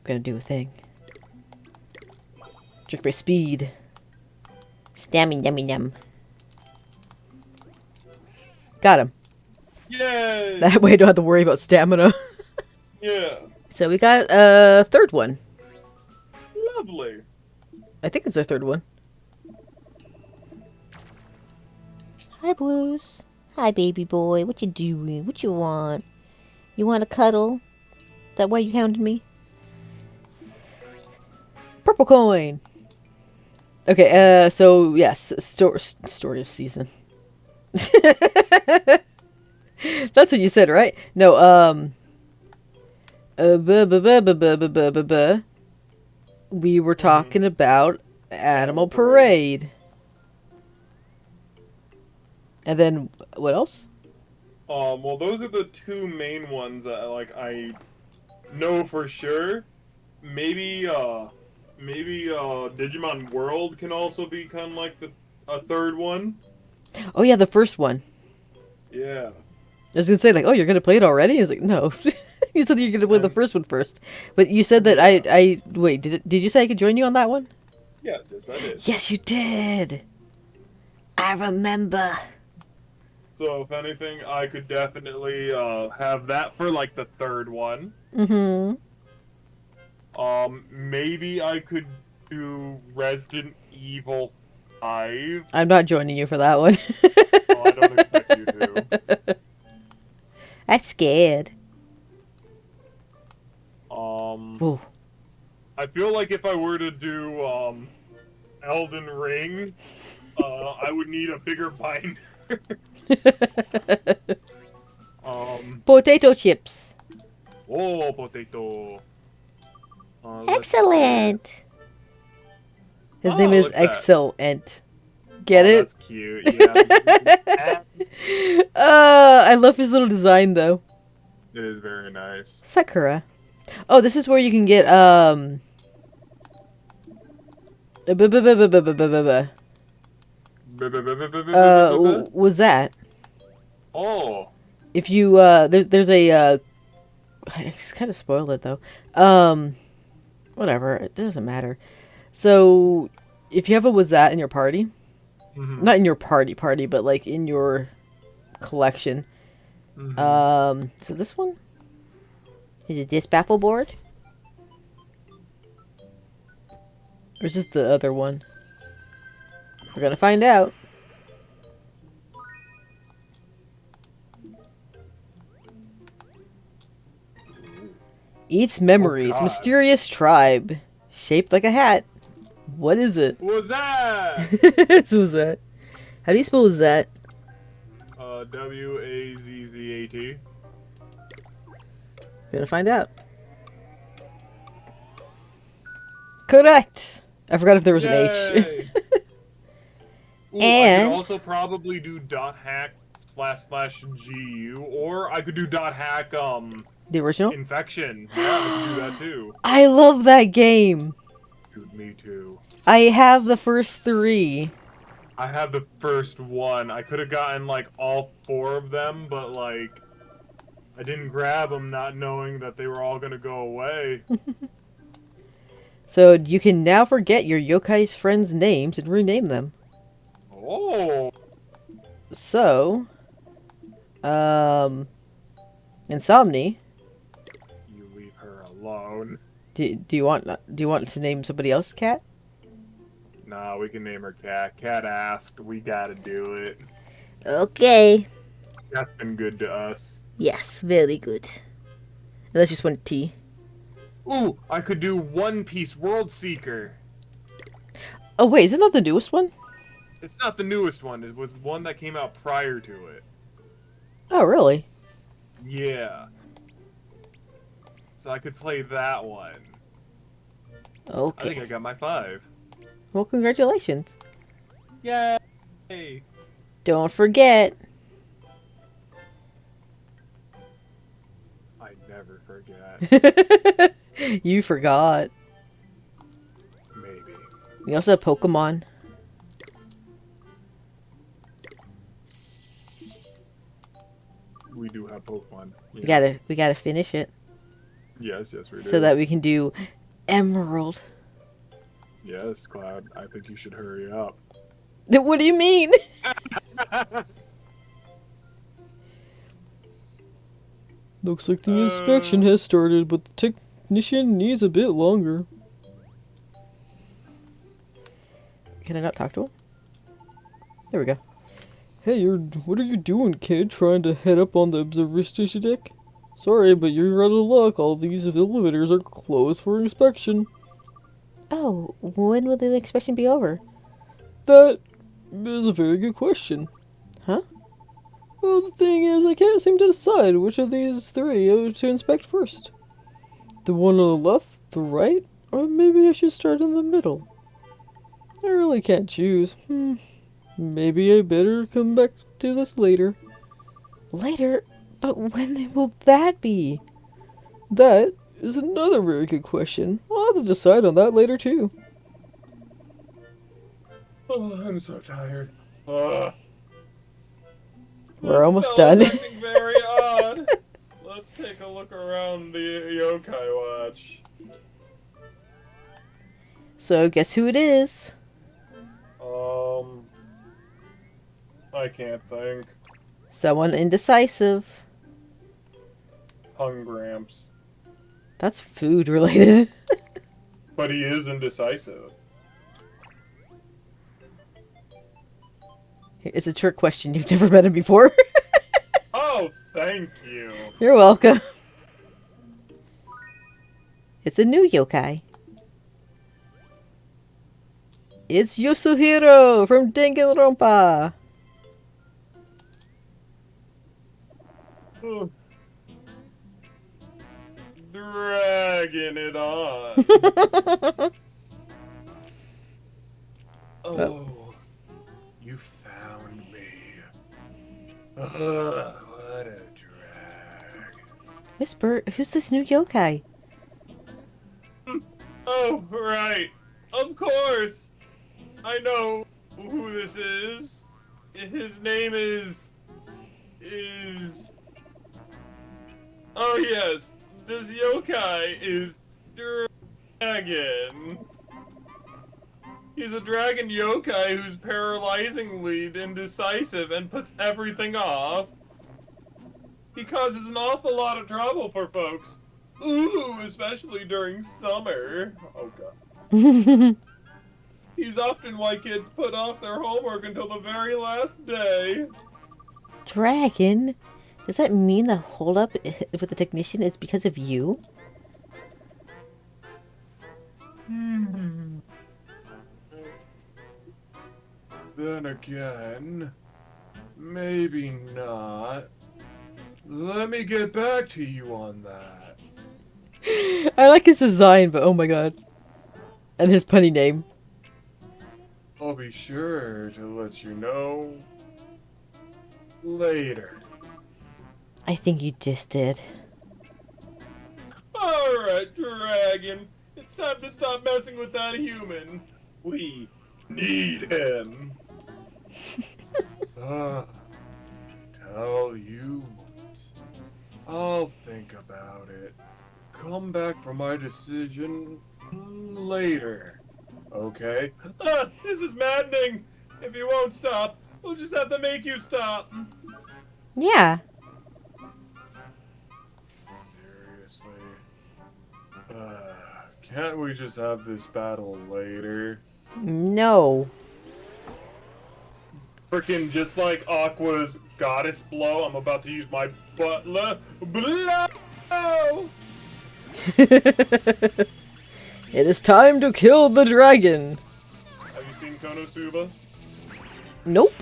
gonna do a thing. Trick by speed. Stammy nummy num. Got him. Yay! That way I don't have to worry about stamina. Yeah. So we got a third one. Lovely. I think it's our third one. Hi, Blues. Hi, baby boy. What you doing? What you want? You want a cuddle? Is that why you hounded me? Purple coin. Okay, so yes, story of season. That's what you said, right? No, we were talking about Animal Parade. And then, what else? Well, those are the 2 main ones that, like, I know for sure. Maybe Digimon World can also be kind of like a third one. Oh yeah, the first one. Yeah. I was gonna say, like, oh, you're gonna play it already? I was like, no. You said you're gonna play the first one first. But you said that wait, did you say I could join you on that one? Yes, I did. Yes, you did! I remember. So, if anything, I could definitely have that for, like, the third one. Mm-hmm. Maybe I could do Resident Evil 5. I'm not joining you for that one. Oh, I don't expect you to. I'm scared. Whoa. I feel like if I were to do Elden Ring, I would need a bigger binder. Potato chips. Oh, potato. Let's Excellent. His Oh, name is look at that. Excellent. Get Oh, it? That's cute. Yeah. I love his little design though. It is very nice. Sakura. Oh, this is where you can get was that? Oh. If you there's a it's kind of spoiled it though. Whatever, it doesn't matter. So, if you have a Wazat in your party, Mhm. not in your party, but like in your collection. Mhm. So this one? Is it this baffle board? Or is this the other one? We're gonna find out. Eats memories. God. Mysterious tribe. Shaped like a hat. What is it? What's that? This was that. How do you spell that? Wazzat. Gonna find out. Correct. I forgot if there was an H. Yay! Ooh, I And- could also probably do .hack//gu, or I could do .hack The original? infection. Yeah, I could do that too. I love that game. Dude, me too. I have the first 3. I have the first one. I could have gotten like all 4 of them, but like I didn't grab them, not knowing that they were all gonna go away. So you can now forget your yokai's friends' names and rename them. Oh, So, Insomni. you leave her alone. Do you want to name somebody else Cat? Nah, we can name her Cat. Cat asked. We gotta do it. Okay. That's been good to us. Yes, very good. Unless you just want T. Ooh, I could do One Piece World Seeker. Oh wait, isn't that the newest one? It's not the newest one. It was one that came out prior to it. Oh really? Yeah. So I could play that one. I Okay. think I got my 5. Well, congratulations. Yay! Don't forget. I never forget. You forgot. Maybe. We also have Pokemon. We do have Pokemon. We gotta finish it Yes, yes, we do. so that we can do Emerald. Yes, Cloud. I think you should hurry up. What do you mean? Looks like the inspection has started, but the technician needs a bit longer. Can I not talk to him? There we go. Hey, what are you doing, kid? Trying to head up on the observation deck? Sorry, but you're out of luck. All these elevators are closed for inspection. Oh, when will the inspection be over? That is a very good question. Huh? Well, the thing is, I can't seem to decide which of these 3 to inspect first. The one on the left, the right, or maybe I should start in the middle. I really can't choose. Maybe I better come back to this later. Later? But when will that be? That is another very good question. I'll have to decide on that later too. Oh, I'm so tired. We're almost Spell done. is acting very odd. Let's take a look around the Yokai Watch. So guess who it is? I can't think. Someone indecisive. Hungramps. That's food related. But he is indecisive. It's a trick question. You've never met him before. Oh, thank you. You're welcome. It's a new yokai. It's Yosuhiro from Danganronpa. Oh. Dragging it on. Oh, you found me. What a drag. Whisper, who's this new yokai? Oh, right. Of course. I know who this is. His name is... Oh, yes. This yokai is Dragon. He's a dragon yokai who's paralyzingly indecisive and puts everything off. He causes an awful lot of trouble for folks. Ooh, especially during summer. Oh, God. He's often why kids put off their homework until the very last day. Dragon? Does that mean the holdup with the technician is because of you? Then again, maybe not. Let me get back to you on that. I like his design, but oh my god. And his punny name. I'll be sure to let you know later. I think you just did. Alright, Dragon. It's time to stop messing with that human. We need him. Tell you what. I'll think about it. Come back for my decision later. Okay? This is maddening. If you won't stop, we'll just have to make you stop. Yeah. Seriously. Can't we just have this battle later? No. Freaking just like Aqua's goddess blow, I'm about to use my butler blow! It is time to kill the dragon. Have you seen Konosuba? Nope.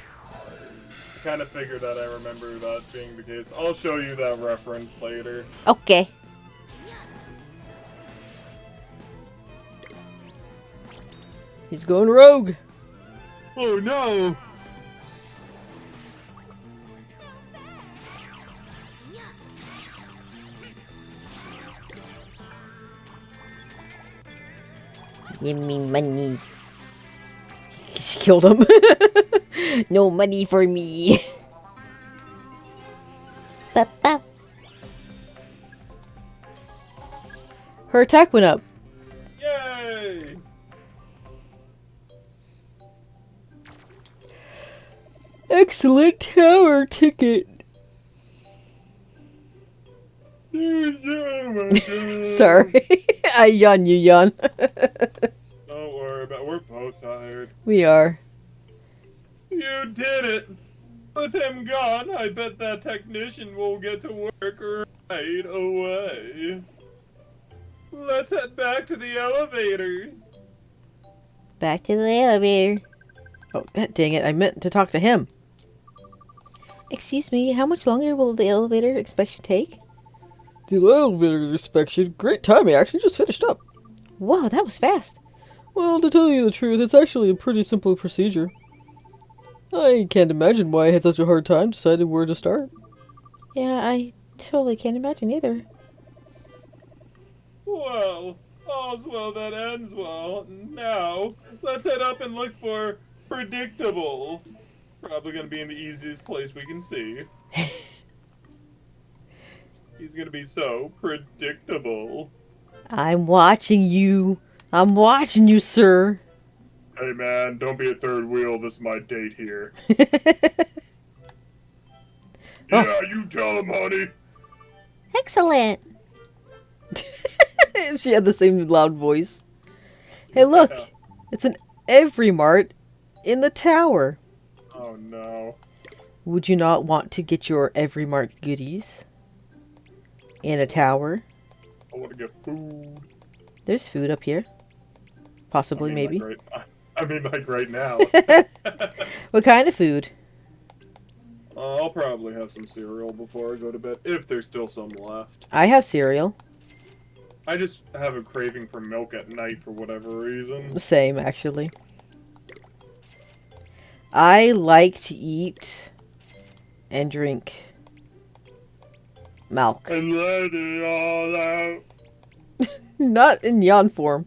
Kind of figured that. I remember that being the case. I'll show you that reference later. Okay. He's going rogue. Oh no! Give me money. She killed him. No money for me. Ba-ba. Her attack went up. Yay! Excellent tower ticket. Sorry. I yawn, you yawn. Don't worry about it. We're both tired. We are. You did it! With him gone, I bet that technician will get to work right away. Let's head back to the elevators. Back to the elevator. Oh, god dang it. I meant to talk to him. Excuse me, how much longer will the elevator inspection take? The elevator inspection? Great timing, actually just finished up. Whoa, that was fast. Well, to tell you the truth, it's actually a pretty simple procedure. I can't imagine why I had such a hard time deciding where to start. Yeah, I totally can't imagine either. Well, all's well that ends well. Now, let's head up and look for Predictable. Probably gonna be in the easiest place we can see. He's gonna be so predictable. I'm watching you. I'm watching you, sir. Hey man, don't be a third wheel. This is my date here. Yeah, you tell him, honey. Excellent. She had the same loud voice. Hey, look. Yeah. It's an Every Mart in the tower. Oh no. Would you not want to get your Every Mart goodies in a tower? I want to get food. There's food up here. Possibly, I mean, maybe. like, I mean, like right now. What kind of food? I'll probably have some cereal before I go to bed, if there's still some left. I have cereal. I just have a craving for milk at night for whatever reason. Same, actually. I like to eat and drink milk. And let it all out. Not in yawn form.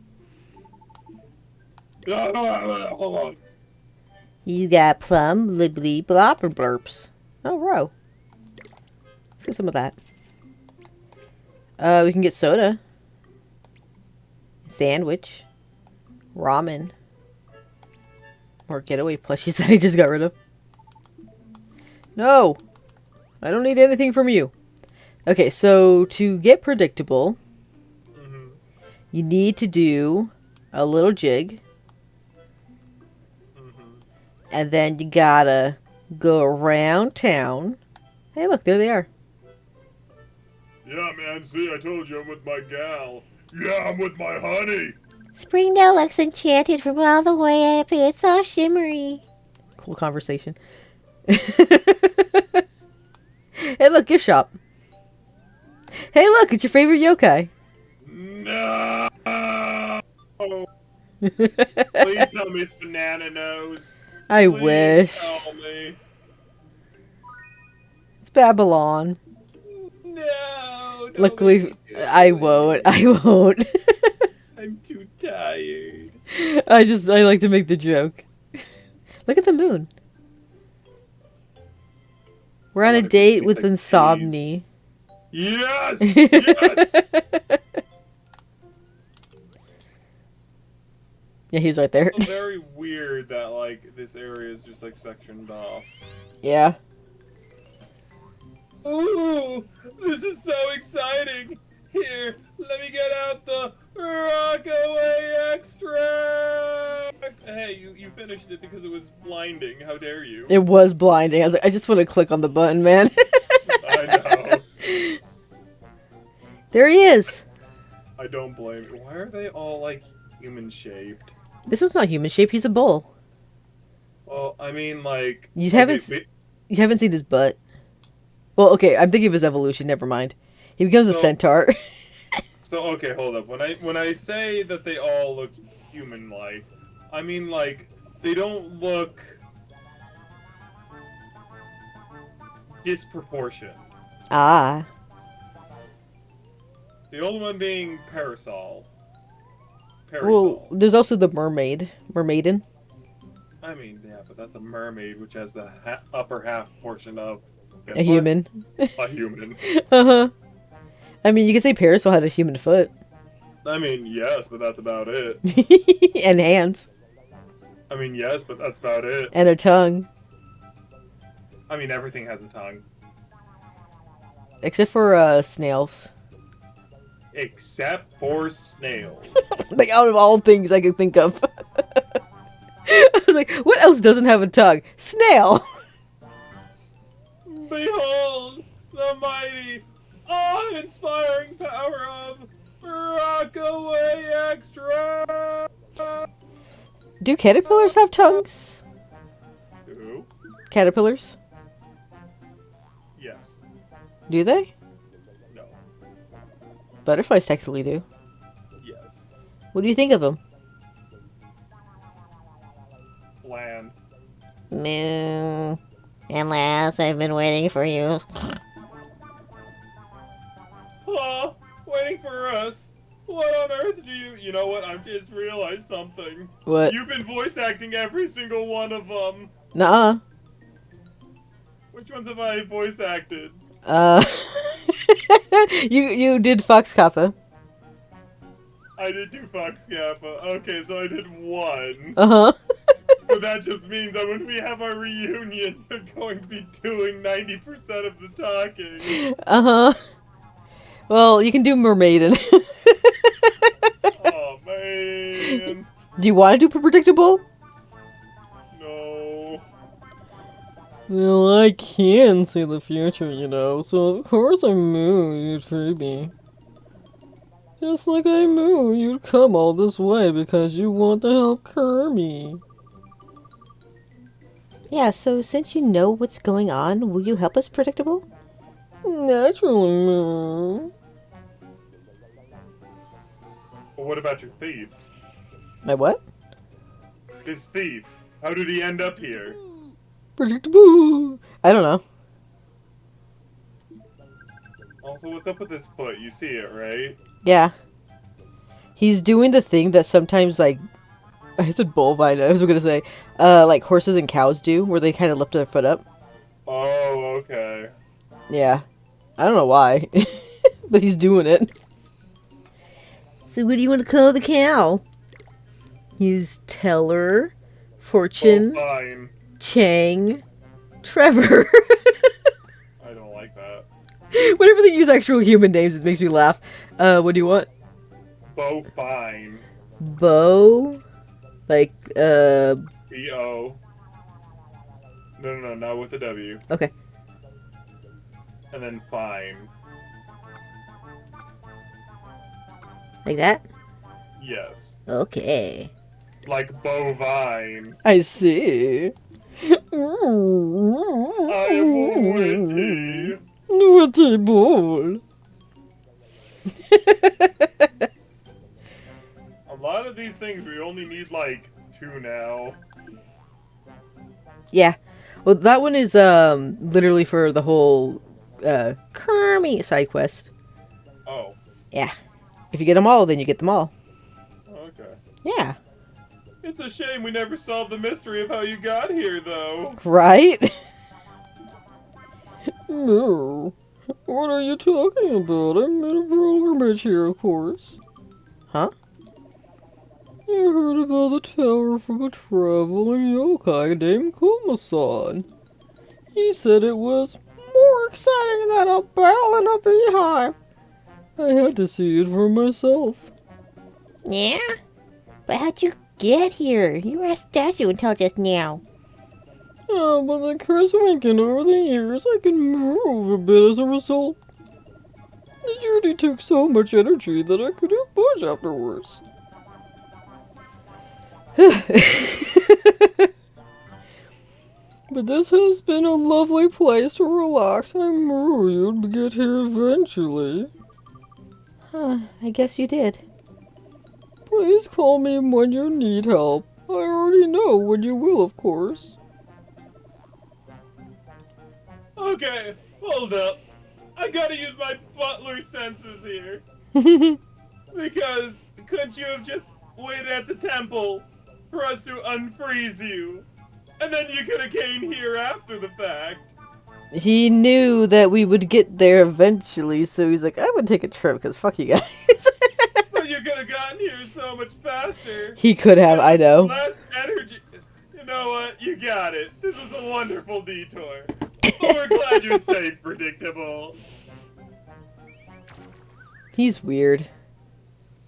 You got plum, blibbly, blopper blurps. Oh, row. Let's get some of that. We can get soda. Sandwich. Ramen. More getaway plushies that I just got rid of. No! I don't need anything from you. Okay, so to get predictable, you need to do a little jig. And then you gotta go around town. Hey, look, there they are. Yeah, man, see, I told you I'm with my gal. Yeah, I'm with my honey. Springdale looks enchanted from all the way up here. It's all shimmery. Cool conversation. Hey, look, gift shop. Hey, look, it's your favorite yokai. No. Please tell me it's Banana Nose. I Please wish. Tell me. It's Babylon. No. Luckily, I won't. I won't. I'm too tired. I like to make the joke. Look at the moon. We're on a date with Insomni. Yes! Yes! Yeah, he's right there. It's very weird that, like, this area is just, like, sectioned off. Yeah. Ooh! This is so exciting! Here, let me get out the Rockaway extract! Hey, you finished it because it was blinding. How dare you? It was blinding. I was like, I just want to click on the button, man. I know. There he is. I don't blame you. Why are they all, like, human-shaped? This one's not human shape. He's a bull. Well, I mean, like... You haven't seen his butt. Well, okay, I'm thinking of his evolution. Never mind. He becomes a centaur. So, okay, hold up. When I say that they all look human-like, I mean, like, they don't look disproportionate. Ah. The only one being Parasol. Well, there's also the mermaiden. I mean, yeah, but that's a mermaid, which has the upper half portion of A human. A human. Uh-huh. I mean, you could say Parasol had a human foot. I mean, yes, but that's about it. And hands. I mean, yes, but that's about it. And a tongue. I mean, everything has a tongue. Except for, snails. Except for snails. Like, out of all things I could think of. I was like, what else doesn't have a tongue? Snail! Behold the mighty, awe-inspiring power of Rockaway Extra! Do caterpillars have tongues? Who? Caterpillars? Yes. Do they? No. Butterflies technically do. Yes. What do you think of them? Land. Moo. Alas, I've been waiting for you. Huh? Waiting for us? What on earth do you... You know what? I've just realized something. What? You've been voice acting every single one of them. Nuh-uh. Which ones have I voice acted? You did Fox Kappa. I did do Fox Kappa. Okay, so I did one. Uh-huh. But that just means that when we have our reunion, you're going to be doing 90% of the talking. Uh-huh. Well, you can do Mermaiden. Oh, man. Do you want to do Predictable? No. Well, I can see the future, you know, so of course I'm moved, Phoebe. Just like I knew you'd come all this way because you want to help KERMIE. Yeah, so since you know what's going on, will you help us, Predictable? Naturally, no. Well, what about your thief? My what? His thief. How did he end up here? Predictable. I don't know. Also, what's up with his foot? You see it, right? Yeah. He's doing the thing that sometimes, like, I said bovine, I was gonna say, like horses and cows do, where they kind of lift their foot up. Oh, okay. Yeah. I don't know why, but he's doing it. So what do you want to call the cow? He's Teller, Fortune, Fine. Chang, Trevor. I don't like that. Whenever they use actual human names, it makes me laugh. What do you want? Fine. Bo? Like, B-O. No, not with a W. okay. And then fine. Like that? Yes. Okay. Like bovine. I see. I am witty. Witty ball. A lot of these things we only need like 2 now. Yeah. Well, that one is literally for the whole KERMIE side quest. Oh, Yeah. If you get them all, then you get them all. okay. Yeah. It's a shame we never solved the mystery of how you got here, though. Right? No. What are you talking about? I made a pilgrimage here, of course. Huh? I heard about the tower from a traveling yokai named Kuma-san. He said it was more exciting than a bell in a beehive. I had to see it for myself. Yeah? But how'd you get here? You were a statue until just now. Oh, but the curse weakened over the years. I can move a bit as a result. The journey took so much energy that I couldn't budge afterwards. But this has been a lovely place to relax. I knew you'd get here eventually. Huh, I guess you did. Please call me when you need help. I already know when you will, of course. Okay, hold up. I gotta use my butler senses here. Because couldn't you have just waited at the temple for us to unfreeze you? And then you could have came here after the fact. He knew that we would get there eventually, so he's like, I would take a trip, because fuck you guys. But you could have gotten here so much faster. He could have, I know. Less energy. You know what? You got it. This was a wonderful detour. But we're glad you're safe, Predictable. He's weird.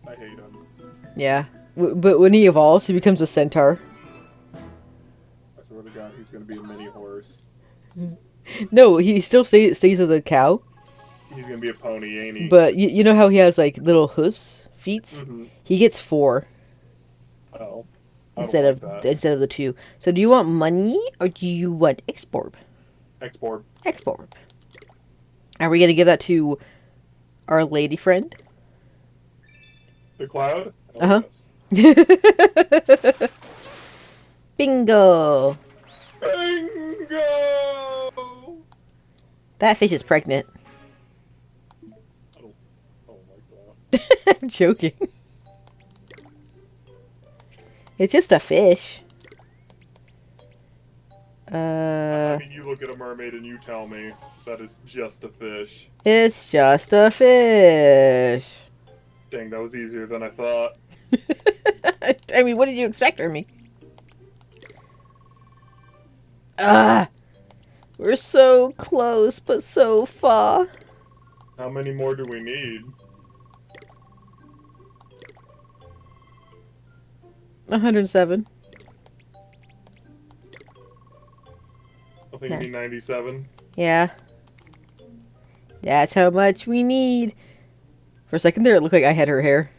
I hate him. Yeah. But when he evolves, he becomes a centaur. I swear to God, he's gonna be a mini horse. No, he still stays as a cow. He's gonna be a pony, ain't he? But you know how he has like little hoofs, feet? Mm-hmm. He gets 4 Oh. I don't instead like of that. instead of the 2. So do you want money or do you want export? Export. Export. Are we gonna give that to our lady friend? The cloud? Uh-huh. Yes. Bingo! Bingo! That fish is pregnant. I don't like that. I'm joking. It's just a fish. I mean, you look at a mermaid and you tell me that it's just a fish. It's just a fish. Dang, that was easier than I thought. I mean, what did you expect from me? Ah! We're so close, but so far. How many more do we need? 107. I think No. you need 97. Yeah. That's how much we need. For a second there, it looked like I had her hair.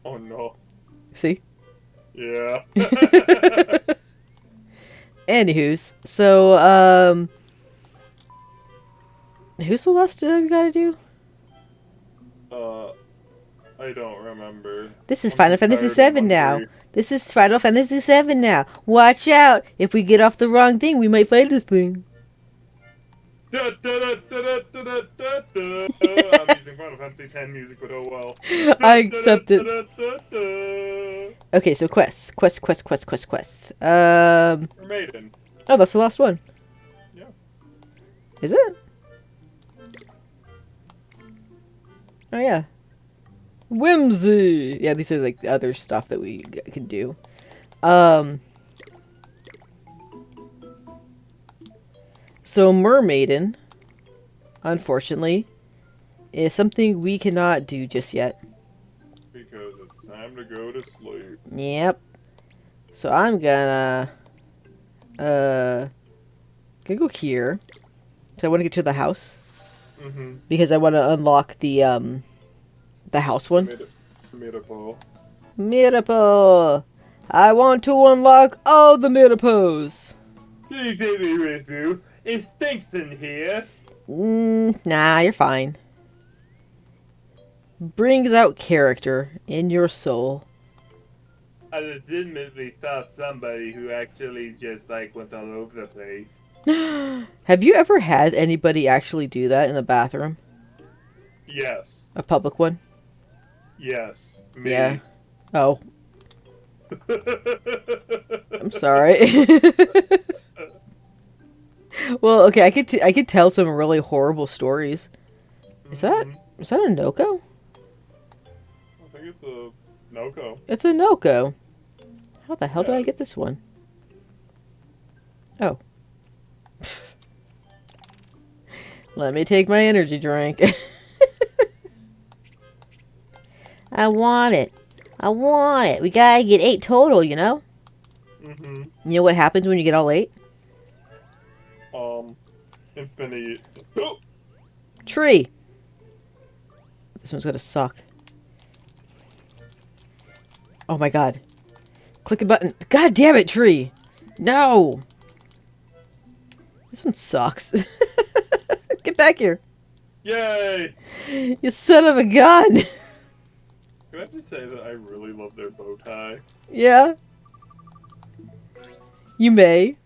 Oh no. See? Yeah. Anywho's, so, who's the last we gotta do? I don't remember. This is I'm Final too Fantasy tired and VII now. hungry. This is Final Fantasy VII now. Watch out! If we get off the wrong thing, we might find this thing. Da, da, da, da, da, da, da, da. I'm using Final Fantasy X music, but oh well. I accept it. Da, da, da. Okay, so quests. Or Maiden. Oh, that's the last one. Yeah. Is it? Oh, yeah. Whimsy! Yeah, these are like the other stuff that we can do. So Mermaiden, unfortunately, is something we cannot do just yet. Because it's time to go to sleep. Yep. So I'm gonna go here. So I want to get to the house Mm-hmm. because I want to unlock the house one. Miracle. Miracle. I want to unlock all the miracles. Please take me with you. It stinks in here. Nah, you're fine. Brings out character in your soul. I legitimately thought somebody who actually just like went all over the place. Have you ever had anybody actually do that in the bathroom? Yes. A public one? Yes. Me. Yeah. Oh, I'm sorry. Well, okay, I could tell some really horrible stories. Is that a Noko? I think it's a Noko. It's a Noko. How the hell do I Yes. get this one? Oh. Let me take my energy drink. I want it. I want it. We gotta get 8 total, you know? Mm-hmm. You know what happens when you get all 8? Infinity. Oh! Tree! This one's gonna suck. Oh my god. Click a button. God damn it, tree! No! This one sucks. Get back here. Yay! You son of a gun! Can I just say that I really love their bow tie? Yeah? You may.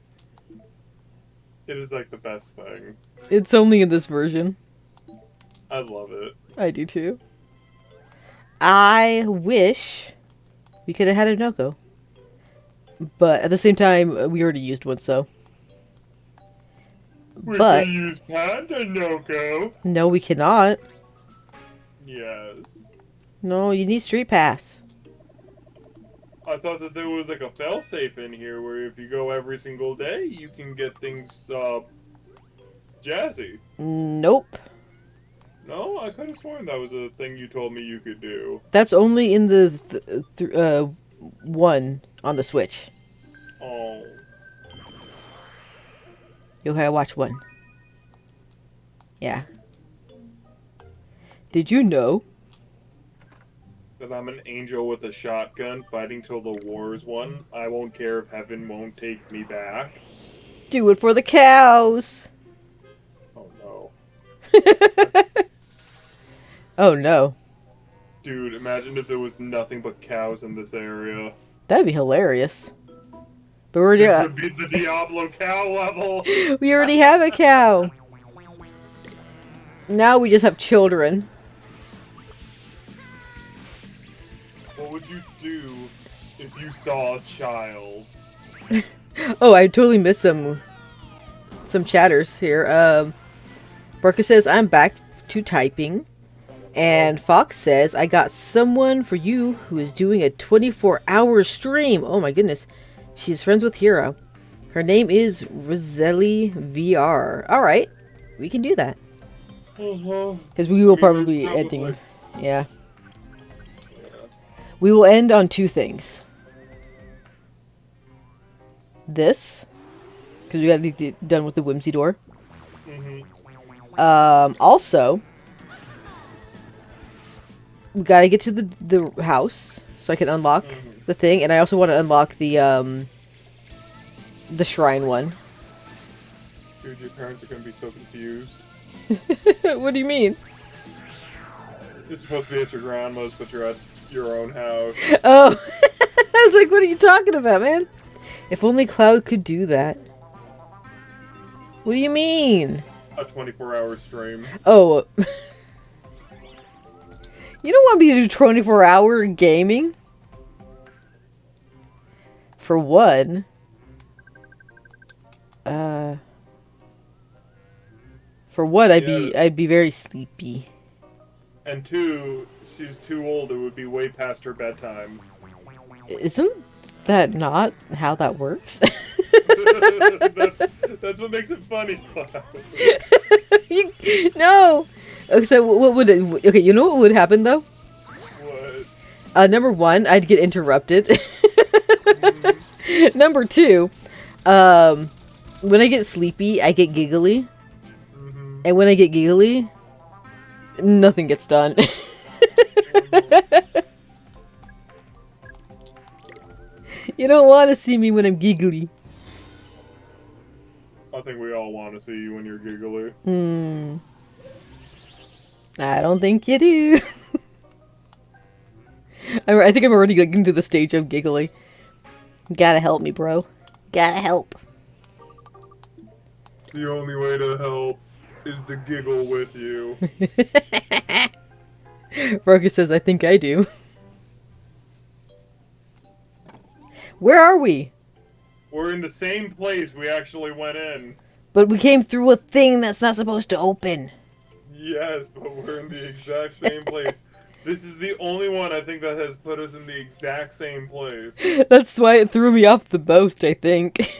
It is like the best thing. It's only in this version. I love it. I do too. I wish we could have had a Noko. But at the same time, we already used one, so. We But can use Panda Noko. no, we cannot. Yes. No, you need Street Pass. I thought that there was like a failsafe in here where if you go every single day, you can get things jazzy. Nope. No, I could have sworn that was a thing you told me you could do. That's only in the one on the Switch. Oh. You'll watch one. Yeah. Did you know? That I'm an angel with a shotgun fighting till the war's won. I won't care if heaven won't take me back. Do it for the cows. Oh no. Oh no. Dude, imagine if there was nothing but cows in this area. That'd be hilarious. But This would be the Diablo cow level. we already have a cow. Now we just have children. What would you do if you saw a child? Oh, I totally missed some chatters here. Barker says, I'm back to typing. And Fox says, I got someone for you who is doing a 24-hour stream. Oh my goodness. She's friends with Hero. Her name is Roselli VR. Alright. We can do that. Because we will probably be ending. Yeah. We will end on 2 things. This. Because we gotta get done with the Whimsy door. Mm-hmm. Also, we gotta get to the house so I can unlock the thing, and I also want to unlock the shrine one. Dude, your parents are gonna be so confused. What do you mean? You're supposed to be at your grandma's, but you're at your own house. Oh, I was like, what are you talking about, man? If only Cloud could do that. What do you mean? A 24-hour stream. Oh. You don't want me to do 24-hour gaming? For one. For one, I'd be very sleepy. And two, she's too old. It would be way past her bedtime. Isn't that not how that works? That's what makes it funny. No. Okay, so what would it? Okay, you know what would happen though? What? Number one, I'd get interrupted. Number two, when I get sleepy, I get giggly. And when I get giggly, nothing gets done. You don't want to see me when I'm giggly. I think we all want to see you when you're giggly. I don't think you do. I think I'm already getting to the stage of giggly. Gotta help me, bro. Gotta help. The only way to help is to giggle with you. Roka says, I think I do. Where are we? We're in the same place we actually went in. But we came through a thing that's not supposed to open. Yes, but we're in the exact same place. This is the only one I think that has put us in the exact same place. That's why it threw me off the boat, I think.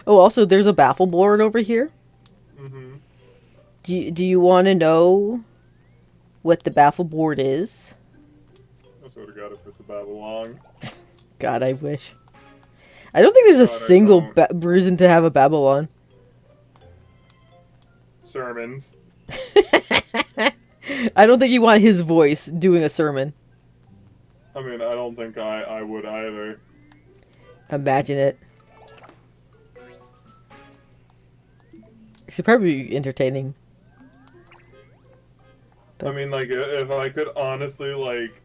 Oh, also, there's a baffle board over here. Mm-hmm. Do you want to know what the baffle board is? I swear to God, if it's a Babylon. God, I wish. I don't think there's a God, I single don't. reason to have a Babylon. Sermons. I don't think you want his voice doing a sermon. I mean, I don't think I would either. Imagine it. It's probably be entertaining. I mean, like, if I could honestly, like,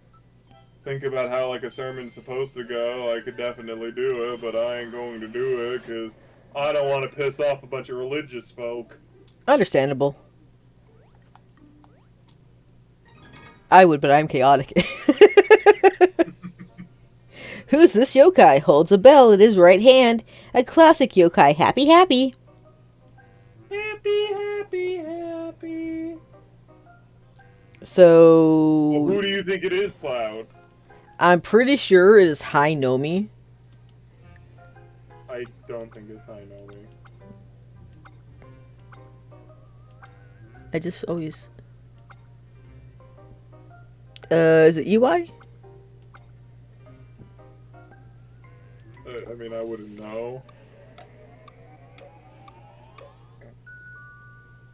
think about how, like, a sermon's supposed to go, I could definitely do it, but I ain't going to do it, because I don't want to piss off a bunch of religious folk. Understandable. I would, but I'm chaotic. Who's this yokai? Holds a bell in his right hand. A classic yokai. Happy, happy. Happy, happy, happy. So... Well, who do you think it is, Cloud? I'm pretty sure it is Nomi. I don't think it's Hainomi. I just always... is it Iwai? I mean, I wouldn't know.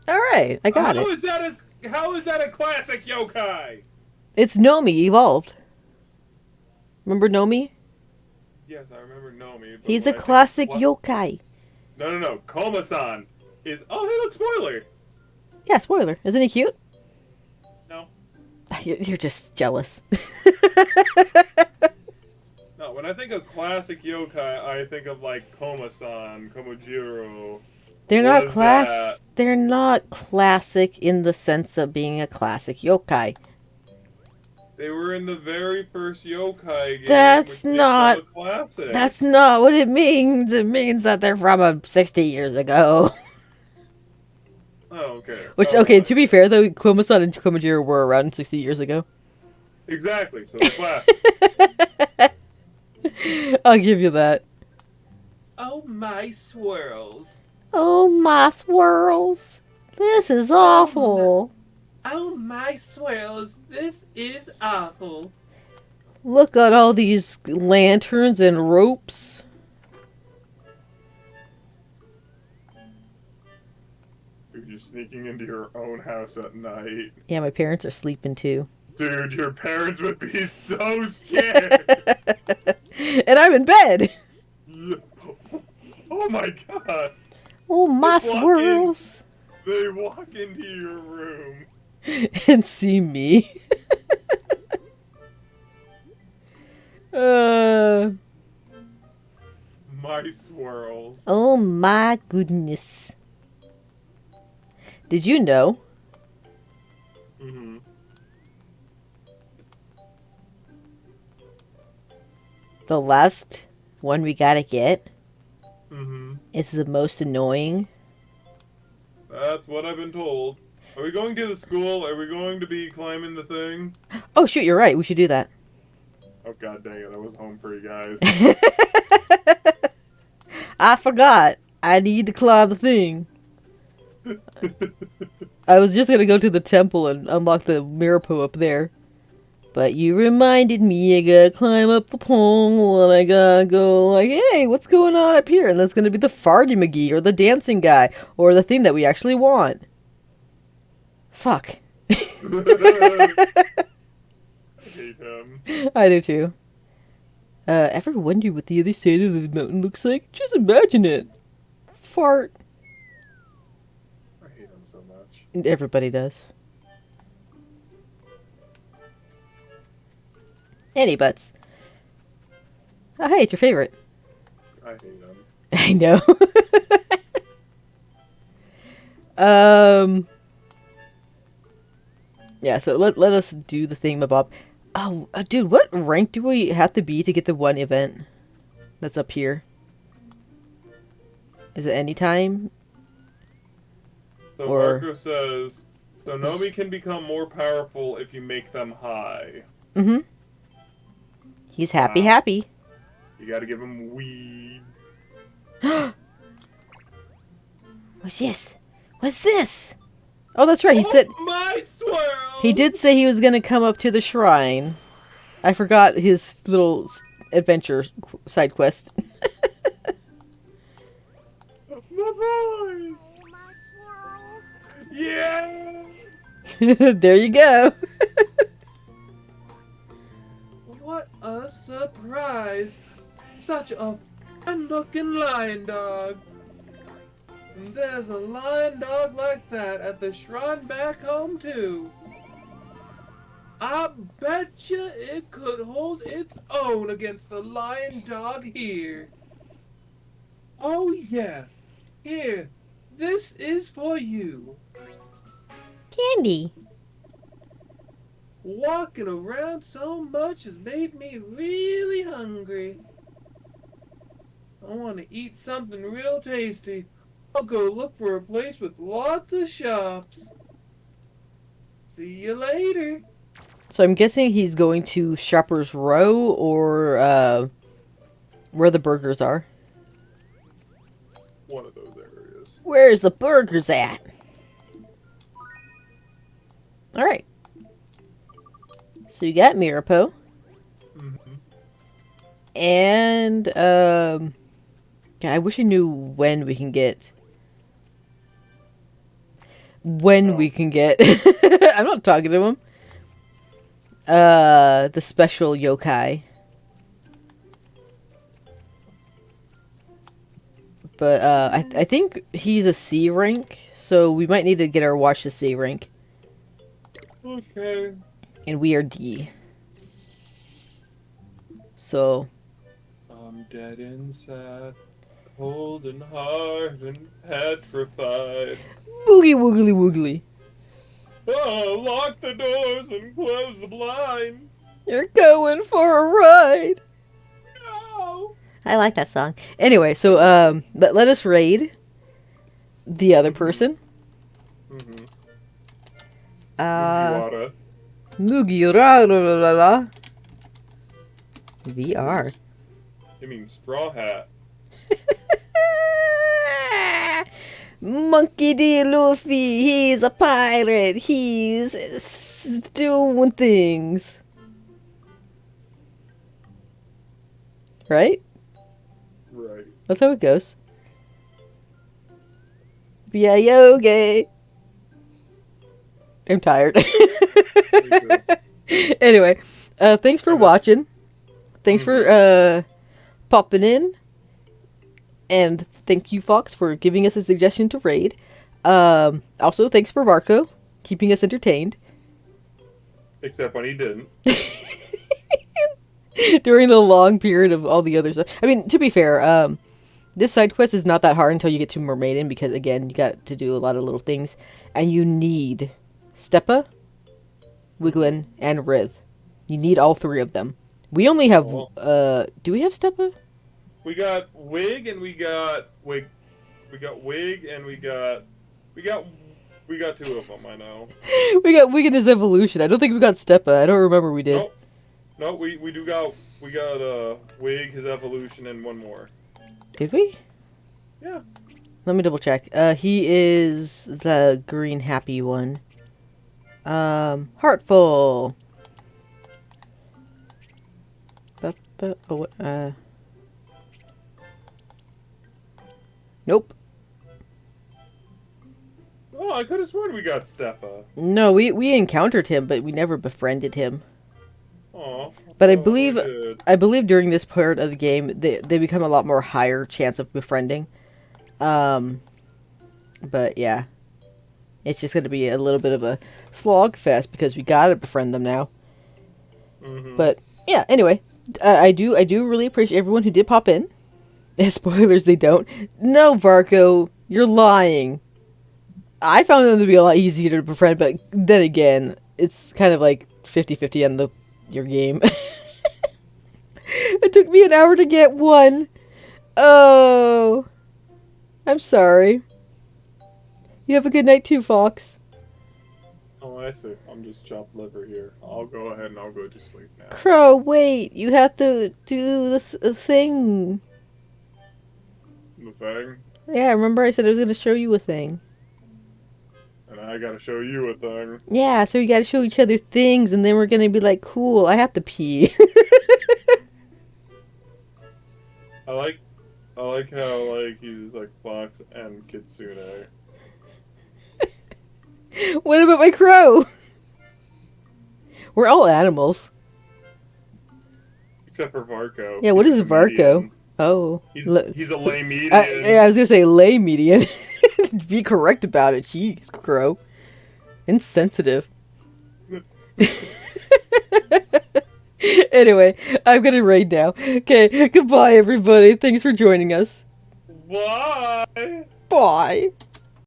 Alright, I got it. How is that a classic yokai? It's Nomi evolved. Remember Nomi? Yes, I remember Nomi. But He's a when I think- classic what? yokai. No. Koma-san is... Oh, hey, look, spoiler! Yeah, spoiler. Isn't he cute? No. You're just jealous. No, when I think of classic yokai, I think of, like, Koma-san, Komojiro. They're What not is class. that? They're not classic in the sense of being a classic yokai. They were in the very first yokai game. That's which makes not- them a classic. That's not what it means. It means that they're from 60 years ago. I don't care. Which, Oh, okay, fine. to be fair though, Komasan and Komajiro were around 60 years ago. Exactly, so they're classic. I'll give you that. Oh my swirls. Oh my swirls. This is awful. Oh my swirls, this is awful. Look at all these lanterns and ropes. Dude, sneaking into your own house at night. Yeah, my parents are sleeping too. Dude, your parents would be so scared. And I'm in bed. Oh my god. Oh, my They walk swirls. They walk into your room. And see me. My swirls. Oh my goodness. Did you know Mm-hmm. the last one we gotta get Mm-hmm. is the most annoying? That's what I've been told. Are we going to the school? Are we going to be climbing the thing? Oh shoot, you're right. We should do that. Oh god dang it, I was home for you guys. I forgot. I need to climb the thing. I was just gonna go to the temple and unlock the Mirapo up there. But you reminded me I gotta climb up the pole and I gotta go like, hey, what's going on up here? And that's gonna be the Farty McGee or the dancing guy or the thing that we actually want. Fuck. I hate him. I do too. Ever wonder what the other side of the mountain looks like? Just imagine it. Fart. I hate him so much. Everybody does. Any butts. Oh, hey, it's your favorite. I hate him. I know. Yeah, so let us do the thingamabob. Oh, dude, what rank do we have to be to get the one event that's up here? Is it anytime? So Or- Marco says, so Nomi can become more powerful if you make them high. Mm-hmm. He's happy, Wow. happy. You gotta give him weed. What's this? What's this? Oh, that's right. He said My swirl! he did say he was gonna come up to the shrine. I forgot his little adventure side quest. My boy! Oh, my swirls. Yeah! There you go. What a surprise! Such a fun-looking lion dog. And there's a lion dog like that at the shrine back home too. I betcha it could hold its own against the lion dog here. Oh yeah, here, this is for you. Candy. Walking around so much has made me really hungry. I want to eat something real tasty. I'll go look for a place with lots of shops. See you later. So I'm guessing he's going to Shoppers Row or where the burgers are. One of those areas. Where's the burgers at? All right. So you got Mirapo. Mm-hmm. And God, I wish I knew when we can get. We can get. I'm not talking to him. The special yokai. But I think he's a C rank, so we might need to get our watch to C rank, Okay. and we are D. So I'm dead inside, cold and hard and petrified. boogie woogly woogly. Oh, lock the doors and close the blinds. You're going for a ride. No. I like that song. Anyway, so let us raid the other person. Mm-hmm. Mugiwara. Mugiwara. VR. You mean straw hat? Monkey D. Luffy, he's a pirate. He's doing things. Right? Right. That's how it goes. Biayoge. I'm tired. Me too. Anyway, thanks for watching. Thanks for popping in. And thank you, Fox, for giving us a suggestion to raid. Also, thanks for Marco, keeping us entertained. Except when he didn't. During the long period of all the other stuff. I mean, to be fair, this side quest is not that hard until you get to Mermaiden, because, again, you got to do a lot of little things. And you need Steppa, Wiglin, and Rith. You need all three of them. We only have, do we have Steppa? We got Wig and we got Wig. We got Wig and we got two of them, I know. We got Wig and his evolution. I don't think we got Steppa. I don't remember we did. No, we got Wig, his evolution, and one more. Did we? Yeah. Let me double check. He is the green happy one. Heartful. Nope. Oh, I could have sworn we got Steppa. No, we encountered him, but we never befriended him. Aw. But I Oh, believe we did. during this part of the game they become a lot more higher chance of befriending. But yeah. It's just gonna be a little bit of a slog fest because we gotta befriend them now. Mhm. But yeah, anyway. I do really appreciate everyone who did pop in. Spoilers, they don't. No, Varco, you're lying. I found them to be a lot easier to befriend, but then again, it's kind of like 50-50 on your game. It took me an hour to get one. Oh. I'm sorry. You have a good night too, Fox. Oh, I see. I'm just chopped liver here. I'll go ahead and I'll go to sleep now. Crow, wait. You have to do the thing. The thing? Yeah, remember I said I was going to show you a thing. And I gotta show you a thing. Yeah, so we gotta show each other things, and then we're gonna be like, cool, I have to pee. I like how, like, he's like Fox and Kitsune. What about my crow? We're all animals. Except for Varco. Yeah, what He's is a Varco? median. Oh. He's a lay median. Yeah, I was gonna say lay median. Be correct about it. Jeez, crow. Insensitive. Anyway, I'm gonna raid now. Okay, goodbye everybody. Thanks for joining us. Why? Bye.